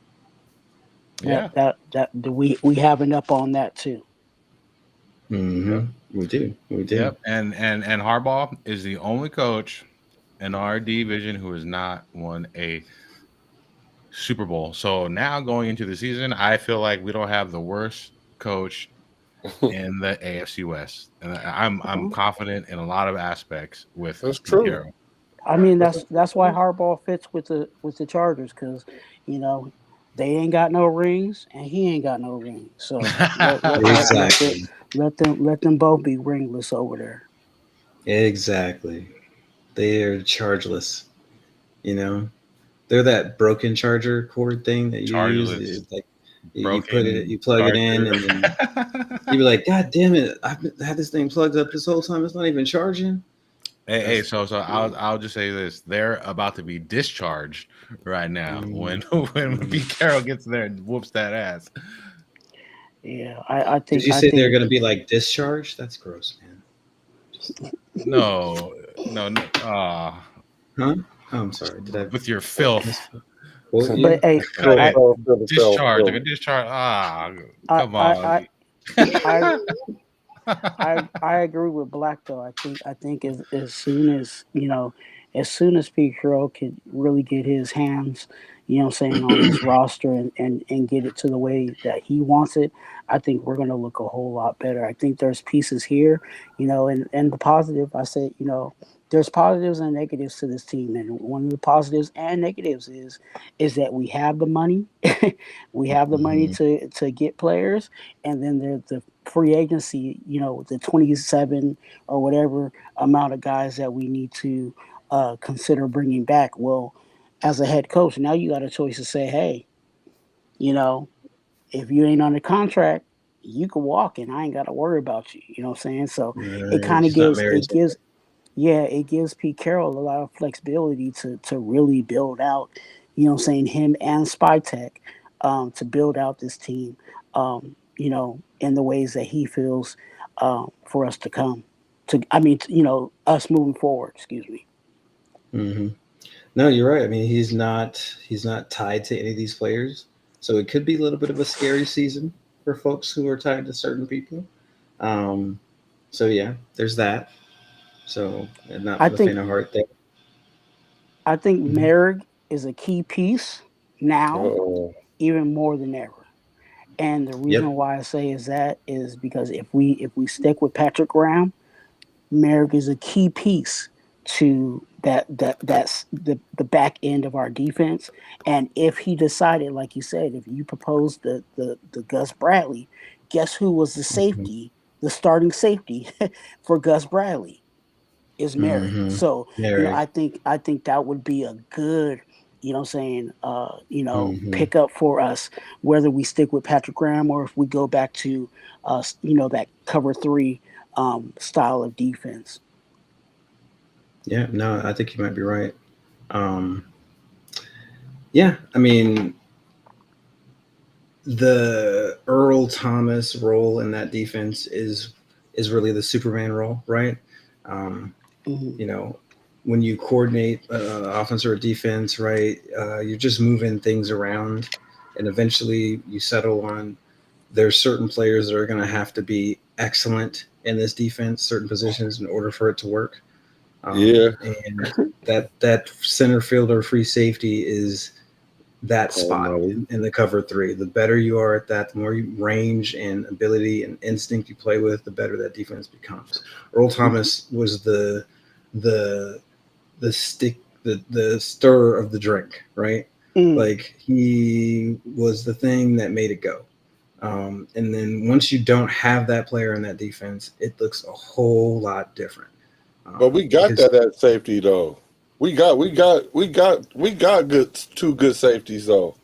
Yeah, that we have an up on that too. Mm-hmm. We do. yep. And Harbaugh is the only coach in our division who has not won a Super Bowl. So now going into the season, I feel like we don't have the worst coach in the AFC West, and I'm confident in a lot of aspects with That's Pete true. Carroll. I mean, that's why Harbaugh fits with the Chargers, because they ain't got no rings and he ain't got no rings. So Exactly. let them both be ringless over there. Exactly. They're chargeless. They're that broken charger cord thing that you use. Chargerless. It's like You put broken it, you plug it in, and then you be like, God damn it! I've had this thing plugged up this whole time. It's not even charging. Hey, so I'll just say this: they're about to be discharged right now when Pete Carroll gets there and whoops that ass. Yeah, I Did think you I say they're think going to be like discharged? That's gross, man. No. Huh? Oh, I'm sorry. Did I With your filth. quote but you? hey, Phil, I Discharge, like a discharge. I Come I on. I, I agree with Black though. I think as soon as as soon as Pete Carroll could really get his hands, saying on this roster and get it to the way that he wants it, I think we're gonna look a whole lot better. I think there's pieces here, and the positive I said, there's positives and negatives to this team, and one of the positives and negatives is that we have the money, we have the money Mhm. to get players, and then there's the free agency, the 27 or whatever amount of guys that we need to consider bringing back. Well, as a head coach, now you got a choice to say, hey, you know, if you ain't under contract, you can walk and I ain't got to worry about you. You know what I'm saying? So it Right. kind of He's not gives, married it to gives, yeah, it gives Pete Carroll a lot of flexibility to really build out, him and Spytek to build out this team, in the ways that he feels for us to come. Us moving forward. Excuse me. hmm No, you're right. I mean, he's not tied to any of these players, so it could be a little bit of a scary season for folks who are tied to certain people. Um, so yeah, there's that. So and not I for the think faint of heart. There. I think Mhm. Merrick is a key piece now, Uh-oh. even more than ever. And the reason Yep. why I say is that is because if we stick with Patrick Graham, Merrick is a key piece to that's the back end of our defense. And if he decided, like you said, if you proposed the Gus Bradley, guess who was the hmm safety, the starting safety for Gus Bradley is Merrick. hmm So, Eric. I think that would be a good, hmm pickup for us, whether we stick with Patrick Graham or if we go back to that cover three style of defense. Yeah. No, I think you might be right. Um, yeah. I mean, the Earl Thomas role in that defense is really the Superman role, right? Um, Hmm. you know, when you coordinate offense or defense, right, you're just moving things around, and eventually you settle on there's certain players that are going to have to be excellent in this defense, certain positions in order for it to work. Yeah. And that center fielder free safety is that spot Almighty. in the cover three. The better you are at that, the more range and ability and instinct you play with, the better that defense becomes. Earl Thomas was the the stick the stir of the drink, right? Mm. Like he was the thing that made it go. And then once you don't have that player in that defense, it looks a whole lot different. But we got Because that at safety though. We got good two good safeties though.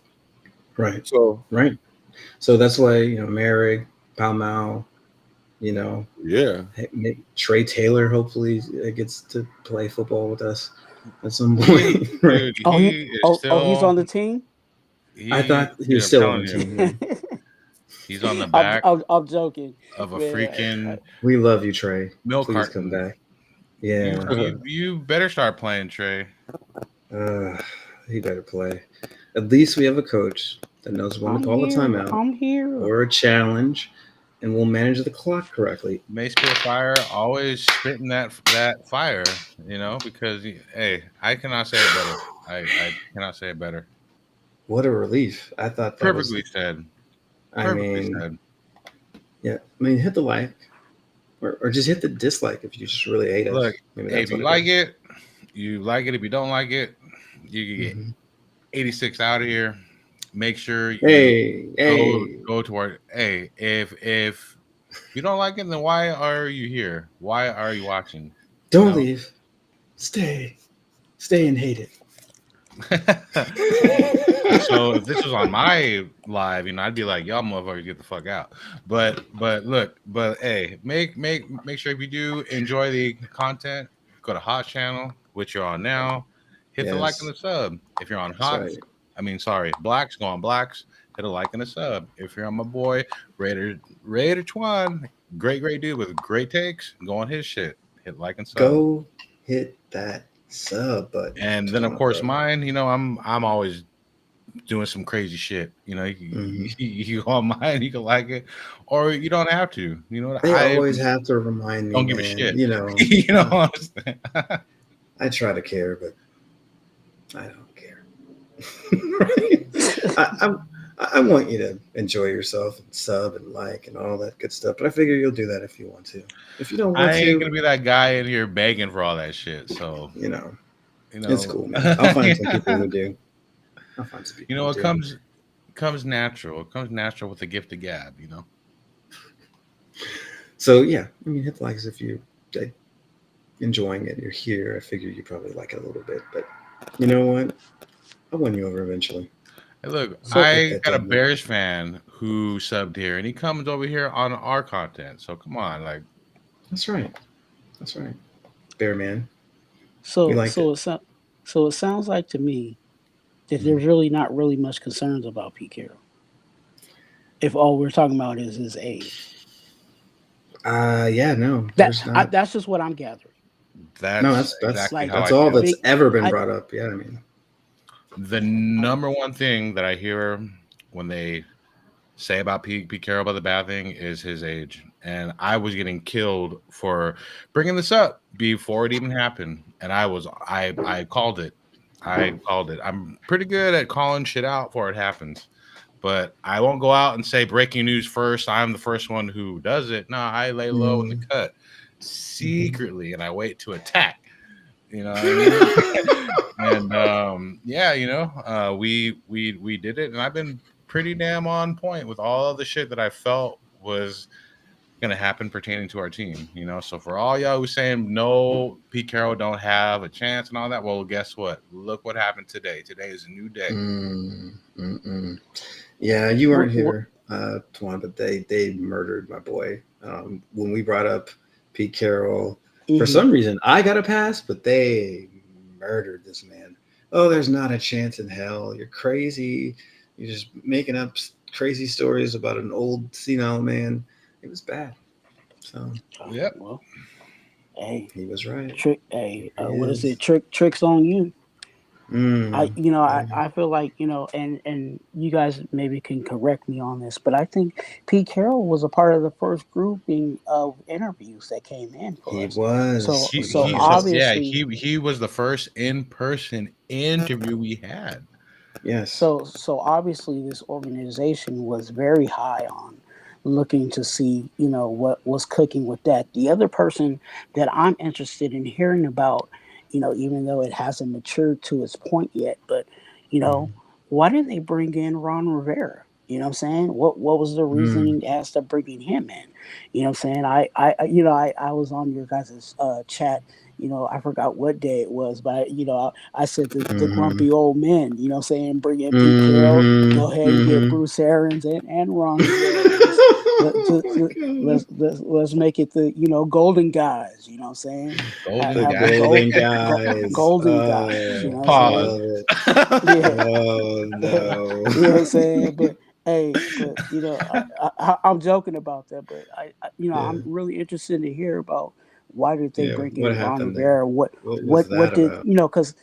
right, So right. So that's why Mary, Palmau, you know, yeah. Trey Taylor hopefully gets to play football with us at some Dude, point. Right? dude, Oh, he is he's still on the team. I thought he dude, was I'm still on telling the you, team. Yeah. he's on the I'm, back I'm, I'm joking, of a man. freaking We love you, Trey. milk Please come carton. back. You Yeah. you you better start playing, Trey. Uh, he better play. At least we have a coach that knows when to I'm call a here. timeout I'm here. or a challenge and will manage the clock correctly. May spit fire, always spitting that fire, because hey, I cannot say it better. I cannot say it better. What a relief. I thought that was, Perfectly said. I Perfectly mean, said. yeah, I mean, hit the like or just hit the dislike if you just really hate Look, us. Maybe hey, if that's what you it like is. it, you like it. If you don't like it, you can get Mm-hmm. 86 out of here. Make sure you Hey, go hey, go toward. Hey, if you don't like it, then why are you here? Why are you watching? You don't know, leave. Stay. Stay and hate it. So if this was on my live, I'd be like, y'all motherfuckers get the fuck out. But hey, make sure if you do enjoy the content, go to Hot channel, which you're on now. Hit the like and the sub. If you're on Hot, Blacks, go on Blacks. Hit a like and a sub. If you're on my boy Raider Twan, great dude with great takes, go on his shit. Hit like and sub. Go hit that sub button. And then of course mine, I'm always doing some crazy shit. You go on mine, you can like it, or you don't have to. They always have to remind me. Don't give a shit. I try to care, but I don't care. I want you to enjoy yourself and sub and like and all that good stuff, but I figure you'll do that if you want to. If you don't want I ain't gonna be that guy in here begging for all that shit. So it's cool, man. I'll find some people who do. I'll find some people. It comes natural. It comes natural with the gift of gab. So yeah, hit the likes if you're enjoying it. You're here. I figure you probably like it a little bit, but you know what? I'll win you over eventually. Hey, look, I got a Bears fan who subbed here, and he comes over here on our content. So come on, like. That's right, Bear man. So it sounds like to me that there's really not really much concerns about Pete Carroll. If all we're talking about is his age. Yeah, no. That's just what I'm gathering. That's exactly that's all that's ever been brought up. Yeah, the number one thing that I hear when they say about Pete Carroll about the bad thing is his age. And I was getting killed for bringing this up before it even happened. And I called it. I'm pretty good at calling shit out before it happens. But I won't go out and say breaking news first. I'm the first one who does it. No, I lay low in the cut secretly and I wait to attack. You know what I mean? And we did it, and I've been pretty damn on point with all of the shit that I felt was gonna happen pertaining to our team. So for all y'all who's saying no, Pete Carroll don't have a chance and all that, well, guess what? Look what happened today. Today is a new day. Yeah, you weren't here, Twan, but they murdered my boy. When we brought up Pete Carroll. For some reason, I got a pass, but they murdered this man. Oh, there's not a chance in hell. You're crazy. You're just making up crazy stories about an old senile man. It was bad. So, yep. Well, hey, he was right. What is it? Tricks on you. I feel like, and you guys maybe can correct me on this, but I think Pete Carroll was a part of the first grouping of interviews that came in. He was. So obviously, he was the first in-person interview we had. Yes. So obviously, this organization was very high on looking to see, what was cooking with that. The other person that I'm interested in hearing about, even though it hasn't matured to its point yet, but, why did they bring in Ron Rivera? You know what I'm saying? What was the reasoning as to bringing him in? You know what I'm saying? I was on your guys' chat. I forgot what day it was, but I said the grumpy old men. You know what I'm saying? Bring in Pete Carroll. Go ahead and get Bruce Arians and Ron Rivera. Let's make it the golden guys. You know what I'm saying? Golden guys. Golden guys. You know Pause. Yeah. Oh no. You know what I'm saying? But hey, I'm joking about that. But I'm really interested to hear about why did they bring in Ron Rivera? What did because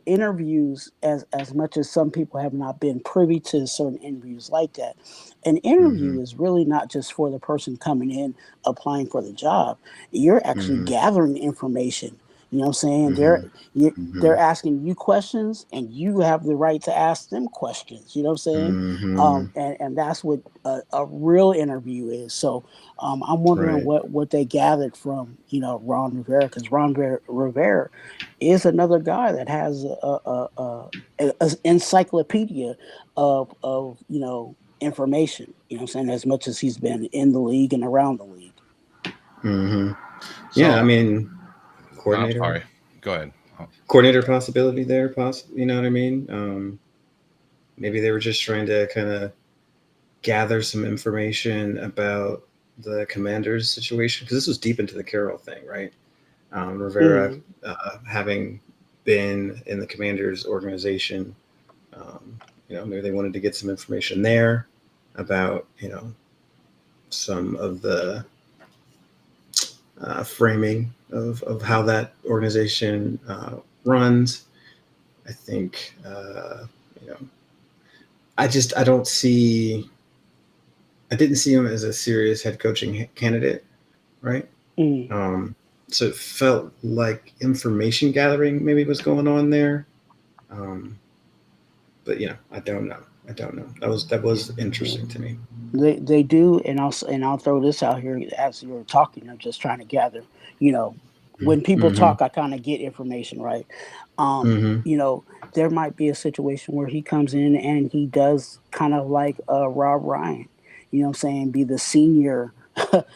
interviews, as much as some people have not been privy to certain interviews like that, an interview is really not just for the person coming in applying for the job. You're actually gathering information. You know what I'm saying? They're asking you questions, and you have the right to ask them questions. You know what I'm saying? And that's what a real interview is. So I'm wondering what they gathered from Ron Rivera, because Ron Rivera is another guy that has an encyclopedia of information. You know what I'm saying? As much as he's been in the league and around the league. Yeah, I mean. I'm sorry. Go ahead. coordinator possibility there. Possibly, you know what I mean? Maybe they were just trying to kind of gather some information about the Commanders situation because this was deep into the Carroll thing, right? Rivera having been in the Commanders organization, maybe they wanted to get some information there about, some of the framing of how that organization runs. I think, I didn't see him as a serious head coaching candidate, right? So it felt like information gathering maybe was going on there. But I don't know. That was interesting to me. They do, and I'll throw this out here as you're talking. I'm just trying to gather. When people Mm-hmm. talk, I kind of get information, right? Mm-hmm. There might be a situation where he comes in and he does kind of like Rob Ryan. Be the senior. The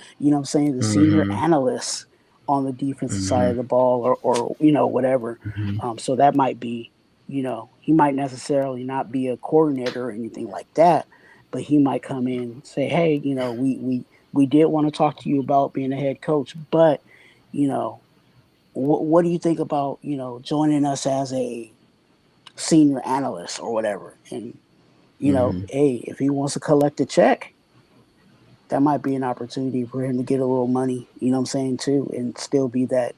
senior Mm-hmm. analyst on the defensive side Mm-hmm. of the ball, or whatever. Mm-hmm. So that might be, he might necessarily not be a coordinator or anything like that, but he might come in and say, hey, we did want to talk to you about being a head coach, but what do you think about joining us as a senior analyst or whatever? And Mm-hmm. hey, if he wants to collect a check, that might be an opportunity for him to get a little money, too, and still be that,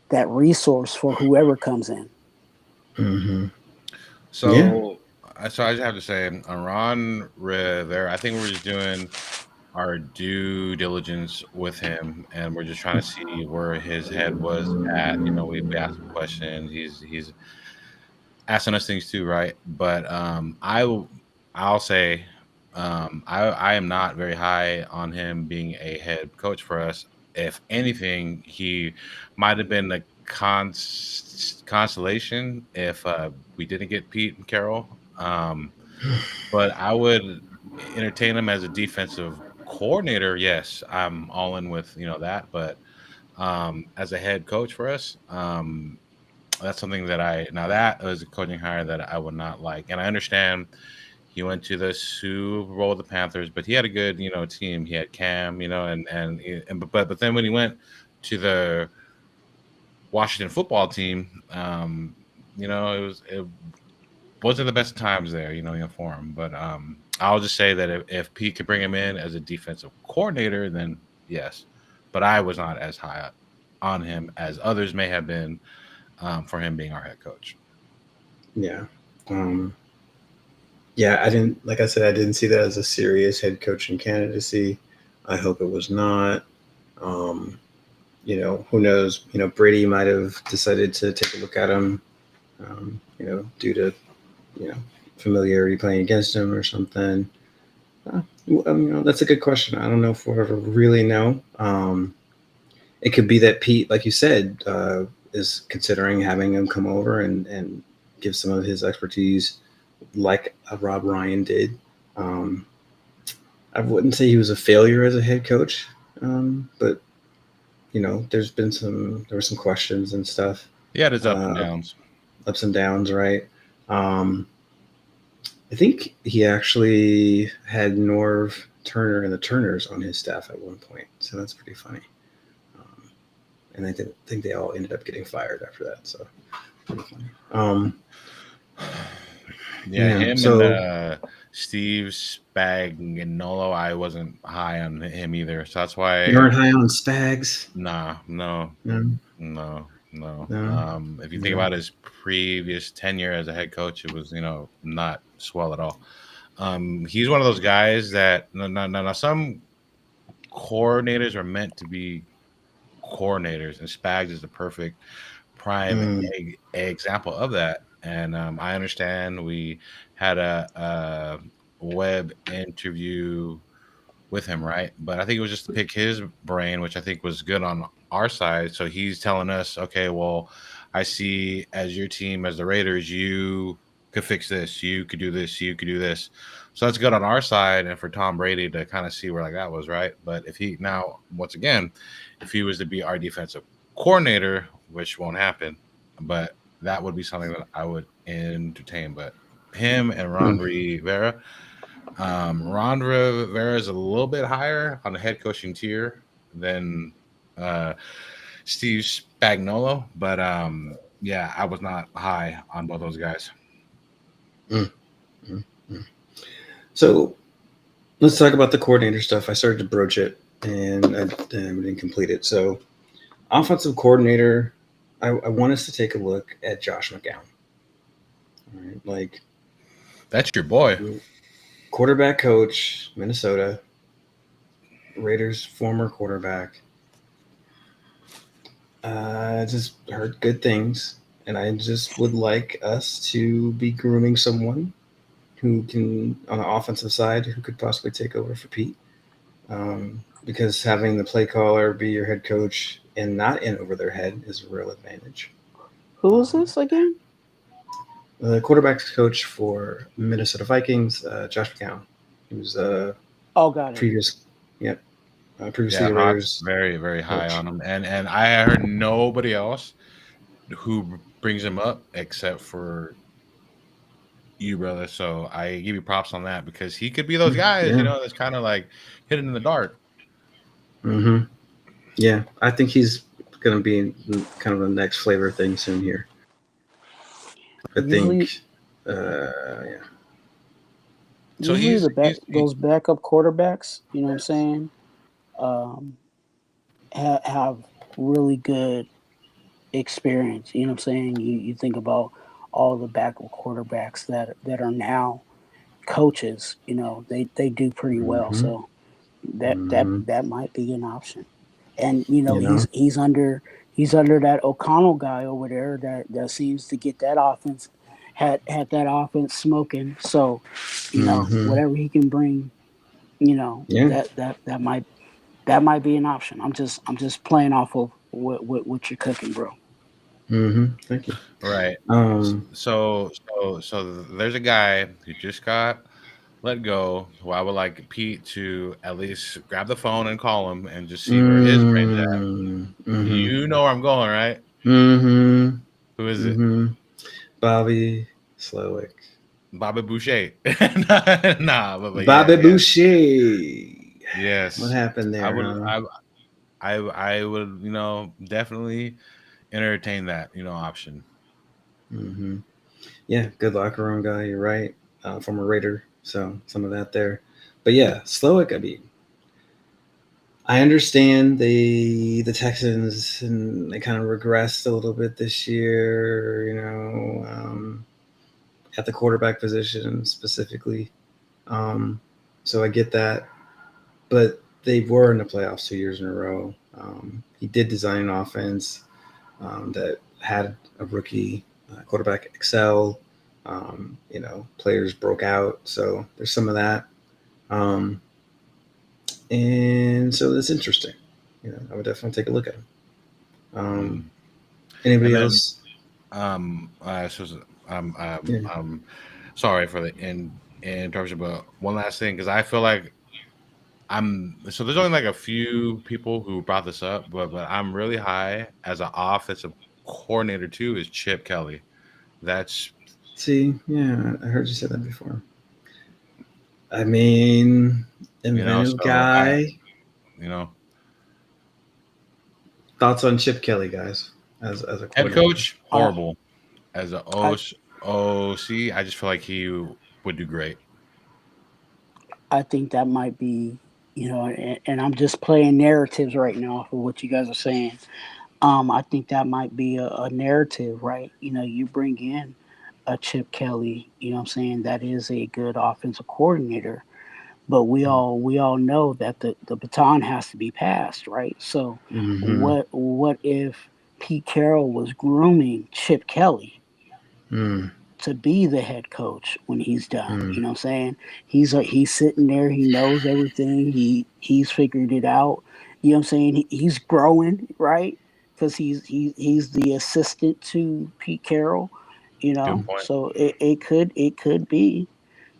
that resource for whoever comes in. Mm-hmm. Yeah. So I just have to say, on Ron Rivera, I think we're just doing our due diligence with him, and we're just trying to see where his head was at. We asked him questions. He's asking us things too, right? But I'll say, I am not very high on him being a head coach for us. If anything, he might have been a consolation if we didn't get Pete Carroll. But I would entertain him as a defensive coordinator. Yes, I'm all in with that. But as a head coach for us, that's something that was a coaching hire that I would not like. And I understand he went to the Super Bowl with the Panthers, but he had a good team. He had Cam, but then when he went to the Washington football team, it wasn't the best times there, for him. But I'll just say that if Pete could bring him in as a defensive coordinator, then yes. But I was not as high on him as others may have been for him being our head coach. Yeah. I didn't, like I said, I didn't see that as a serious head coaching candidacy. I hope it was not. Who knows? Brady might have decided to take a look at him, due to, familiarity playing against him or something. That's a good question. I don't know if we'll ever really know. It could be that Pete, like you said, is considering having him come over and give some of his expertise like Rob Ryan did. I wouldn't say he was a failure as a head coach, but there were some questions and stuff. Yeah, there's ups and downs, right? I think he actually had Norv Turner and the Turners on his staff at one point, so that's pretty funny. And I think they all ended up getting fired after that, so pretty funny. And Steve Spagnuolo, I wasn't high on him either, so that's why you weren't high on Spags. No. If you think about his previous tenure as a head coach, it was not swell at all. He's one of those guys that now some coordinators are meant to be coordinators, and Spags is the perfect prime example of that. And I understand we had a web interview with him, right? But I think it was just to pick his brain, which I think was good on our side. So he's telling us, okay, well, I see as your team, as the Raiders, you could fix this, you could do this, you could do this. So that's good on our side, and for Tom Brady to kind of see where that was, right? But if he now, once again, if he was to be our defensive coordinator, which won't happen, but that would be something that I would entertain. But him and Ron Rivera. Ron Rivera is a little bit higher on the head coaching tier than Steve Spagnuolo, but yeah, I was not high on both those guys. So let's talk about the coordinator stuff. I started to broach it and I didn't complete it. So, offensive coordinator, I want us to take a look at Josh McCown. All right, like that's your boy. Quarterback coach, Minnesota, Raiders former quarterback. I just heard good things, and I just would like us to be grooming someone who can, on the offensive side, who could possibly take over for Pete. Because having the play caller be your head coach and not in over their head is a real advantage. Who is this again? The quarterback's coach for Minnesota Vikings, Josh McCown, who's got it. Previously Raiders. Very, very high on him, and I heard nobody else who brings him up except for you, brother. So I give you props on that because he could be those guys, that's kind of like hidden in the dark. Mm-hmm. Yeah, I think he's going to be kind of the next flavor thing soon here. I think, yeah. So usually those backup quarterbacks, you know what I'm saying, have really good experience. You know what I'm saying? You think about all the backup quarterbacks that are now coaches. They do pretty well. So that might be an option. And he's under that O'Connell guy over there that seems to get that offense had that offense smoking. So whatever he can bring, that might be an option. I'm just playing off of what you're cooking, bro. Thank you. Right. So there's a guy who just got let go, who I would like Pete to at least grab the phone and call him and just see where his brain's at. You know where I'm going, right? Who is it? Bobby Slowick. Bobby Boucher. Bobby Boucher. Yes. What happened there? I would, definitely entertain that, option. Yeah, good locker room guy. You're right. Former Raider, so some of that there. But yeah, Slowick. I mean, I understand the Texans and they kind of regressed a little bit this year. At the quarterback position specifically. So I get that, but they were in the playoffs 2 years in a row. He did design an offense that had a rookie quarterback excel. Players broke out, so there's some of that. And so that's interesting. I would definitely take a look at him. Anybody else? I'm sorry for the interruption, but one last thing, because I feel like so there's only like a few people who brought this up, but I'm really high as an offensive coordinator too is Chip Kelly. Yeah, I heard you say that before. I mean, inventive guy. Thoughts on Chip Kelly, guys, as a head coach? Horrible. As an OC, I just feel like he would do great. I think that might be, and I'm just playing narratives right now for what you guys are saying. I think that might be a narrative, right? You bring in a Chip Kelly, what I'm saying, that is a good offensive coordinator, but we all know that the baton has to be passed, right? So what if Pete Carroll was grooming Chip Kelly to be the head coach when he's done? You know what I'm saying? He's sitting there, he knows everything, he's figured it out. You know what I'm saying? He's growing, right? Because he's the assistant to Pete Carroll, So it could be,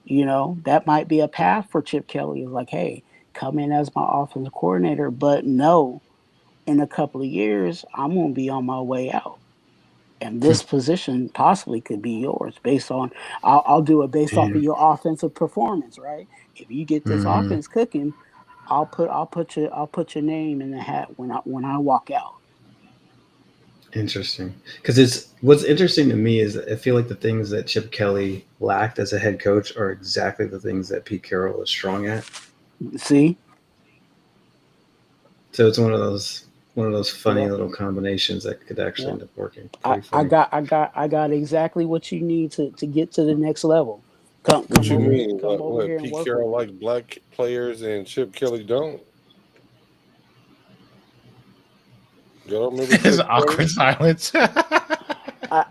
that might be a path for Chip Kelly. Is like, hey, come in as my offensive coordinator, but no, in a couple of years, I'm gonna be on my way out. And this position possibly could be yours based on. I'll do it based off of Damn. your offensive performance, right? If you get this Mhm. offense cooking, I'll put your name in the hat when I walk out. Interesting. Because it's what's interesting to me is I feel like the things that Chip Kelly lacked as a head coach are exactly the things that Pete Carroll is strong at. See, So it's one of those funny yeah, little combinations that could actually yeah. end up working. I, Pretty I funny. got I got I got exactly what you need to get to the next level. Come What come you over Hmm. here, mean? come over What here and Pete work with Carroll me. like black players and Chip Kelly don't? Y'all don't remember It's Chip an Kelly? awkward silence.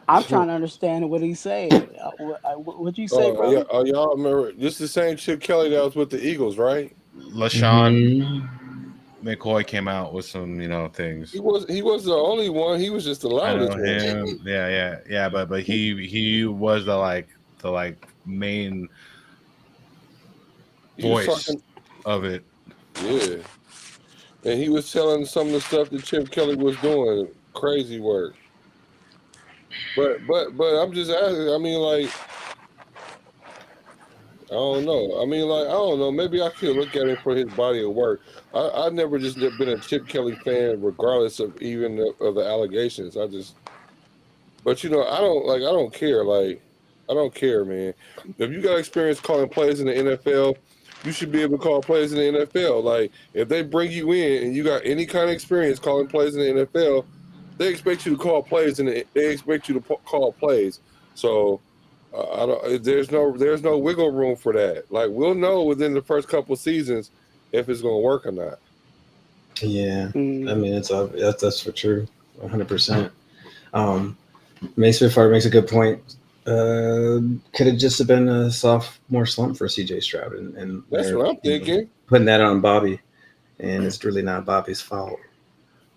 I'm trying to understand what he's saying. What'd you say, Yeah. brother? Oh, y'all remember? This is the same Chip Kelly that was with the Eagles, right? LaShawn Hmm. McCoy came out with some, things. He was the only one. He was just the I know loudest one. him. Yeah. But he was the main He was voice talking, of it. yeah, and he was telling some of the stuff that Chip Kelly was doing, crazy work. But I'm just asking. I mean, like, I don't know. I mean, like, I don't know. Maybe I could look at him for his body of work. I never just been a Chip Kelly fan, regardless of even of the allegations. But I don't care. Like, I don't care, man. If you got experience calling plays in the NFL, you should be able to call plays in the NFL. Like, if they bring you in and you got any kind of experience calling plays in the NFL, they expect you to call plays and they expect you to call plays. So I don't. There's no wiggle room for that. Like, we'll know within the first couple seasons if it's going to work or not. Yeah. I Mm, mean, that's for true. 100%. Um, Mason Fart makes a good point. Could have just have been a sophomore slump for CJ Stroud, and That's they're what I'm thinking. putting that on Bobby, and it's really not Bobby's fault.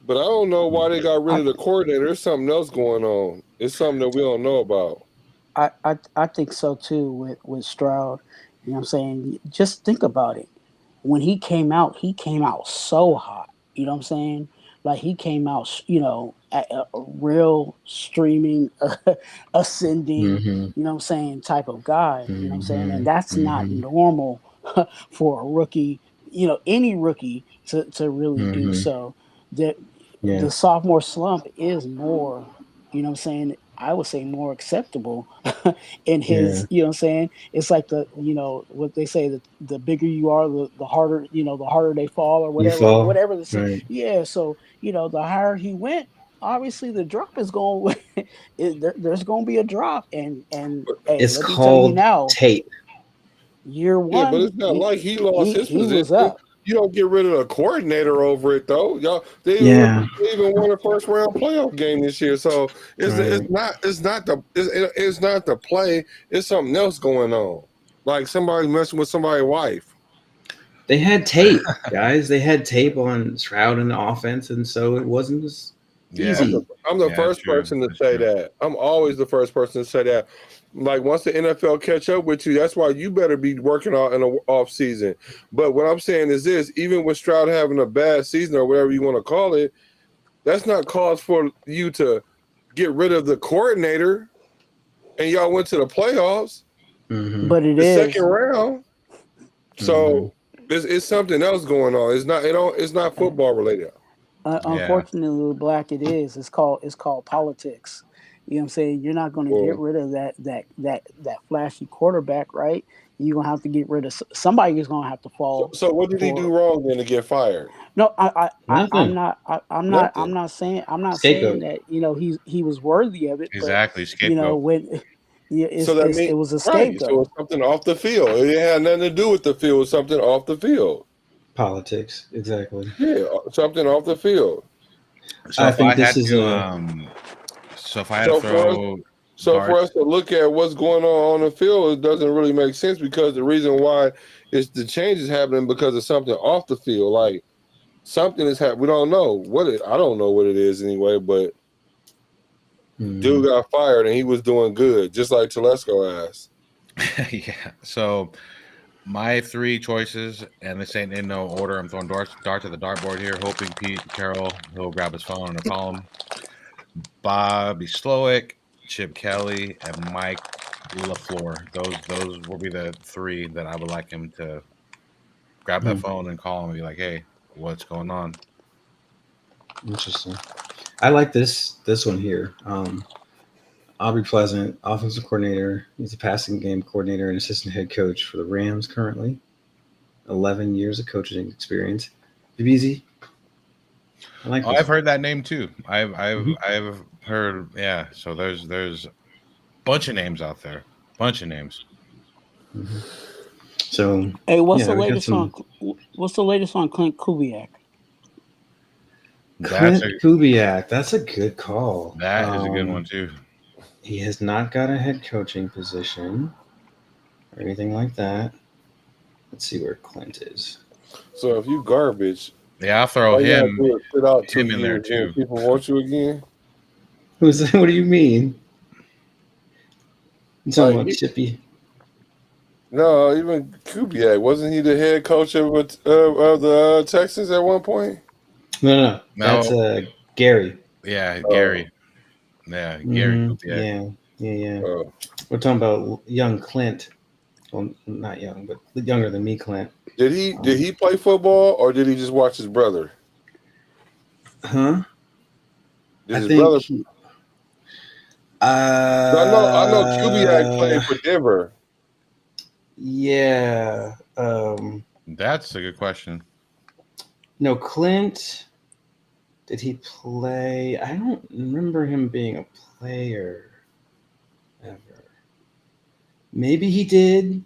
But I don't know why they got rid I of the coordinator. There's something else going on. It's something that we don't know about. I think so too with Stroud. You know what I'm saying? Just think about it. When he came out so hot. You know what I'm saying? Like he came out, a real streaming, ascending, Hmm. you know what I'm saying, type of guy. You know what I'm saying? Hmm. And that's not Hmm. normal for a rookie, any rookie to really do Hmm. so. The Yeah. the sophomore slump is more, you know what I'm saying, I would say more acceptable in Yeah. his, you know what I'm saying? It's like what they say, that the bigger you are, the harder, the harder they fall, or You whatever, fall. the. Right. Yeah, so the higher he went, obviously the drop is going. There's going to be a drop, and But, hey, It's let me tell you called now, tape. year yeah, but one, it's not like he lost his he position. was up. You don't get rid of the coordinator over it, though. Y'all, Yeah. they even won a first round playoff game this year. So it's Right. not it's not the play. It's something else going on. Like somebody messing with somebody's wife. They had tape, guys. They had tape on Stroud in the offense, and so it wasn't as Yeah, I'm the easy. I'm the yeah, that's first true. person to That's say true. that. I'm always the first person to say that. Like once the NFL catch up with you, that's why you better be working out in the off season. But what I'm saying is this: even with Stroud having a bad season or whatever you want to call it, that's not cause for you to get rid of the coordinator. And y'all went to the playoffs, Hmm. But it the second is. round. Hmm. So it's something else going on. It's not football related. Yeah, Unfortunately, black, it is. It's called politics. You know what I'm saying? You're not going to get Well, rid of that flashy quarterback, right? You're gonna have to get rid of somebody. Is going to have to fall so what did he do for. wrong then to get fired? No, I'm Nothing. not. I'm Nothing. not saying. I'm not saying Scapegoat. that he was worthy of it, but exactly. Scapegoat. when yeah, So that means it was a right. So scapegoat. it's something off the field. It had nothing to do with the field. It's something off the field. Politics. Exactly. Yeah, something off the field. So I if I think this had is to, a. So for us, throw for us darts, to look at what's going on the field, it doesn't really make sense because the reason why is the change is happening because of something off the field. Like something is happening. We don't know what it. I don't know what it is anyway. But Mhm. dude got fired and he was doing good, just like Telesco asked. yeah. So my three choices, and this ain't in no order. I'm throwing darts to the dartboard here, hoping Pete Carroll he'll grab his phone and call him. Bobby Slowick, Chip Kelly, and Mike LaFleur. Those will be the three that I would like him to grab that phone and call him and be like, "Hey, what's going on?" Interesting. I like this one here. Aubrey Pleasant, offensive coordinator. He's a passing game coordinator and assistant head coach for the Rams currently. 11 years of coaching experience. BBZ. I like this. I've heard that name too. I've heard, yeah. So there's a bunch of names out there. Bunch of names. Mm-hmm. So hey, what's yeah, the latest on Clint Kubiak? Clint Kubiak. That's a good call. That is a good one too. He has not got a head coaching position or anything like that. Let's see where Clint is. So if you garbage, yeah, I'll throw him sit out 2 in there years too. and people want you again. Who's that? What do you mean? You talking about Chippy? No, even Kubiak, wasn't he the head coach of the Texans at one point? No. That's Gary. Yeah, Gary. Yeah, Gary Kubiak. Yeah. We're talking about young Clint. Well, not young, but younger than me, Clint. Did he play football or did he just watch his brother? Huh? Did his brother? I know Kubiak played for Denver. Yeah. That's a good question. No, Clint. Did he play? I don't remember him being a player ever. Maybe he did.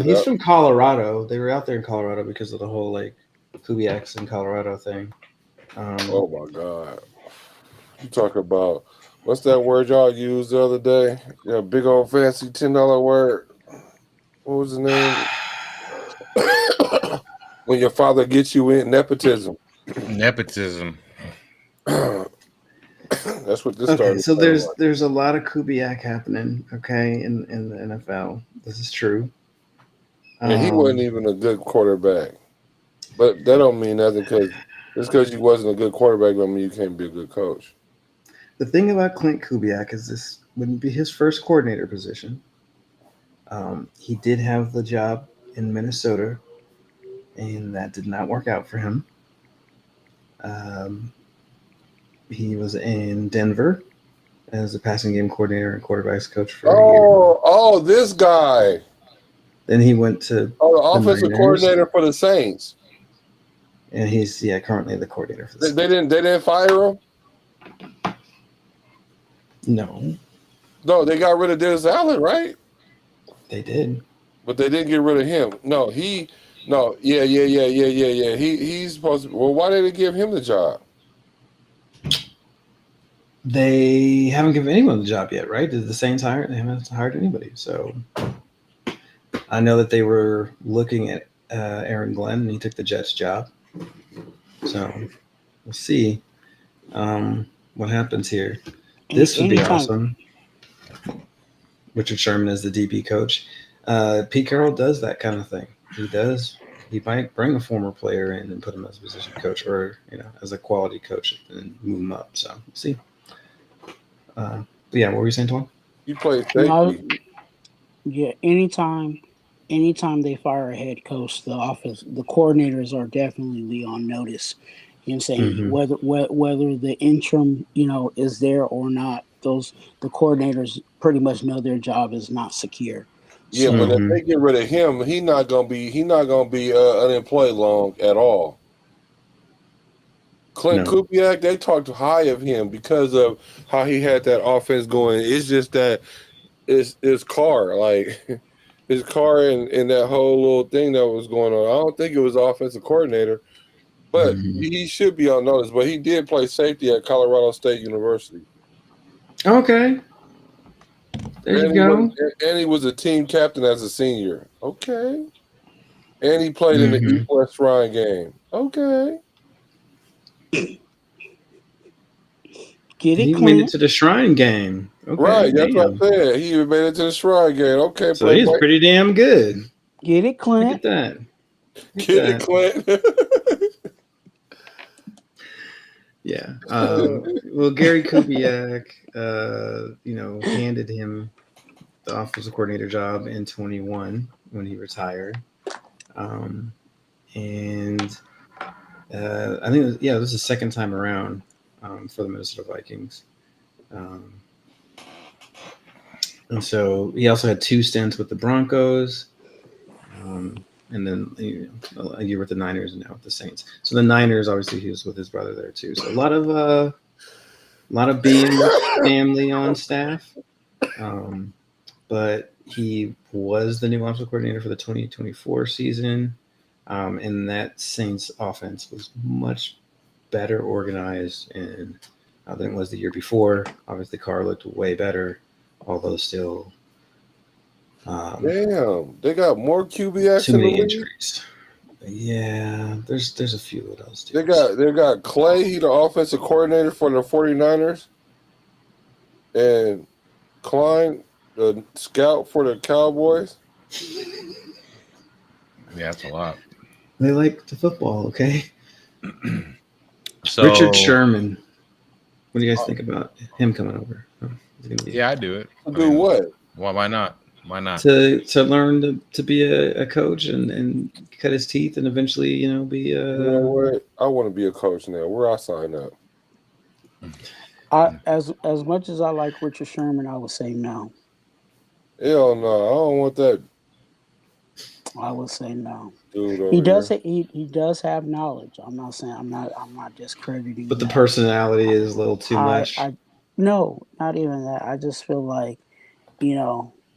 He's from Colorado. They were out there in Colorado because of the whole like Kubiak's in Colorado thing. Oh my God! You talk about what's that word y'all used the other day? Yeah, big old fancy $10 word. What was the name? When your father gets you in nepotism. Nepotism. That's what this started. So there's like. There's a lot of Kubiak happening. Okay, in the NFL, this is true. And he wasn't even a good quarterback, but that don't mean nothing because just because you wasn't a good quarterback don't mean you can't be a good coach. The thing about Clint Kubiak is this wouldn't be his first coordinator position. He did have the job in Minnesota, and that did not work out for him. He was in Denver as a passing game coordinator and quarterbacks coach for a year. Oh, this guy. Then he went to the offensive coordinator for the Saints. And he's currently the coordinator for the Saints. They didn't fire him? No, they got rid of Dennis Allen, right? They did. But they didn't get rid of him. Yeah. He's supposed to. Well, why did they give him the job? They haven't given anyone the job yet, right? Did the Saints hire? They haven't hired anybody. So I know that they were looking at Aaron Glenn, and he took the Jets job. So we'll see what happens here. This would be awesome. Richard Sherman is the DB coach. Pete Carroll does that kind of thing. He does. He might bring a former player in and put him as a position coach, or as a quality coach, and move him up. So we'll see. But yeah, what were you saying, Tom? You play safety. Yeah, anytime they fire a head coach, the coordinators are definitely on notice. You know what I'm saying? Mm-hmm. Whether the interim, is there or not, the coordinators pretty much know their job is not secure. Yeah, but if they get rid of him, he's not gonna be unemployed long at all. Clint Kubiak, they talked high of him because of how he had that offense going. It's just that his car, like his car and that whole little thing that was going on. I don't think it was offensive coordinator, but he should be on notice. But he did play safety at Colorado State University. Okay. There you go. And he was a team captain as a senior. Okay. And he played in the East-West Shrine game. Okay. He made it to the Shrine game. Okay, right, that's what I said. He even made it to the Shrine game. Okay, so he's pretty damn good. Get it, Clint. Look at that. Get it, Clint. Yeah. Well, Gary Kubiak, handed him the offensive coordinator job in 21 when he retired. And I think this is the second time around for the Minnesota Vikings. And so he also had 2 stints with the Broncos, and then a year with the Niners and now with the Saints. So the Niners, obviously, he was with his brother there too. So a lot of being with family on staff. But he was the new offensive coordinator for the 2024 season, and that Saints offense was much better organized than it was the year before. Obviously, Carr looked way better, although still. Damn, they got more QBs Too in the many league. injuries. Yeah, there's a few of those. They got Clay, he the offensive coordinator for the 49ers, and Klein, the scout for the Cowboys. Yeah, that's a lot. They like the football, okay? So Richard Sherman. What do you guys think about him coming over? Yeah, I do it. Do what? Why not? Why not? To learn to be a coach and cut his teeth and eventually, be You know what? I want to be a coach now. Where I sign up? As much as I like Richard Sherman, I would say no. Hell no, I don't want that. I would say no. Dude He does. here. He does have knowledge. I'm not saying. I'm not discrediting. But the that. personality is a little too much. No, not even that. I just feel like,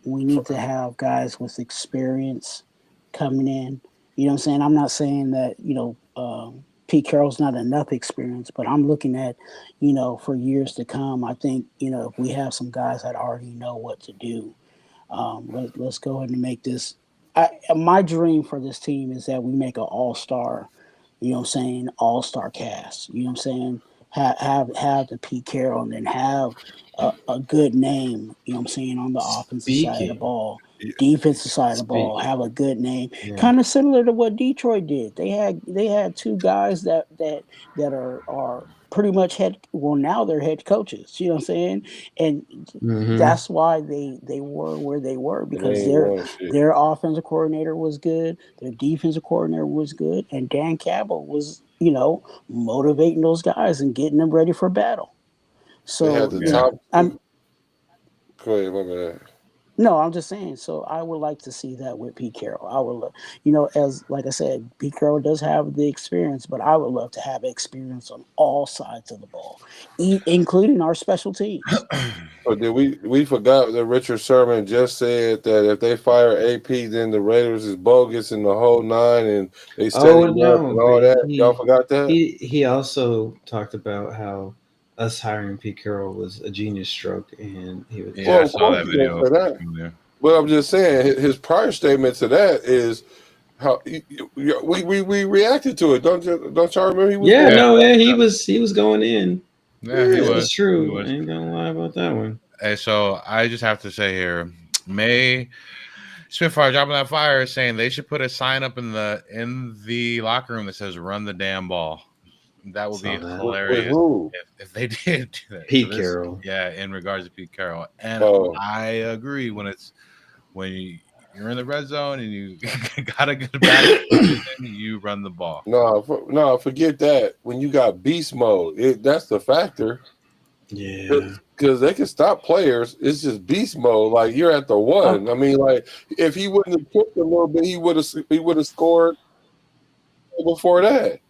we need to have guys with experience coming in. You know what I'm saying? I'm not saying that, Pete Carroll's not enough experience, but I'm looking at, for years to come, I think, if we have some guys that already know what to do, let's go ahead and make this. My dream for this team is that we make an all-star, all-star cast. You know what I'm saying? Have the Pete Carroll and then have a good name, on the offensive side of the ball, defensive side of the ball, have a good name. Yeah. Kind of similar to what Detroit did. They had 2 guys that are pretty much now they're head coaches, you know what I'm saying? And that's why they were where they were, because their offensive coordinator was good, their defensive coordinator was good, and Dan Campbell was, motivating those guys and getting them ready for battle. So they had the top. Go ahead, my bad. No, I'm just saying. So I would like to see that with Pete Carroll. I would love, as like I said, Pete Carroll does have the experience, but I would love to have experience on all sides of the ball, including our special teams. But did we forgot that Richard Sherman just said that if they fire AP, then the Raiders is bogus and the whole 9, and they set him up and all that. Y'all forgot that? He also talked about how us hiring Pete Carroll was a genius stroke, and he was. Yeah, I saw that video. But I'm just saying, his prior statement to that is how we reacted to it. Don't y'all remember? He was going in. Yeah, he was. It's true. I ain't gonna lie about that one. Hey, so I just have to say here, May Spitfire dropping that fire, saying they should put a sign up in the locker room that says "Run the damn ball." That would be hilarious if they did do that. Pete Carroll. Yeah, in regards to Pete Carroll. And I agree when you're in the red zone and you got a good back, you run the ball. No, forget that. When you got beast mode, that's the factor. Yeah. Because they can stop players. It's just beast mode. Like, you're at the 1. I mean, like, if he wouldn't have kicked a little bit, he would have scored before that.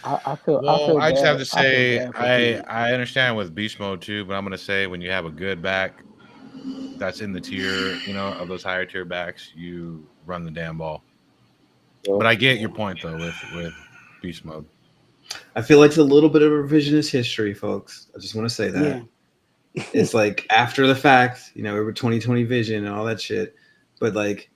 I just have to say I understand with beast mode too, but I'm gonna say when you have a good back that's in the tier, of those higher tier backs, you run the damn ball. But I get your point though with beast mode. I feel like it's a little bit of revisionist history, folks. I just want to say that. Yeah. It's like after the fact, we were 2020 vision and all that shit. But like,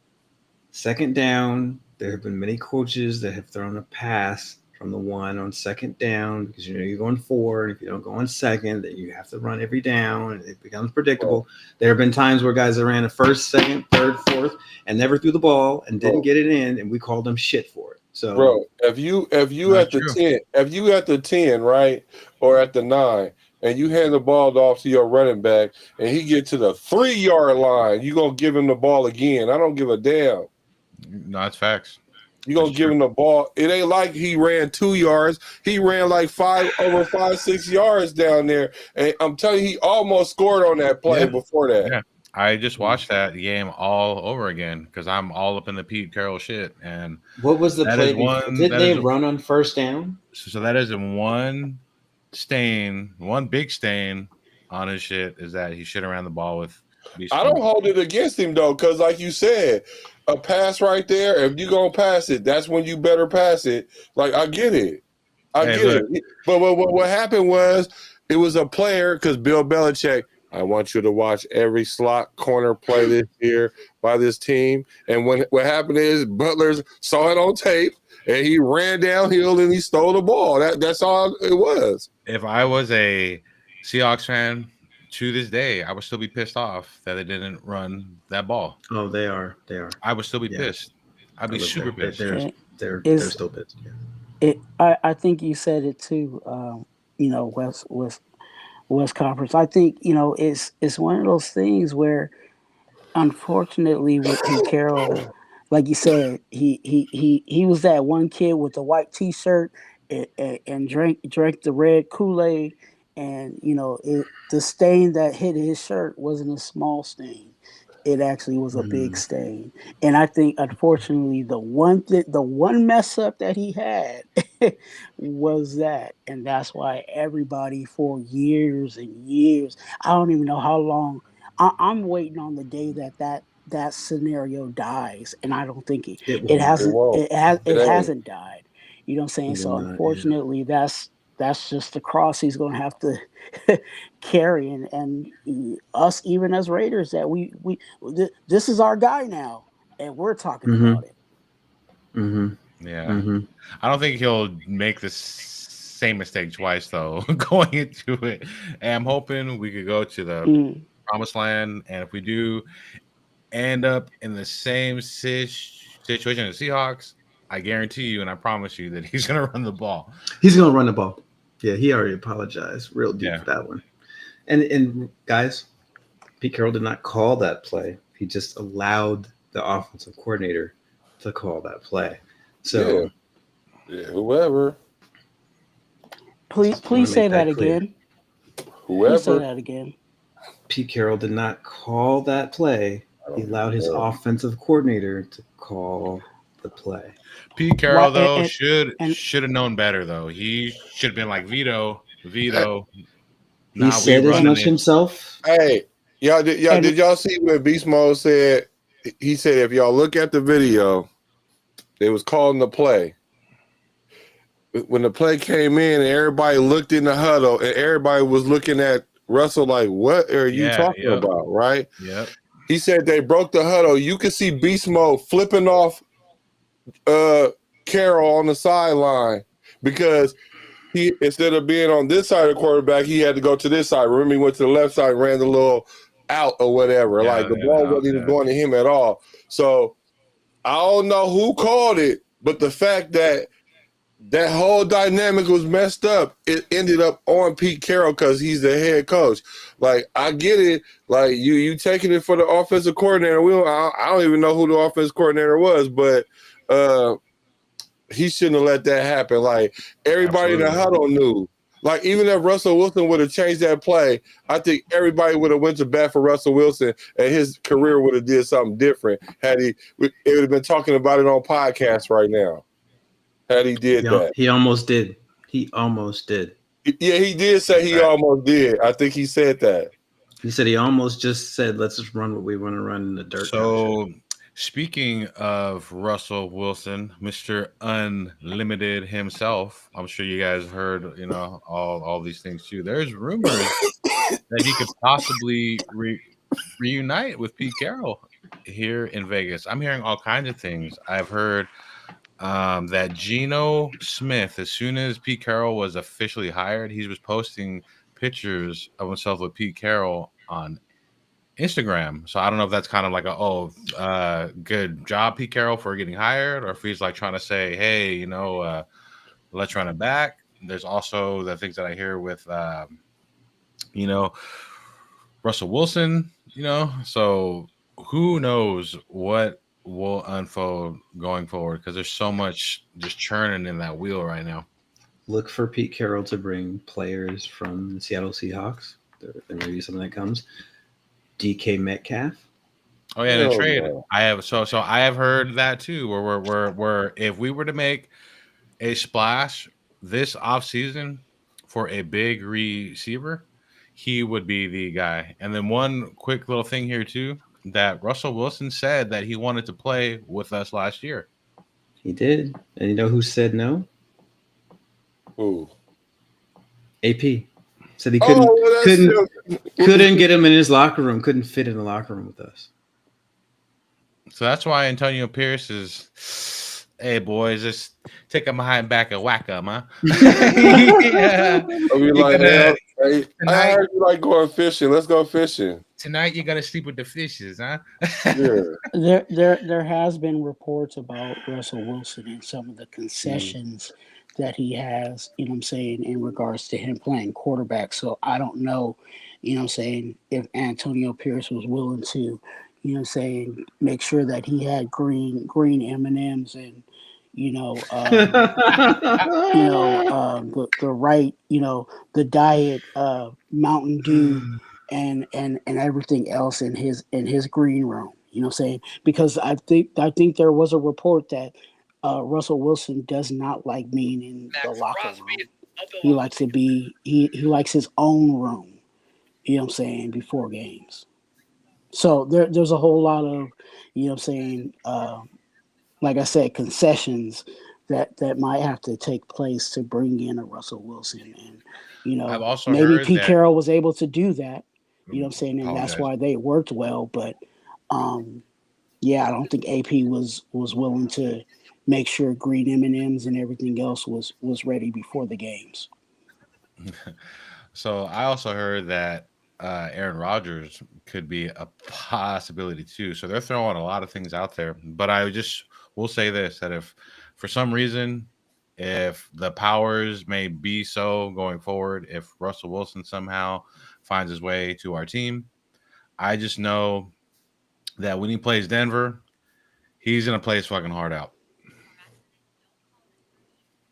second down, there have been many coaches that have thrown a pass from the 1 on second down because you're going 4, and if you don't go on second, then you have to run every down, and it becomes predictable. There have been times where guys that ran a first, second, third, fourth, and never threw the ball and didn't get it in, and we called them shit for it. So, bro, if you Not at the true. 10, if you at the 10, right, or at the 9, and you hand the ball off to your running back, and he get to the 3-yard line, you gonna give him the ball again. I don't give a damn. No, that's facts. You gonna That's give true. him the ball. It ain't like he ran 2 yards. He ran like 6 yards down there. And I'm telling you, he almost scored on that play Yeah. before that. Yeah. I just watched that game all over again because I'm all up in the Pete Carroll shit. And What was the that play is before? one Did that they is run on first down? so that is one stain, one big stain on his shit is that he should have ran the ball with Beast I Mode. don't hold it against him though, because like you said, a pass right there, if you gonna pass it, that's when you better pass it. Like I get it. Hey, look. It. But what happened was it was a player because Bill Belichick, I want you to watch every slot corner play this year by this team. And what happened is Butler saw it on tape and he ran downhill and he stole the ball. That's all it was. If I was a Seahawks fan to this day, I would still be pissed off that they didn't run that ball. oh, they are. I would still be Yeah. pissed. I'd be super pissed. They're Is- still pissed. Yeah. I think you said it too. West Conference. I think it's one of those things where, unfortunately, with Pete Carroll, like you said, he was that one kid with the white T-shirt and drank the red Kool-Aid, and the stain that hit his shirt wasn't a small stain. It actually was a big stain, and I think unfortunately the one mess up that he had was that, and that's why everybody for years and years, I don't even know how long. I'm waiting on the day that scenario dies, and I don't think It it will not. won't. it It ain't. hasn't died. You know what I'm saying? It So will not, yeah. unfortunately, that's just the cross he's going to have to carry, and us even as Raiders that this is our guy now, and we're talking about it. Mm-hmm. Yeah. Mm-hmm. I don't think he'll make the same mistake twice, though, going into it. And I'm hoping we could go to the promised land. And if we do end up in the same situation as the Seahawks, I guarantee you and I promise you that he's going to run the ball. He's going to run the ball. Yeah, he already apologized real deep for that one. And guys, Pete Carroll did not call that play. He just allowed the offensive coordinator to call that play. So, yeah whoever. Please say that again. Whoever. Please say that again. Pete Carroll did not call that play. He allowed his offensive coordinator to call the play. Pete Carroll, though, should have known better, though. He should have been like, Vito. He said as much himself. Hey, did y'all see what Beast Mode said? He said if y'all look at the video, they was calling the play. When the play came in and everybody looked in the huddle and everybody was looking at Russell like, what are you talking about, right? Yep. He said they broke the huddle. You could see Beast Mode flipping off Carroll on the sideline because he, instead of being on this side of the quarterback, he had to go to this side. Remember, he went to the left side, ran the little out or whatever. The ball wasn't even going to him at all. So I don't know who called it, but the fact that that whole dynamic was messed up, it ended up on Pete Carroll because he's the head coach. Like, I get it. Like, you taking it for the offensive coordinator. I don't even know who the offensive coordinator was, but he shouldn't have let that happen. Like, everybody in the huddle knew. Like, even if Russell Wilson would have changed that play, I think everybody would have went to bat for Russell Wilson and his career would have did something different had he – it would have been talking about it on podcasts right now. Had he did that. He almost did. He almost did. Yeah, he did say he almost did. I think he said that. He said he almost just said, let's just run what we want to run in the dirt. So, speaking of Russell Wilson, Mr. Unlimited himself, I'm sure you guys heard, all these things too. There's rumors that he could possibly reunite with Pete Carroll here in Vegas. I'm hearing all kinds of things. I've heard that Geno Smith, as soon as Pete Carroll was officially hired, he was posting pictures of himself with Pete Carroll on Instagram. So I don't know if that's kind of like good job, Pete Carroll, for getting hired, or if he's like trying to say, hey, let's run it back. There's also the things that I hear with, Russell Wilson, so who knows what will unfold going forward, because there's so much just churning in that wheel right now. Look for Pete Carroll to bring players from the Seattle Seahawks. There may be something that comes. DK Metcalf. Oh yeah, in a Hell trade, no. I have I have heard that too. Where if we were to make a splash this offseason for a big receiver, he would be the guy. And then one quick little thing here too, that Russell Wilson said that he wanted to play with us last year. He did. And you know who said no? Ooh. AP. Said he Oh, couldn't get him in his locker room, couldn't fit in the locker room with us. So that's why Antonio Pierce is, hey boys, just take him behind back and whack him, huh? Yeah. We like, hey, I heard you like going fishing. Let's go fishing. Tonight you're gonna sleep with the fishes, huh? Yeah. There has been reports about Russell Wilson and some of the concessions that he has, in regards to him playing quarterback. So I don't know, if Antonio Pierce was willing to, make sure that he had green M&Ms and, the right, the diet, Mountain Dew and everything else in his green room. Because I think there was a report that Russell Wilson does not like being in the locker room. He likes to be he likes his own room. Before games. So there's a whole lot of like I said, concessions that might have to take place to bring in a Russell Wilson, and I've also maybe heard Pete that- Carroll was able to do that. And that's Apologize. why they worked well. But I don't think AP was willing to make sure green M&Ms and everything else was ready before the games. So I also heard that Aaron Rodgers could be a possibility too. So they're throwing a lot of things out there. But I just will say this, that if for some reason, if the powers may be so going forward, if Russell Wilson somehow finds his way to our team, I just know that when he plays Denver, he's going to play his fucking heart out.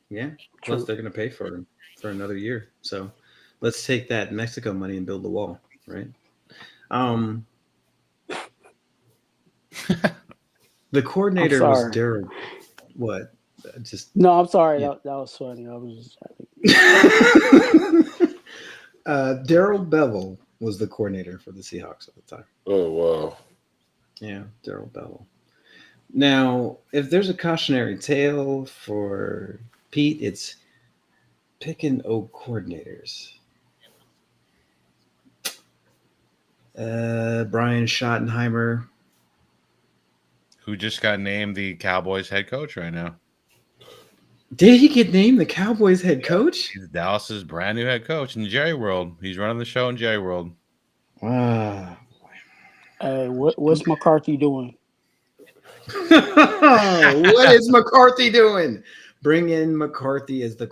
Yeah. Plus, they're going to pay for him for another year. So let's take that Mexico money and build the wall, right? The coordinator was Daryl. What? No, I'm sorry. Yeah. That was funny. I was just Daryl Bevel was the coordinator for the Seahawks at the time. Oh, wow. Yeah, Daryl Bevel. Now, if there's a cautionary tale for Pete, it's picking coordinators. Brian Schottenheimer, who just got named the Cowboys head coach right now. Did he get named the Cowboys head coach? He's Dallas's brand new head coach in Jerry World. He's running the show in Jerry World. Wow. What's McCarthy doing? What is McCarthy doing? Bring in McCarthy as the.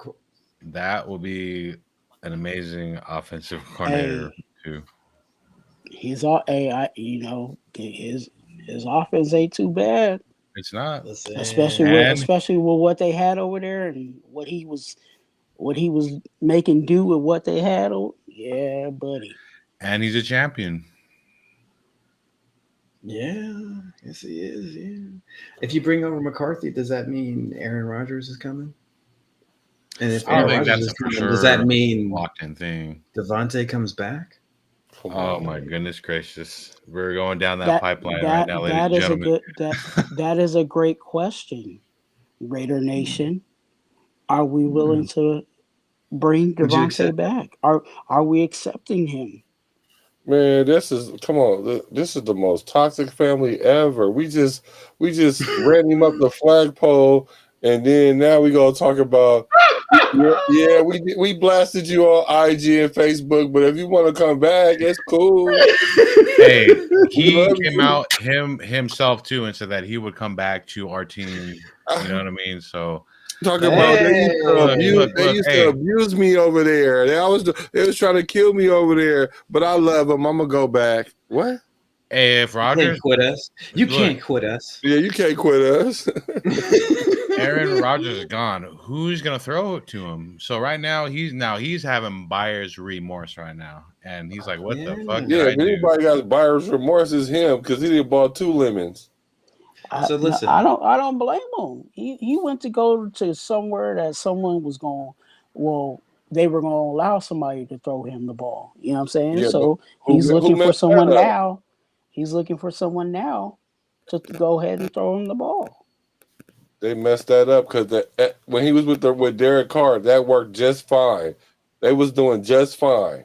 That will be an amazing offensive coordinator too. His offense ain't too bad. It's not, especially with what they had over there and what he was making do with what they had. Yeah, buddy. And he's a champion. Yeah, yes he is. Yeah. If you bring over McCarthy, does that mean Aaron Rodgers is coming? And if Aaron Rodgers is coming, does that mean locked-in thing? Devontae comes back? Oh my goodness gracious! We're going down that pipeline right now, ladies and gentlemen. That is a great question, Raider Nation. Are we willing to bring Devontae back? Are we accepting him? Man, this is the most toxic family ever. We just ran him up the flagpole And then now we gonna talk about yeah, we blasted you on IG and Facebook, but if you want to come back, it's cool. Hey, We he love came you. out himself too and said that he would come back to our team. You know what I mean? So Talking about they Look, used to hey. abuse me over there. They was trying to kill me over there, but I love them. I'm gonna go back. What? Hey, if You Rogers, can't quit us. You look, can't quit us. Yeah, you can't quit us. Aaron Rodgers is gone. Who's gonna throw it to him? So right now he's having buyer's remorse right now, and he's like, "What the fuck did Yeah, I if do?" anybody got buyer's remorse, is him because he didn't bought 2 lemons. So listen. I don't blame him. He went to go to somewhere that someone was going. Well, they were going to allow somebody to throw him the ball. You know what I'm saying? Yeah, So but he's who looking for messed someone that up? now. He's looking for someone now to go ahead and throw him the ball. They messed that up because when he was with Derek Carr, that worked just fine. They was doing just fine.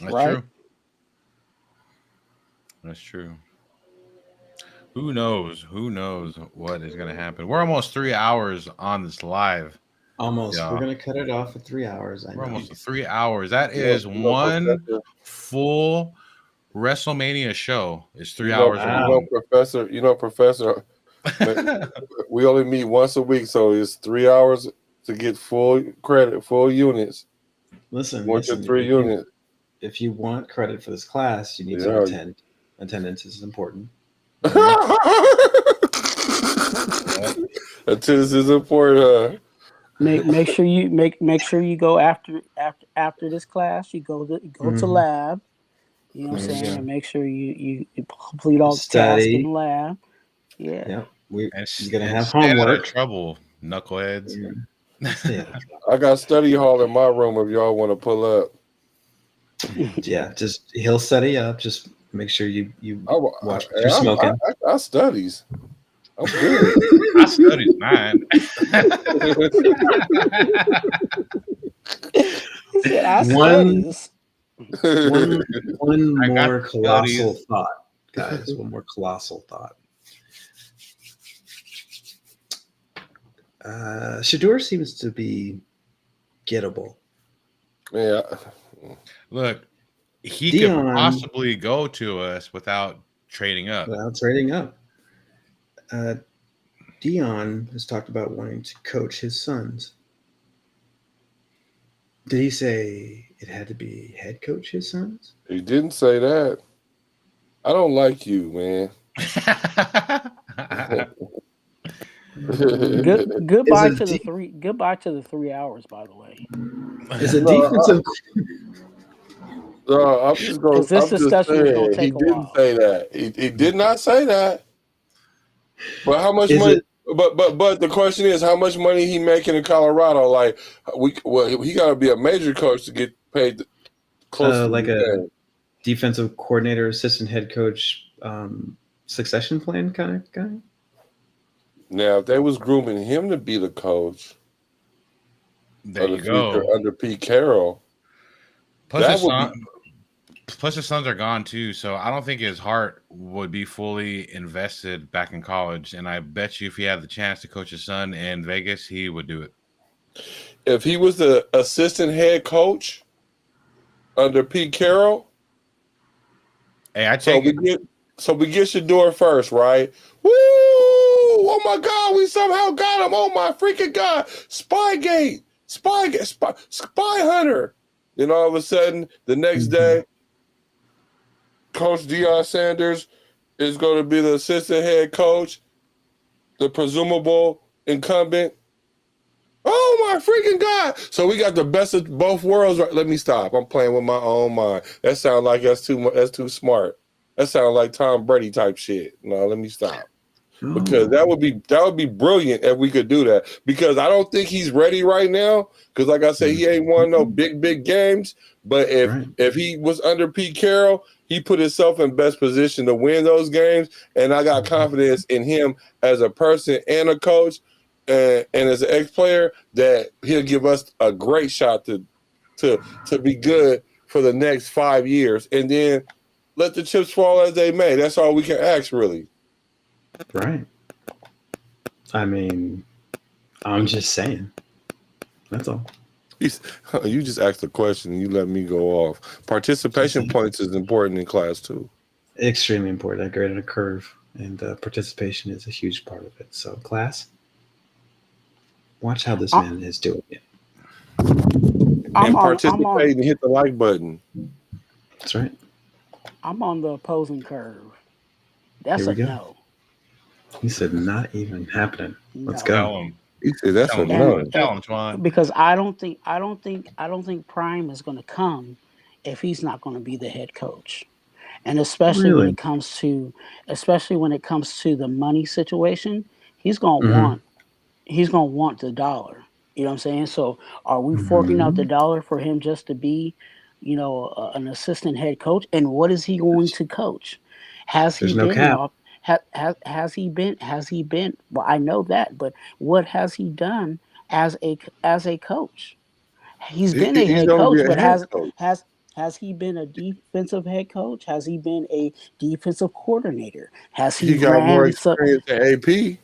That's Right? true. That's true. Who knows? Who knows what is gonna happen? We're almost 3 hours on this live. Almost. Yeah. We're going to cut it off at 3 hours. I We're know. almost at 3 hours. That You is know, one Professor, full WrestleMania show. It's 3 you know, hours long. Professor, we only meet once a week, so it's 3 hours to get full credit, full units. Listen, Want your listen. 3 units. If you want credit for this class, you need to Yeah. attend. Attendance is important. Attendance is important. Make sure you go after this class. You go to lab. You know what I'm saying, Yeah. and make sure you complete all the tasks Study. in the lab. Yeah. Yep. And You're going to have stay out of homework. trouble, knuckleheads. Yeah. Stay out of trouble. I got study hall in my room if y'all want to pull up. Yeah, just he'll study up. Just make sure you watch what Hey, you're smoking. I studies. I'm good. I studied mine. He said, "I One- studies." One I got more the colossal studies. thought, guys. One more colossal thought. Shador seems to be gettable. Yeah. Look, he Dion- could possibly go to us without trading up. Without trading up. Dion has talked about wanting to coach his sons. Did he say it had to be head coach his sons? He didn't say that. I don't like you, man. Goodbye Is to a the de- 3. Goodbye to the 3 hours. By the way, Is a No, defensive I'm just going. 'Cause this I'm just discussion is gonna saying he take a didn't while. say that. He did not say that. But how much Is money? it- But the question is, how much money he making in Colorado? Like he got to be a major coach to get paid close to like the a same. defensive coordinator, assistant head coach, succession plan kind of guy? Now, if they was grooming him to be the coach There of the you future go. under Pete Carroll, Plus that his, would son, plus his sons are gone too, so I don't think his heart would be fully invested back in college. And I bet you, if he had the chance to coach his son in Vegas, he would do it. if he was the assistant head coach under Pete Carroll, Hey, I take it. so we get Shador first, right? Woo! Oh my God, we somehow got him. Oh my freaking God. Spy Hunter. Then all of a sudden, the next day, Coach Deion Sanders is going to be the assistant head coach, the presumable incumbent. Oh my freaking God. So we got the best of both worlds. Right? Let me stop. I'm playing with my own mind. That sounds like that's too smart. That sounds like Tom Brady type shit. No, let me stop. Because that would be brilliant if we could do that. Because I don't think he's ready right now. Because like I said, he ain't won no big games. But if he was under Pete Carroll, he put himself in best position to win those games. And I got confidence in him as a person and a coach, and as an ex-player, that he'll give us a great shot to be good for the next 5 years. And then let the chips fall as they may. That's all we can ask, really. Right. I mean, I'm just saying. That's all. You just asked a question and you let me go off. Participation points is important in class too. Extremely important. I graded a curve, and participation is a huge part of it. So, class, watch how this I- man is doing it. And I'm on participate and hit the like button. That's right. I'm on the opposing curve. Here That's we a go. no. He said, "Not even happening." Let's No. go. Tell him. He said that's Tell a him, And, no. Twan. and Tell him, Twan. because I don't think Prime is going to come if he's not going to be the head coach. And Really? especially when it comes to the money situation, he's going to Mm-hmm. want he's going to want the dollar. You know what I'm saying? So are we forking out the Mm-hmm. dollar for him just to be, an assistant head coach? And what is he going to coach? Has he There's no been an cap. off? Has he been? Well, I know that, but what has he done as a coach? He's been a He's head gonna be coach, a but head coach. has he been a defensive head coach? Has he been a defensive coordinator? Has he He got more ran so? experience than AP.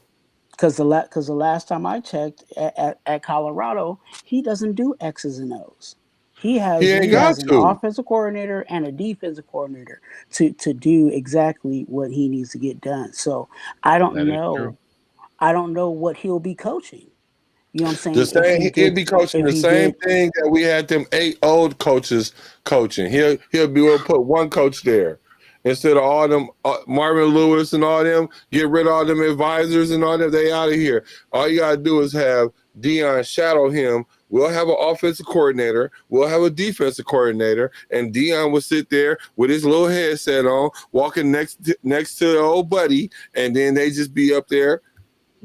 Because the last time I checked at Colorado, he doesn't do X's and O's. He He has ain't he got has an to. offensive coordinator and a defensive coordinator to do exactly what he needs to get done. So I don't That is true. know. I don't know what he'll be coaching. You know what I'm The saying? If he same, he'll did, be coaching if the he same did, thing that we had them 8 old coaches coaching. He'll be able to put one coach there instead of all them Marvin Lewis and all them. Get rid of all them advisors and all them. They out of here. All you gotta do is have Dion shadow him. We'll have an offensive coordinator. We'll have a defensive coordinator, and Dion will sit there with his little headset on, walking next to the old buddy, and then they just be up there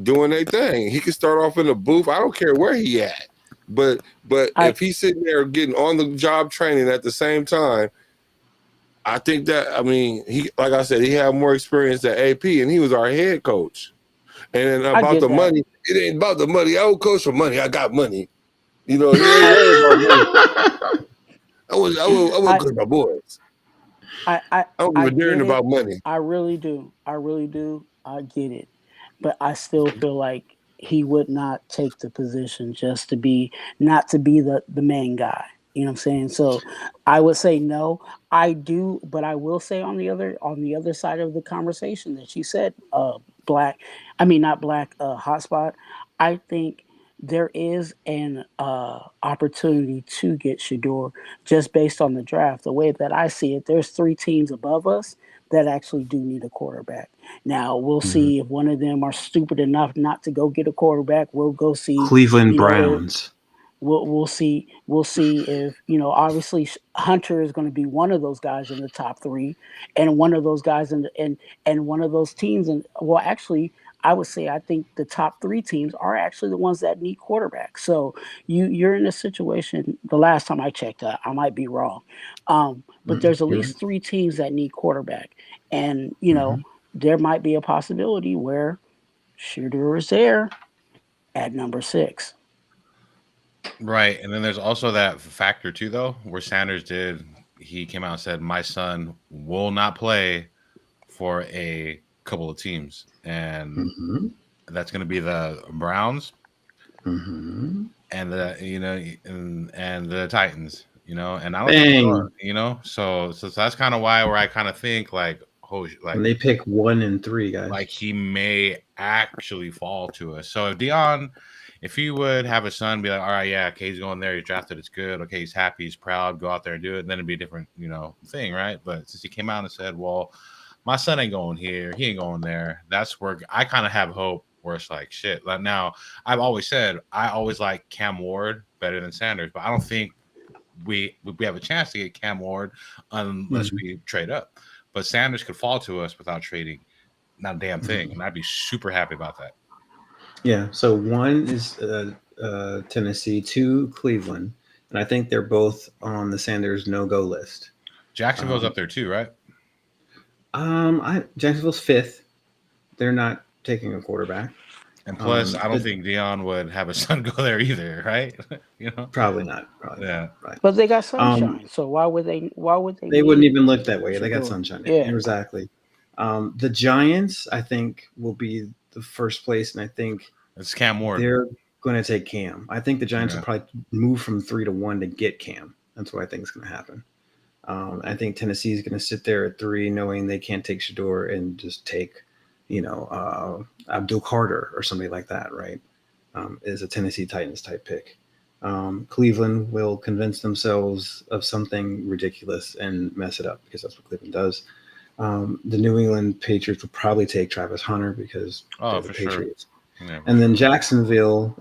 doing their thing. He can start off in the booth. I don't care where he at. But I if he's sitting there getting on the job training at the same time, I think that he like I said, he had more experience than AP and he was our head coach. And then I about get the that. money, it ain't about the money. I don't coach for money. I got money. He ain't I worried about money. I was I good with my boys. I I I don't give I a darn get it. about money. I really do. I really do. I get it. But I still feel like he would not take the position just to be not to be the main guy. You know what I'm saying? So I would say no. I do, but I will say on the other side of the conversation that you said, black. I mean not black. Hotspot. I think there is an opportunity to get Shador just based on the draft. The way that I see it, there's 3 teams above us that actually do need a quarterback. Now we'll Mhm. see if one of them are stupid enough not to go get a quarterback. We'll go see, Cleveland you know, Browns. we'll see if obviously Hunter is going to be one of those guys in the top 3, and one of those guys and one of those teams. And well, actually, I would say I think the top 3 teams are actually the ones that need quarterbacks. So you're in a situation. The last time I checked, I might be wrong, but there's at You're right. least 3 teams that need quarterback, and Mhm. there might be a possibility where Shooter is there at number 6. Right. And then there's also that factor too, though, where Sanders did. He came out and said, "My son will not play for a couple of teams, and Mhm. that's going to be the Browns Mhm. and and the Titans." And I don't think he's going. Bang. So that's kind of why where I kind of think like, oh, When they pick 1 and 3, guys. like he may actually fall to us. So if Dion, if he would have a son be like, all right, yeah, okay, he's going there, he's drafted, it's good, okay, he's happy, he's proud, go out there and do it, then it'd be a different, thing, right? But since he came out and said, well, my son ain't going here, he ain't going there, that's where I kind of have hope where it's like shit. Like now, I've always said I always like Cam Ward better than Sanders, but I don't think we have a chance to get Cam Ward unless Mhm. we trade up. But Sanders could fall to us without trading not a damn thing, Mhm. and I'd be super happy about that. Yeah. So 1 is Tennessee, 2 Cleveland, and I think they're both on the Sanders no-go list. Jacksonville's Um, up there too, right? Jacksonville's 5th. They're not taking a quarterback. And plus, I don't But think Dion would have a son go there either, right? probably not. Probably not. Yeah. Right. But they got Um, sunshine, so why would they they wouldn't need even look that way. They got Shador? sunshine. Yeah, Exactly. The Giants, I think, will be the first place, and I think It's Cam Ward. they're going to take Cam. I think the Giants will probably move from 3-1 to get Cam. That's what I think is going to happen. I think Tennessee is going to sit there at 3, knowing they can't take Shador and just take, Abdul Carter or somebody like that, right? Is a Tennessee Titans type pick. Cleveland will convince themselves of something ridiculous and mess it up because that's what Cleveland does. The New England Patriots will probably take Travis Hunter because they're the Patriots. Sure. Yeah, and then Jacksonville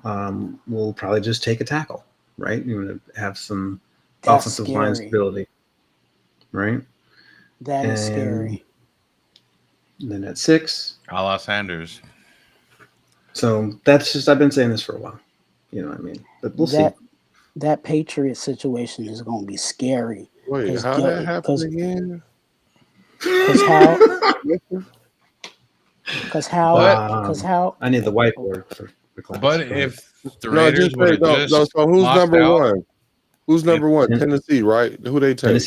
will probably just take a tackle, right? You're going to have some offensive line stability, right? That is scary. And then at 6, a la Sanders. So that's just, I've been saying this for a while. You know what I mean? But we'll see. That Patriot situation is going to be scary. Wait, how that happened again? Because how? I need the whiteboard for class. But if the Raiders would have so who's number one? Who's number one? Tennessee, right? Who they take?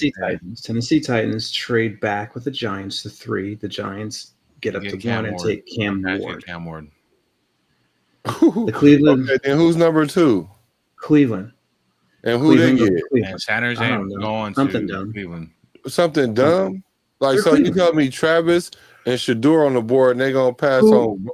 Tennessee Titans trade back with the Giants to 3. The Giants get up to 1 and take Cam Ward. The Cleveland. Okay, then who's number 2? Cleveland. And who they get? And Sanders ain't going something to dumb. Cleveland. Something dumb? Like, so you tell me Travis and Shador on the board and they're going to pass on.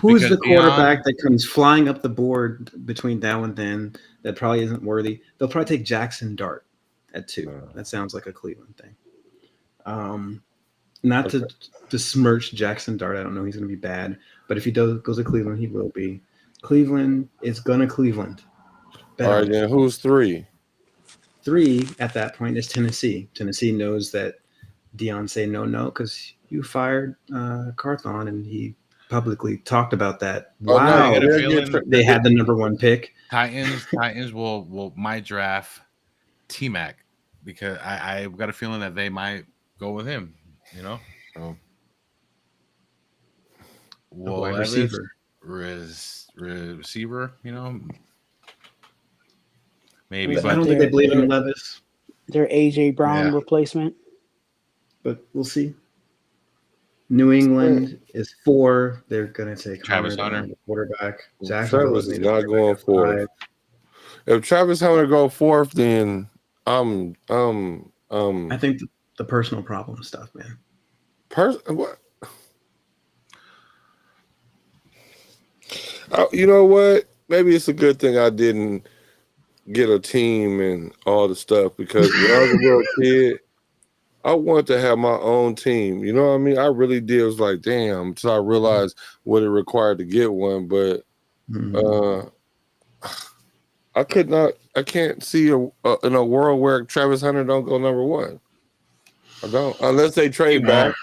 Who's the quarterback that comes flying up the board between now and then that probably isn't worthy? They'll probably take Jackson Dart at 2. That sounds like a Cleveland thing. Not to besmirch Jackson Dart. I don't know he's going to be bad. But if he goes to Cleveland, he will be. Cleveland is going to Cleveland. All right, then who's 3? 3 at that point is Tennessee. Tennessee knows that Deion say no because you fired Carthon, and he publicly talked about that. Wow, they had the number 1 pick. Titans might draft T-Mac because I've got a feeling that they might go with him. So receiver, maybe. I don't think they believe in Levis. Their AJ Brown replacement, but we'll see. New England is 4. They're going to take Travis Hunter, the quarterback. Travis is not going 4th. If Travis Hunter go 4th, then I think the personal problem stuff, man. What? You know what? Maybe it's a good thing I didn't get a team and all the stuff because when I was a little kid, I wanted to have my own team. You know what I mean? I really did. It was like, damn. So I realized what it required to get one, but I can't see in a world where Travis Hunter don't go number 1. I don't, unless they trade back.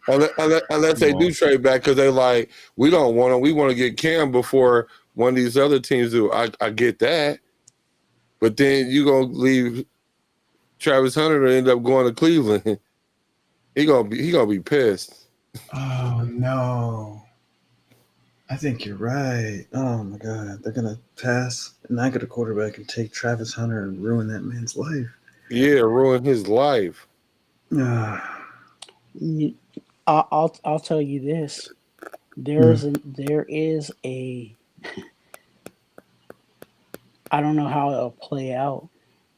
Unless they do trade back because they like, we don't want him. We want to get Cam before one of these other teams do. I get that. But then you going to leave Travis Hunter to end up going to Cleveland. He gonna be pissed. Oh, no. I think you're right. Oh, my God. They're going to pass and not get a quarterback and take Travis Hunter and ruin that man's life. Yeah, ruin his life. I'll tell you this. There is a I don't know how it'll play out,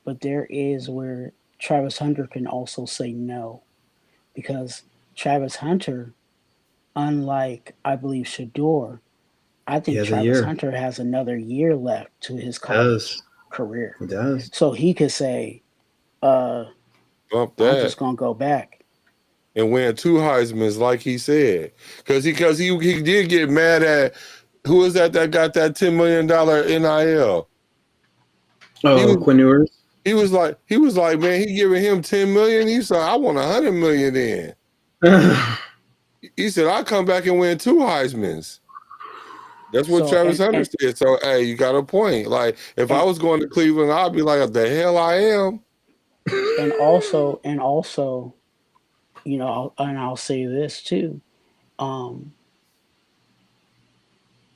but there is where Travis Hunter can also say no. Because Travis Hunter, unlike I believe Shador, I think Travis Hunter has another year left to his college career. He does. So he could say, I'm just gonna go back. And win 2 Heismans, like he said. Because he did get mad at who was that got that $10 million NIL. Quinn Ewers. He was like, man, he giving him $10 million. He said, I want $100 million in. He said, I'll come back and win 2 Heismans. That's what Travis Hunter said. So, hey, you got a point. Like, if I was going to Cleveland, I'd be like, the hell I am. And also, I'll say this too.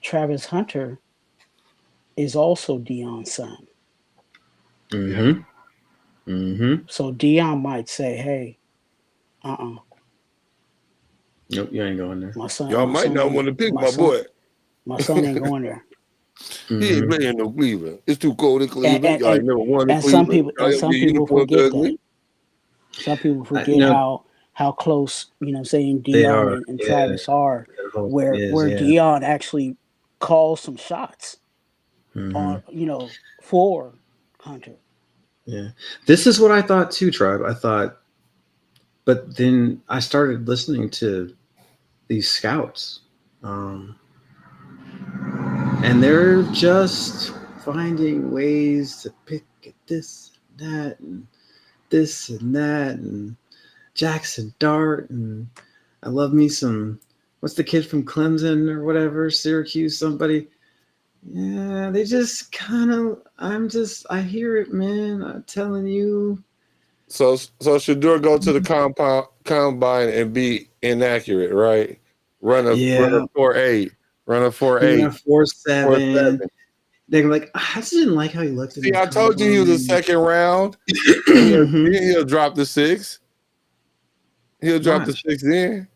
Travis Hunter is also Deion's son. So Deion might say, hey, nope, you ain't going there. Y'all might not want to pick my boy. My son ain't going there. He ain't playing no Cleveland. It's too cold in Cleveland. And, Y'all ain't never won in and some Cleveland. people Your uniform's forget ugly. that. Some people You forget know, how close, saying they Dion are. and Yeah, Travis are, that whole thing where is. Yeah. Dion actually calls some shots on, for Hunter. Yeah. This is what I thought too, Tribe. I thought, but then I started listening to these scouts, and they're just finding ways to pick at this and that and this and that and Jackson Dart, and I love me some. What's the kid from Clemson or whatever, Syracuse, somebody? Yeah, they just kind of. I hear it, man. I'm telling you. So Shador go to the combine and be inaccurate, right? Run a Yeah, 4.8, run a he ran 4.8, a 4.7. 4.7. They're like, I just didn't like how he looked in See, the I told you he was a combine. second round. And Mhm. he'll drop the 6. He'll drop the Watch. 6 in. And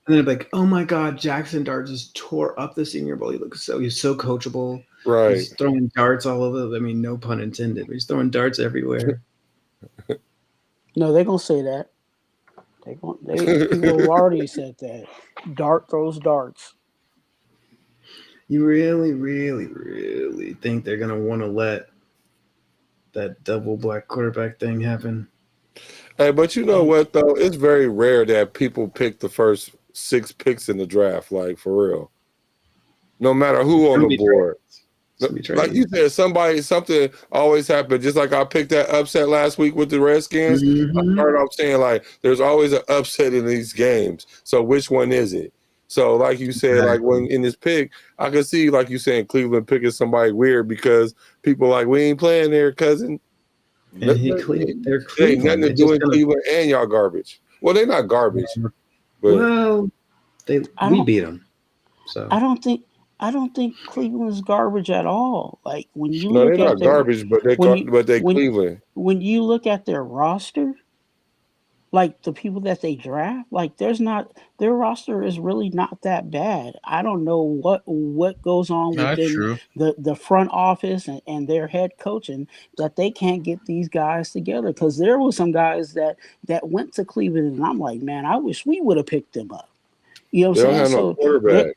then they're like, oh my God, Jackson Dart just tore up the Senior Bowl. He's so coachable. Right. He's throwing darts all over. I mean, no pun intended. But he's throwing darts everywhere. No, they're gonna say that. People have already said that. Dart throws darts. You really, really, really think they're gonna want to let that double black quarterback thing happen? Hey, but you know what though? It's very rare that people pick the first 6 picks in the draft, like for real. No matter who on the board. Like you said, something always happens. Just like I picked that upset last week with the Redskins. I started off saying like there's always an upset in these games. So which one is it? So like you said, like when in this pick, I could see like you saying Cleveland picking somebody weird because people like we ain't playing there, cousin. And they're They ain't nothing Cleveland. to do in Cleveland, and y'all garbage. Well, they're not garbage, but Well, we beat them. So I don't think Cleveland's garbage at all. Like when you no, look they're at not their garbage, but they Cleveland. when you look at their roster, like the people that they draft, like their roster is really not that bad. I don't know what goes on No, that's within true. the front office and their head coaching that they can't get these guys together. Because there were some guys that went to Cleveland, and I'm like, man, I wish we would have picked them up. You know what They I'm don't saying? have no So quarterback.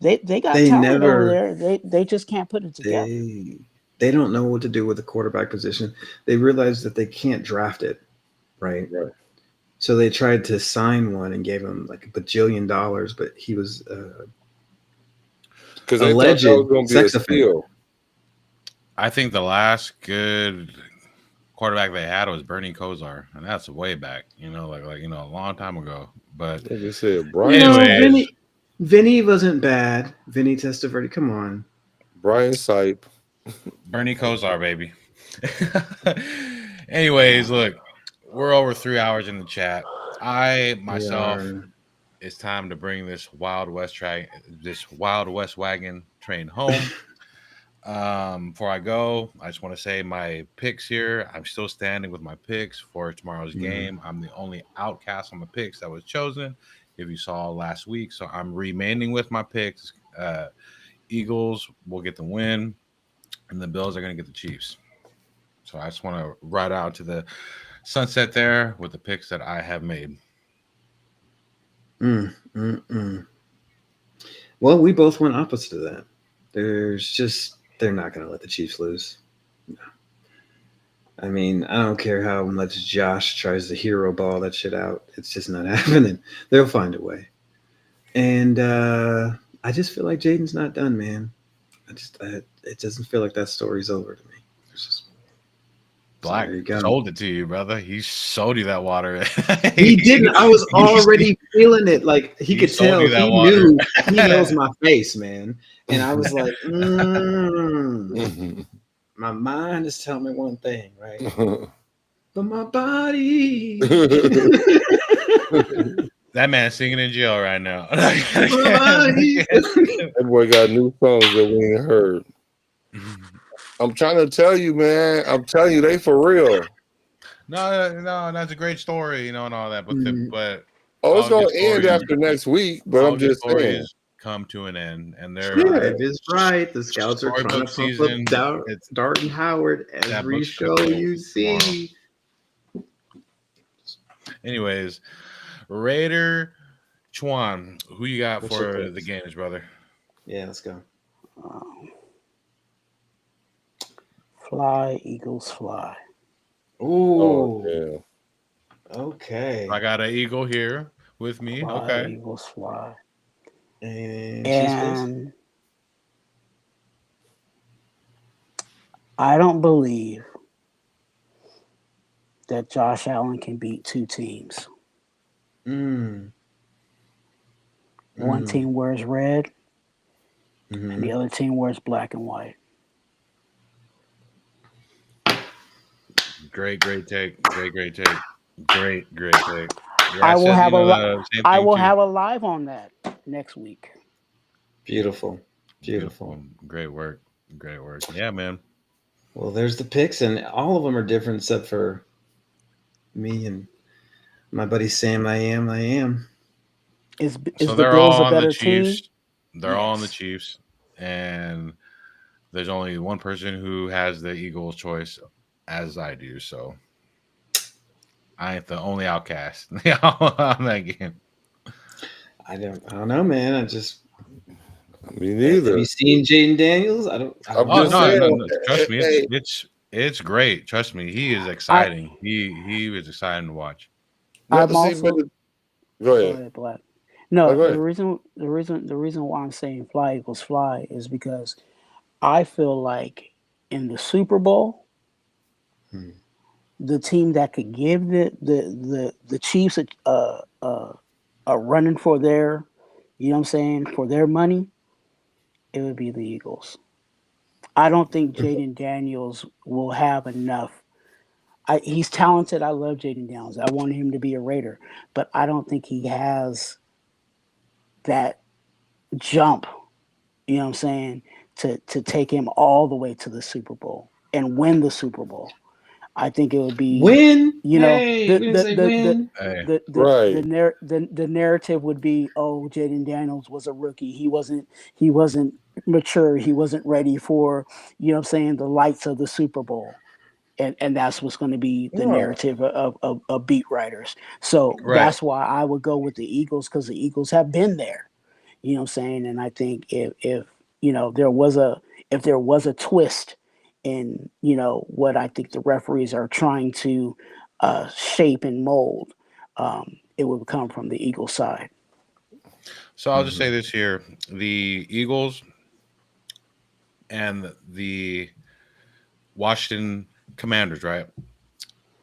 they got they talent over never. there. They just can't put it together. They don't know what to do with the quarterback position. They realize that they can't draft it, right? Right. So they tried to sign one and gave him like $1 bajillion, but he was Because they thought alleged that was going to be a sex offender. steal. I think the last good quarterback they had was Bernie Kosar, and that's way back. Like a long time ago. But Like I said, Brian. anyways, Vinny wasn't bad. Vinny Testaverde, come on. Brian Sipe. Bernie Kosar, baby. Anyways, look, we're over 3 hours in the chat. It's time to bring this Wild West wagon train home. Before I go, I just want to say my picks here. I'm still standing with my picks for tomorrow's game. I'm the only outcast on the picks that was chosen, if you saw last week. So I'm remaining with my picks. Eagles will get the win, and the Bills are going to get the Chiefs. So I just want to ride out to the sunset there with the picks that I have made. Well, we both went opposite of that. They're not going to let the Chiefs lose. No. I mean, I don't care how much Josh tries to hero ball that shit out. It's just not happening. They'll find a way. And I just feel like Jaden's not done, man. It doesn't feel like that story's over to me. It's just, Black sold it to you, brother. He sold you that water. He didn't. I was already feeling it. Like he could tell. He knew. He knows my face, man. And I was like, my mind is telling me one thing, right? But my body. That man's singing in jail right now. That boy got new songs that we ain't heard. I'm trying to tell you, man. I'm telling you, they for real. No, that's a great story, and all that. But it's gonna end after next week. But I'm just saying, come to an end, and their Five is right. The Scouts are trying to storybook pump season. up It's Dart and Howard that every book's gonna show go you see. anyways. Raider Chuan, who you got What's your for picks? the games, brother? Yeah, let's go. Fly, Eagles, fly. Oh, Ooh, yeah. okay. I got an eagle here with me. Fly, Okay. Eagles, fly. And Chiefs, please. And I don't believe that Josh Allen can beat two teams. Mm. One team wears red, and the Mhm. other team wears black and white. Great take. Great take. Great take. Yeah, I will said, have the same I thing will too. have a live on that next week. Beautiful. Beautiful. Great work. Yeah, man. Well, there's the picks, and all of them are different except for me and my buddy Sam. I am. Is So the they're Bills all a on the better team? Chiefs. They're all on the Yes. Chiefs, and there's only one person who has the Eagles choice, as I do. So I ain't the only outcast on that game. I don't know, man. I just Me have neither. you seen Jaden Daniels? I don't I'm Oh know, just saying. man. no. Trust me, Hey, it's great. Trust me, he is exciting. He was exciting to watch. no, I'm see, also go go ahead. ahead, Black. Oh, No, go the ahead. reason why I'm saying fly equals fly is because I feel like in the Super Bowl, Hmm. the team that could give the Chiefs a running for their, you know what I'm saying, for their money, it would be the Eagles. I don't think Jaden Daniels will have enough. He's talented. I love Jaden Daniels. I want him to be a Raider, but I don't think he has that jump, you know what I'm saying, to take him all the way to the Super Bowl and win the Super Bowl. I think it would be, Win. you know, Hey, we didn't say win. Hey, Right. the narrative would be, oh, Jaden Daniels was a rookie. He wasn't mature. He wasn't ready for, you know what I'm saying, the lights of the Super Bowl. And that's what's going to be the Right. narrative of beat writers. So right. that's why I would go with the Eagles, because the Eagles have been there. You know what I'm saying? And I think if you know if there was a twist in, you know, what I think the referees are trying to shape and mold, it would come from the Eagle side. So I'll just say Mhm. this here: the Eagles and the Washington Commanders, right?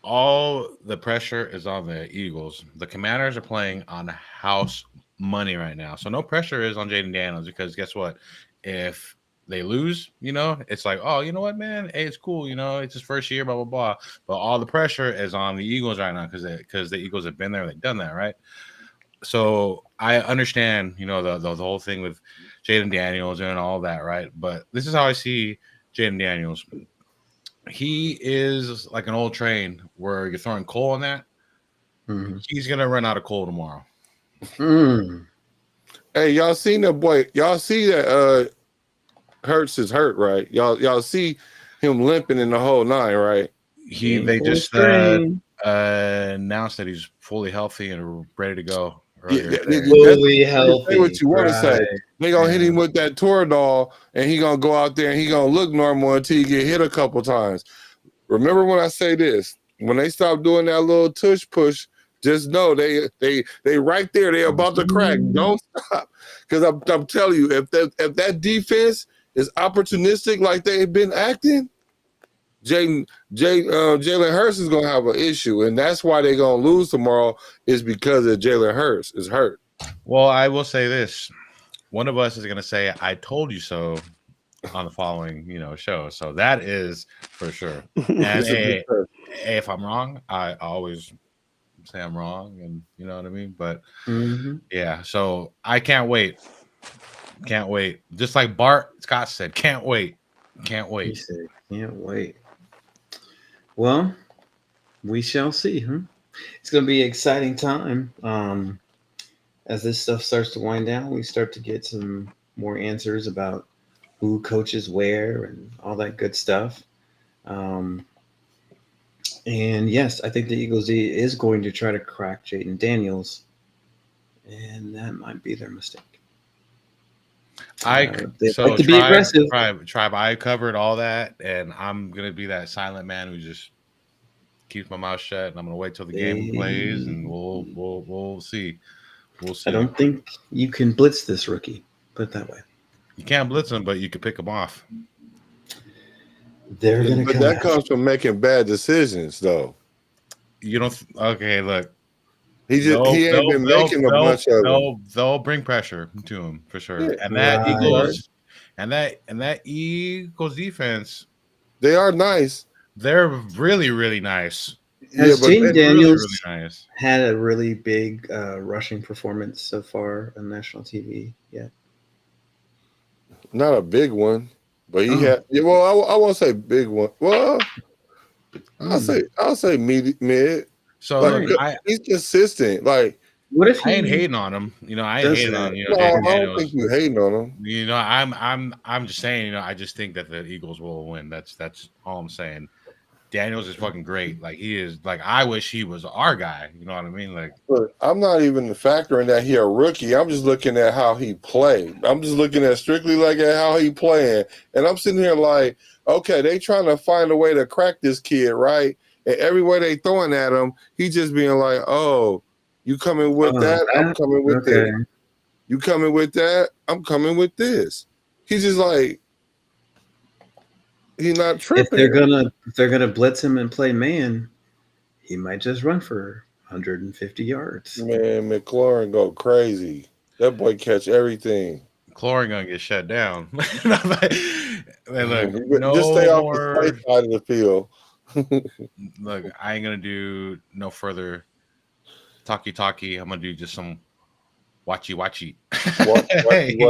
All the pressure is on the Eagles. The Commanders are playing on house money right now, so no pressure is on Jaden Daniels because guess what? If they lose, it's like, oh, you know what, man? Hey, it's cool. It's his first year, blah blah blah. But all the pressure is on the Eagles right now because the Eagles have been there, they've done that, right? So I understand, the whole thing with Jaden Daniels and all that, right? But this is how I see Jaden Daniels. He is like an old train where you're throwing coal on that. Mhm. He's gonna run out of coal tomorrow. Mm. Hey, y'all seen that boy? Y'all see that Hurts is hurt, right? Y'all see him limping in the whole nine, right? They Pull just string. announced that he's fully healthy and ready to go Yeah, earlier today. Fully you can say what healthy. you want to say. Right. They gonna hit Yeah. him with that Toradol, and he gonna go out there and he gonna look normal until he get hit a couple times. Remember when I say this? When they stop doing that little tush push, just know they right there. They about to crack. Don't stop, because I'm telling you, if that defense is opportunistic like they've been acting, Jalen Hurts is gonna have an issue, and that's why they're gonna lose tomorrow. Is because of Jalen Hurts is hurt. Well, I will say this: one of us is gonna say, "I told you so," on the following, show. So that is for sure. And It's a good test. if I'm wrong, I always say I'm wrong, and you know what I mean. But Mm-hmm. yeah, so I can't wait. Can't wait. Just like Bart Scott said, can't wait. Can't He wait. said, "Can't wait." Well, we shall see, huh? It's going to be an exciting time. as this stuff starts to wind down, we start to get some more answers about who coaches where and all that good stuff. Um, and yes, I think the Eagles is going to try to crack Jaden Daniels, and that might be their mistake. They like to be aggressive. Tribe. I covered all that, and I'm gonna be that silent man who just keeps my mouth shut, and I'm gonna wait till the game plays, and we'll see. We'll see. I don't think you can blitz this rookie. Put it that way. You can't blitz him, but you can pick him off. They're gonna But come that out. comes from making bad decisions, though. You don't. Okay, look. He ain't been making a bunch of them. They'll bring pressure to him for sure. Yeah, and that right. Eagles and that Eagles defense, they are nice. they're really, really nice. Has Jaden Daniels really nice. had a really big rushing performance so far on national TV? Yeah. Not a big one, but he had. Well, I won't say big one. Well, I'll say mid. So like, look, he's consistent. Like, what if I ain't hating on him? I ain't hating on No, I don't think you hating on him. I'm just saying. I just think that the Eagles will win. That's all I'm saying. Daniels is fucking great. Like he is. Like I wish he was our guy. You know what I mean? Like Look, I'm not even factoring that he a rookie. I'm just looking at how he played. I'm just looking at strictly like at how he playing, and I'm sitting here like, okay, they trying to find a way to crack this kid, right? And every way they throwing at him, he just being like, oh, you coming with that? I'm coming with this. You coming with that? I'm coming with this. He's just like, he's not tripping. If they're gonna blitz him and play man, he might just run for 150 yards. Man, McLaurin go crazy. That boy catch everything. McLaurin gonna get shut down. Look, just stay off the safe side of the field. Look, I ain't gonna do no further talkie. I'm gonna do just some watchy. Watchy.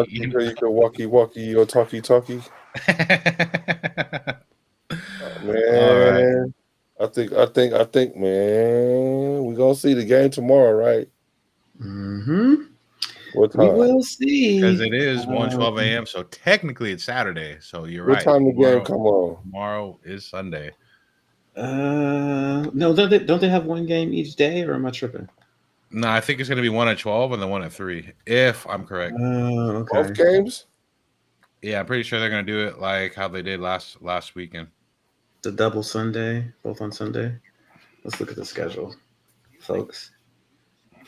You can walkie or talkie. Man, all right. I think, man, we're gonna see the game tomorrow, right? Mm-hmm. What time? We will see. Because it is 1:12 a.m. So technically it's Saturday. So you're right. What time the game come on? Tomorrow is Sunday. No, don't they have one game each day, or am I tripping? No, I think it's going to be 1 at 12 and then 1 at 3, if I'm correct. Okay. Both games? Yeah, I'm pretty sure they're going to do it like how they did last weekend. The double Sunday, both on Sunday. Let's look at the schedule, folks,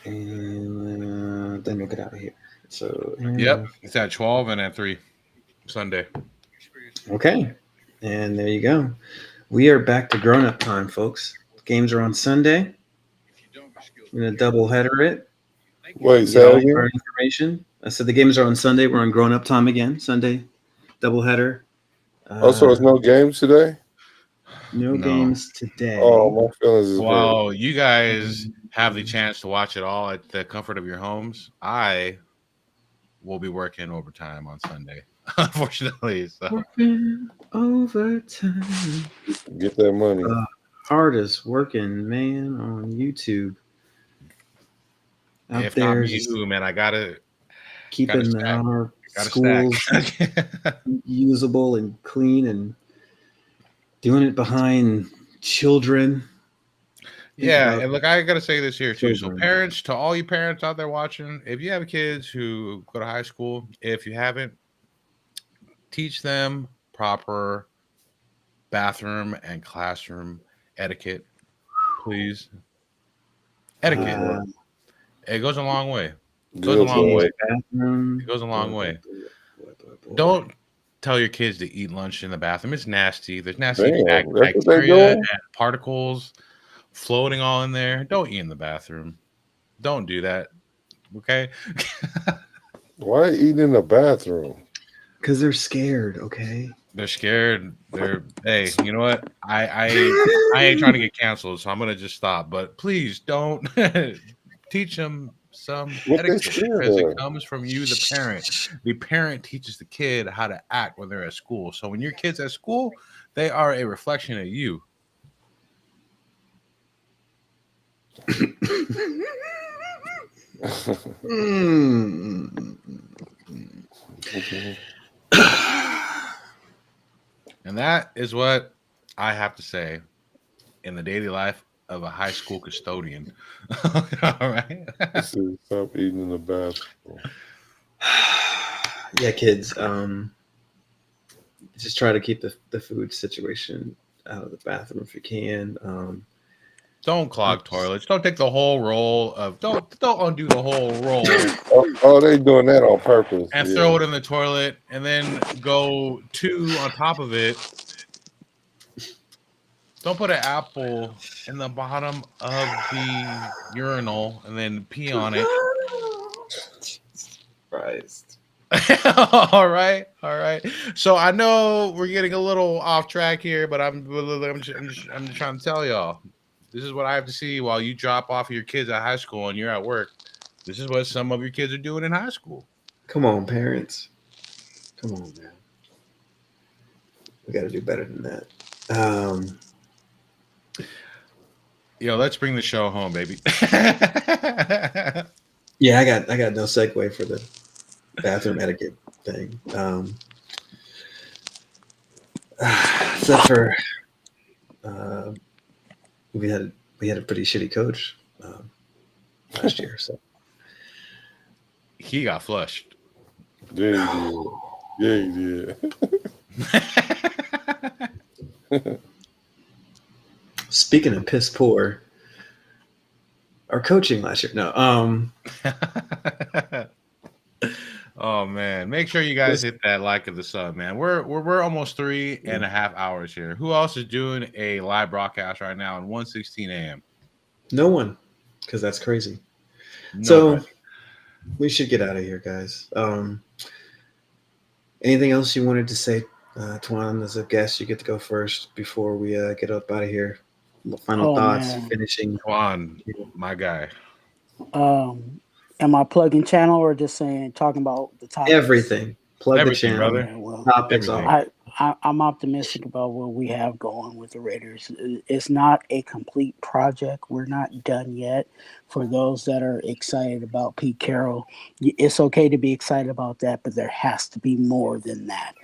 and then we'll get out of here. So yep, it's at 12 and at 3 Sunday. Okay, and there you go. We are back to grown-up time, folks. Games are on Sunday. We're gonna double header it. Wait, say that again? Information. I said the games are on Sunday. We're on grown-up time again. Sunday, double header. So it's no games today? No games today. Oh, my feelings is Well, you guys have the chance to watch it all at the comfort of your homes. I will be working overtime on Sunday, unfortunately. So. Working overtime. Get that money. Hardest working man on YouTube. If not me, who, man? I gotta keeping our schools usable and clean and doing it behind children. Yeah, and look, I gotta say this here too. So, parents, to all you parents out there watching, if you have kids who go to high school, if you haven't, teach them proper bathroom and classroom etiquette, please. Etiquette. It goes a long way. It goes a long way. It goes a long way. Don't tell your kids to eat lunch in the bathroom. It's nasty. There's nasty bacteria and particles floating all in there. Don't eat in the bathroom. Don't do that. Okay? Why eating in the bathroom? Because they're scared, okay? They're scared. Hey, you know what? I ain't trying to get canceled, so I'm gonna just stop. But please don't teach them some etiquette because it comes from you, the parent. The parent teaches the kid how to act when they're at school. So when your kid's at school, they are a reflection of you. Mm. And that is what I have to say in the daily life of a high school custodian. All right. Stop eating in the bathroom. Yeah, kids. Just try to keep the food situation out of the bathroom if you can. Don't clog toilets. Don't take the whole roll of don't undo the whole roll Oh, they doing that on purpose. and Yeah. throw it in the toilet and then go two on top of it. Don't put an apple in the bottom of the urinal and then pee on it. Christ. All right. So I know we're getting a little off track here, but I'm just trying to tell y'all. This is what I have to see while you drop off your kids at high school and you're at work. This is what some of your kids are doing in high school. Come on, parents. Come on, man. We got to do better than that. Let's bring the show home, baby. Yeah, I got no segue for the bathroom etiquette thing. Except for we had a pretty shitty coach last year, so He got flushed. Yeah, he did. Speaking of piss poor, our coaching last year. No, Oh man, make sure you guys hit that like of the sub, man. We're almost 3.5 hours here. Who else is doing a live broadcast right now at 1:16 a.m.? no one, because that's crazy. Nobody. So we should get out of here, guys. Anything else you wanted to say, Twan? As a guest, you get to go first before we get up out of here. Final thoughts, man. finishing. Twan, my guy. Am I plugging channel or just talking about the topics? Everything. Plug Everything, the channel. brother. Okay, well, Topics. Everything. I'm optimistic about what we have going with the Raiders. It's not a complete project. We're not done yet. For those that are excited about Pete Carroll, it's okay to be excited about that, but there has to be more than that.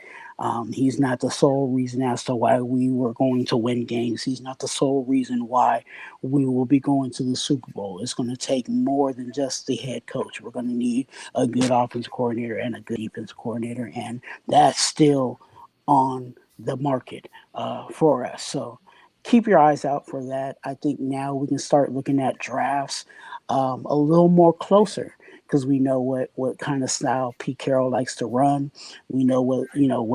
He's not the sole reason as to why we were going to win games. He's not the sole reason why we will be going to the Super Bowl. It's going to take more than just the head coach. We're going to need a good offense coordinator and a good defense coordinator, and that's still on the market for us. So keep your eyes out for that. I think now we can start looking at drafts a little more closer because we know what kind of style Pete Carroll likes to run. We know what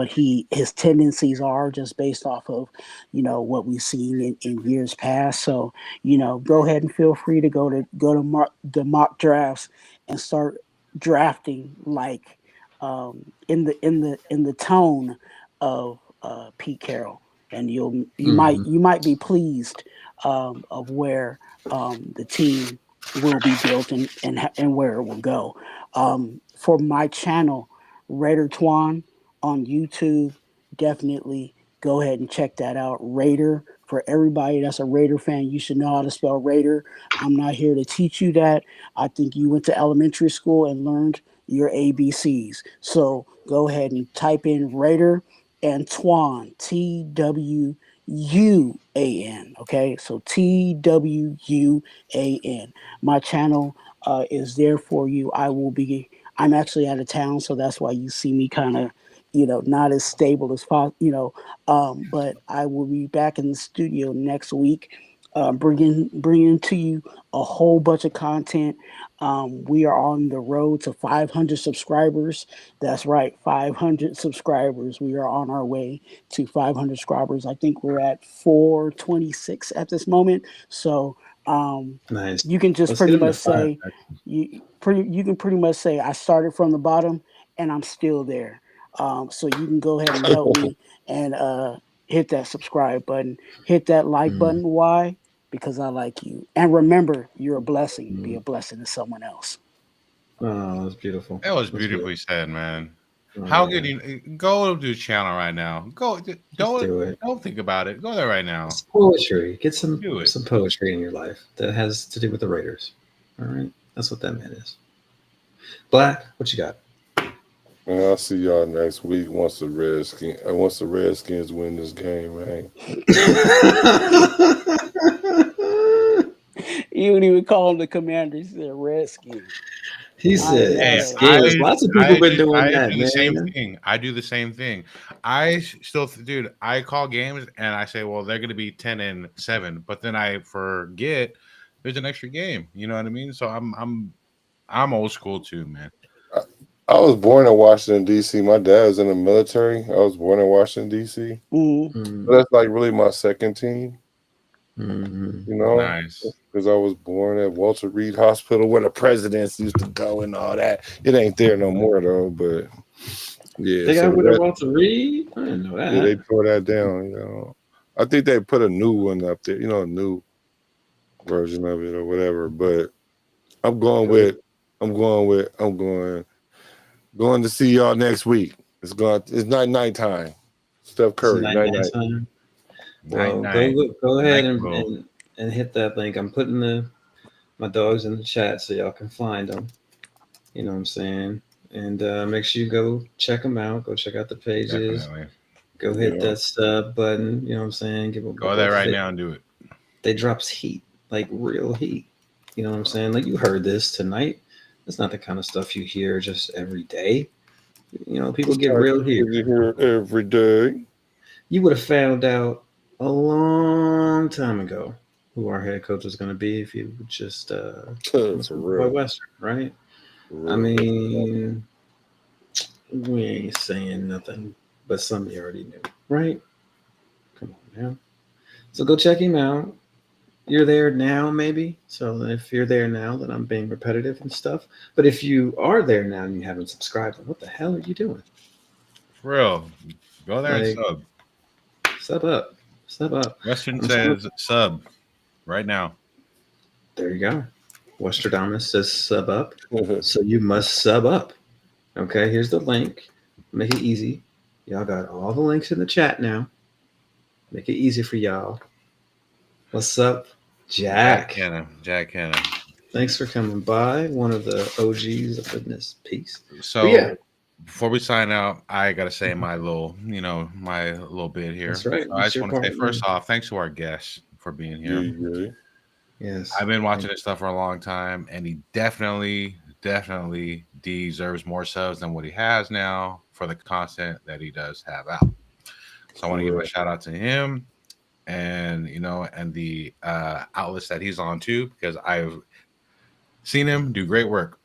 his tendencies are just based off of what we've seen in years past. So go ahead and feel free to go to the mock drafts and start drafting like in the tone of Pete Carroll, and you might be pleased of where the team will be built and where it will go. For my channel, Raider Twan on YouTube, definitely go ahead and check that out. Raider, for everybody that's a Raider fan, you should know how to spell Raider. I'm not here to teach you that. I think you went to elementary school and learned your ABCs. So go ahead and type in Raider and Twan, TWUAN. Okay, so TWUAN. My channel is there for you. I'm actually out of town, so that's why you see me kind of, not as stable as possible, but I will be back in the studio next week, bringing to you a whole bunch of content. We are on the road to 500 subscribers. That's right, 500 subscribers. We are on our way to 500 subscribers. I think we're at 426 at this moment. So Nice. you can just Let's pretty get him to much say five. you can pretty much say I started from the bottom and I'm still there. So you can go ahead and help me and hit that subscribe button, hit that like button. Why? Because I like you. And remember, you're a blessing. Be a blessing to someone else. Oh, that's beautiful. That was That's beautifully said, man. Oh, How yeah. could you go to the channel right now? Go, do it. don't think about it. Go there right now. It's poetry. Get Do it. some poetry in your life that has to do with the Raiders. All right. That's what that man is. Black, what you got? And I'll see y'all next week once the Redskins win this game, man. You don't even call them the Commanders, they're Redskins. He I said ain't mad Hey, at him. skins. Lots of people been doing I that, do the same man. thing. I do the same thing. I still, dude. I call games and I say, well, they're going to be 10-7, but then I forget there's an extra game. You know what I mean? So I'm old school too, man. I was born in Washington, D.C. My dad was in the military. I was born in Washington, D.C. Mm. So that's like really my second team, Mm-hmm. you know, Nice. because I was born at Walter Reed Hospital where the presidents used to go and all that. It ain't there no more, though, but yeah. They So got rid of Walter Reed. I didn't know that. yeah, they tore that down, you know. I think they put a new one up there, you know, a new version of it or whatever. But I'm going to see y'all next week. It's nighttime. Steph It's Curry, night. time. Well, Night. go ahead Night and hit that link. I'm putting my dogs in the chat so y'all can find them. You know what I'm saying? And make sure you go check them out. Go check out the pages. Definitely. Go hit Yeah. that sub button. You know what I'm saying? Give them Go there right now and do it. They drops heat, like real heat. You know what I'm saying? Like you heard this tonight. That's not the kind of stuff you hear just every day. You know, people get real here. You hear every day. You would have found out a long time ago who our head coach was going to be if you would just For real. Western, right? I mean, we ain't saying nothing, but some you already knew, right? Come on now. So go check him out. You're there now, maybe. So if you're there now, then I'm being repetitive and stuff. But if you are there now and you haven't subscribed, then what the hell are you doing? For real. Go there and Like, sub. Sub up. Sub up. Western says sub right now. There you go. Westradamus says sub up. So you must sub up. Okay, here's the link. Make it easy. Y'all got all the links in the chat now. Make it easy for y'all. What's up, Jack? Jack Hanna. Thanks for coming by. One of the OGs of this piece. So yeah, before we sign out, I gotta say my little bit here. That's right. So I just want to say first off, thanks to our guests for being here. Yeah. Yes, I've been watching this stuff for a long time, and he definitely deserves more subs than what he has now for the content that he does have out. So I want to give a shout out to him, and and the outlets that he's on too, because I've seen him do great work.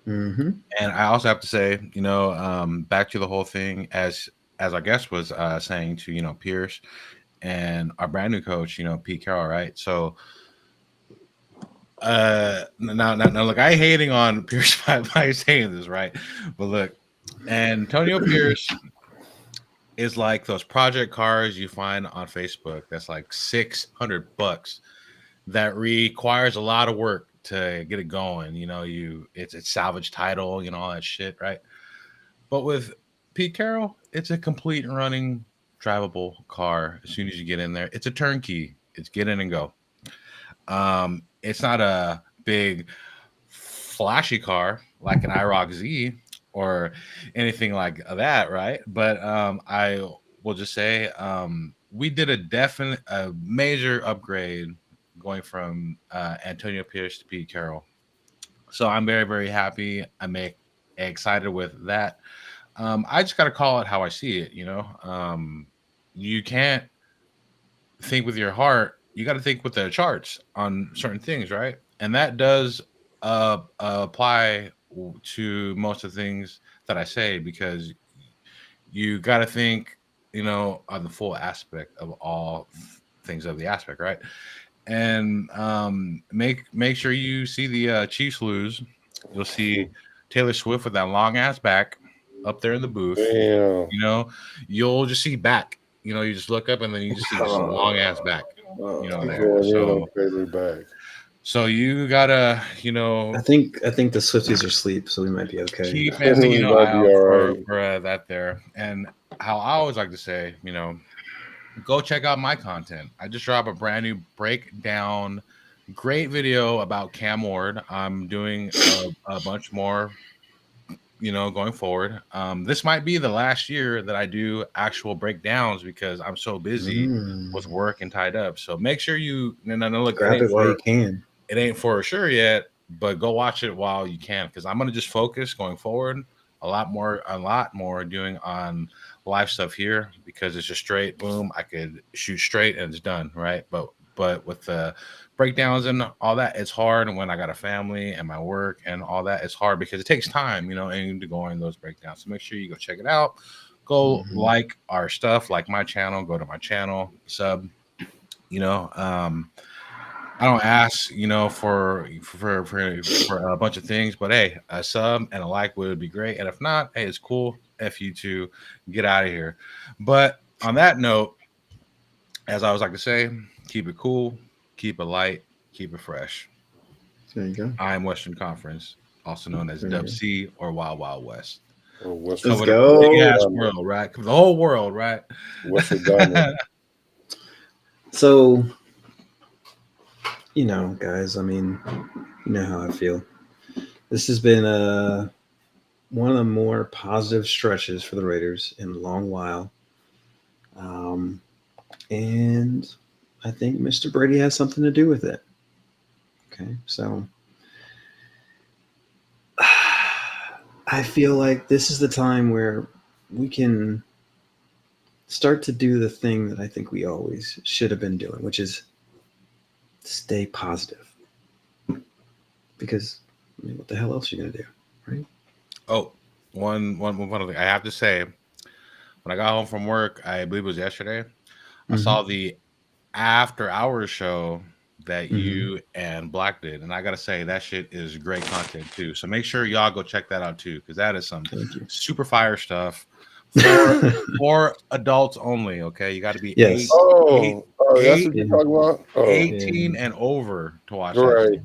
Mm-hmm. And I also have to say, back to the whole thing as our guest was saying to Pierce and our brand new coach, Pete Carroll, right? So now look, I ain't hating on Pierce by saying this, right? But look, Antonio Pierce is like those project cars you find on Facebook that's like $600 that requires a lot of work to get it going. It's salvage title, all that shit, right? But with Pete Carroll, it's a complete running drivable car. As soon as you get in there, it's a turnkey. It's get in and go. It's not a big flashy car like an IROC Z or anything like that, right? But I will just say we did a major upgrade going from Antonio Pierce to Pete Carroll. So I'm very, very happy. I'm excited with that. I just got to call it how I see it. You can't think with your heart. You got to think with the charts on certain things, right? And that does apply to most of the things that I say, because you got to think, on the full aspect of all things of the aspect, right? And make sure you see the Chiefs lose. You'll see Taylor Swift with that long ass back up there in the booth. Damn. You'll just see back. You just look up and then you just see this long ass back. There. So you gotta, I think the Swifties are asleep, so we might be okay. keep an eye out for that there. And how I always like to say, go check out my content. I just dropped a brand new breakdown Great video about Cam Ward. I'm doing a bunch more, going forward. This might be the last year that I do actual breakdowns because I'm so busy with work and tied up. So make sure you look. Grab it while you can. It ain't for sure yet, but go watch it while you can because I'm gonna just focus going forward a lot more doing on live stuff here because it's just straight boom. I could shoot straight and it's done, right? But with the breakdowns and all that, it's hard. And when I got a family and my work and all that, it's hard because it takes time, and to go in those breakdowns. So make sure you go check it out. Go like our stuff, like my channel. Go to my channel, sub. I don't ask, for a bunch of things, but hey, a sub and a like would be great. And if not, hey, it's cool. F you to get out of here. But on that note, as I always like to say, keep it cool, keep it light, keep it fresh. There you go. I'm Western Conference, also known as Dub C or Wild Wild West. Let's go. Big ass world, right? The whole world, right? So, guys, I mean, you know how I feel. This has been one of the more positive stretches for the Raiders in a long while. And I think Mr. Brady has something to do with it. Okay, so I feel like this is the time where we can start to do the thing that I think we always should have been doing, which is stay positive. Because, what the hell else are you going to do, right? Oh, one other thing I have to say. When I got home from work, I believe it was yesterday, I saw the after hours show that you and Black did. And I got to say, that shit is great content too. So make sure y'all go check that out too, because that is some super fire stuff for adults only. Okay. You got to be that's what you're talking about? 18 and over to watch right. that.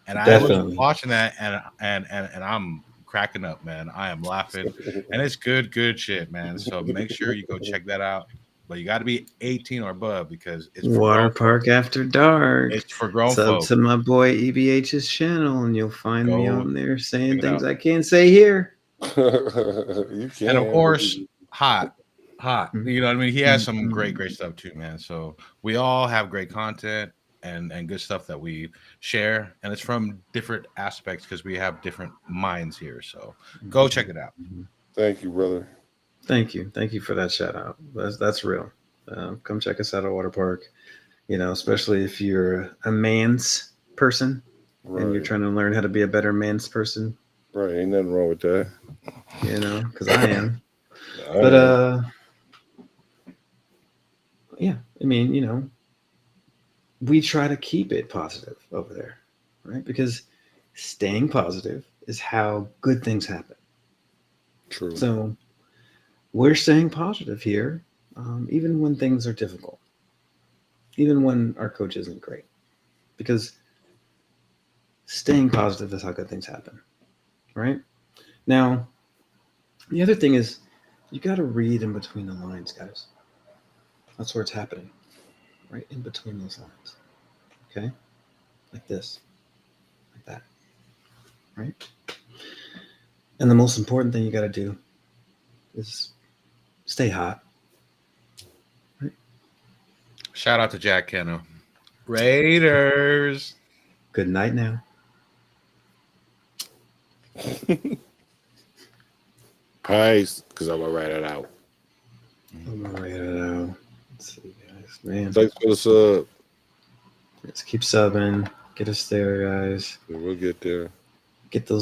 And I was watching that and I'm cracking up, man. I am laughing. And it's good shit, man. So make sure you go check that out. But you got to be 18 or above because it's for Water Park After Dark. It's for grown Sub folks. to my boy EBH's channel, and you'll find me on there saying things I can't say here. You can. And of course, hot. You know what I mean? He has some great stuff too, man. So we all have great content and good stuff that we share, and it's from different aspects because we have different minds here. So go check it out. Thank you, brother. Thank you for that shout out. That's real. Come check us out at Water Park. Especially if you're a man's person and you're trying to learn how to be a better man's person. Right, ain't nothing wrong with that. Because I am. But yeah, I mean, we try to keep it positive over there, right? Because staying positive is how good things happen. True. So we're staying positive here, even when things are difficult, even when our coach isn't great, because staying positive is how good things happen, right? Now, the other thing is you got to read in between the lines, guys. That's where it's happening, right in between those lines, okay? Like this, like that, right? And the most important thing you got to do is stay hot. Right? Shout out to Jack Keno. Raiders. Good night now. Peace, because I'm going to write it out. Let's see, guys. Man. Thanks for the sub. Let's keep subbing. Get us there, guys. We'll get there. Get those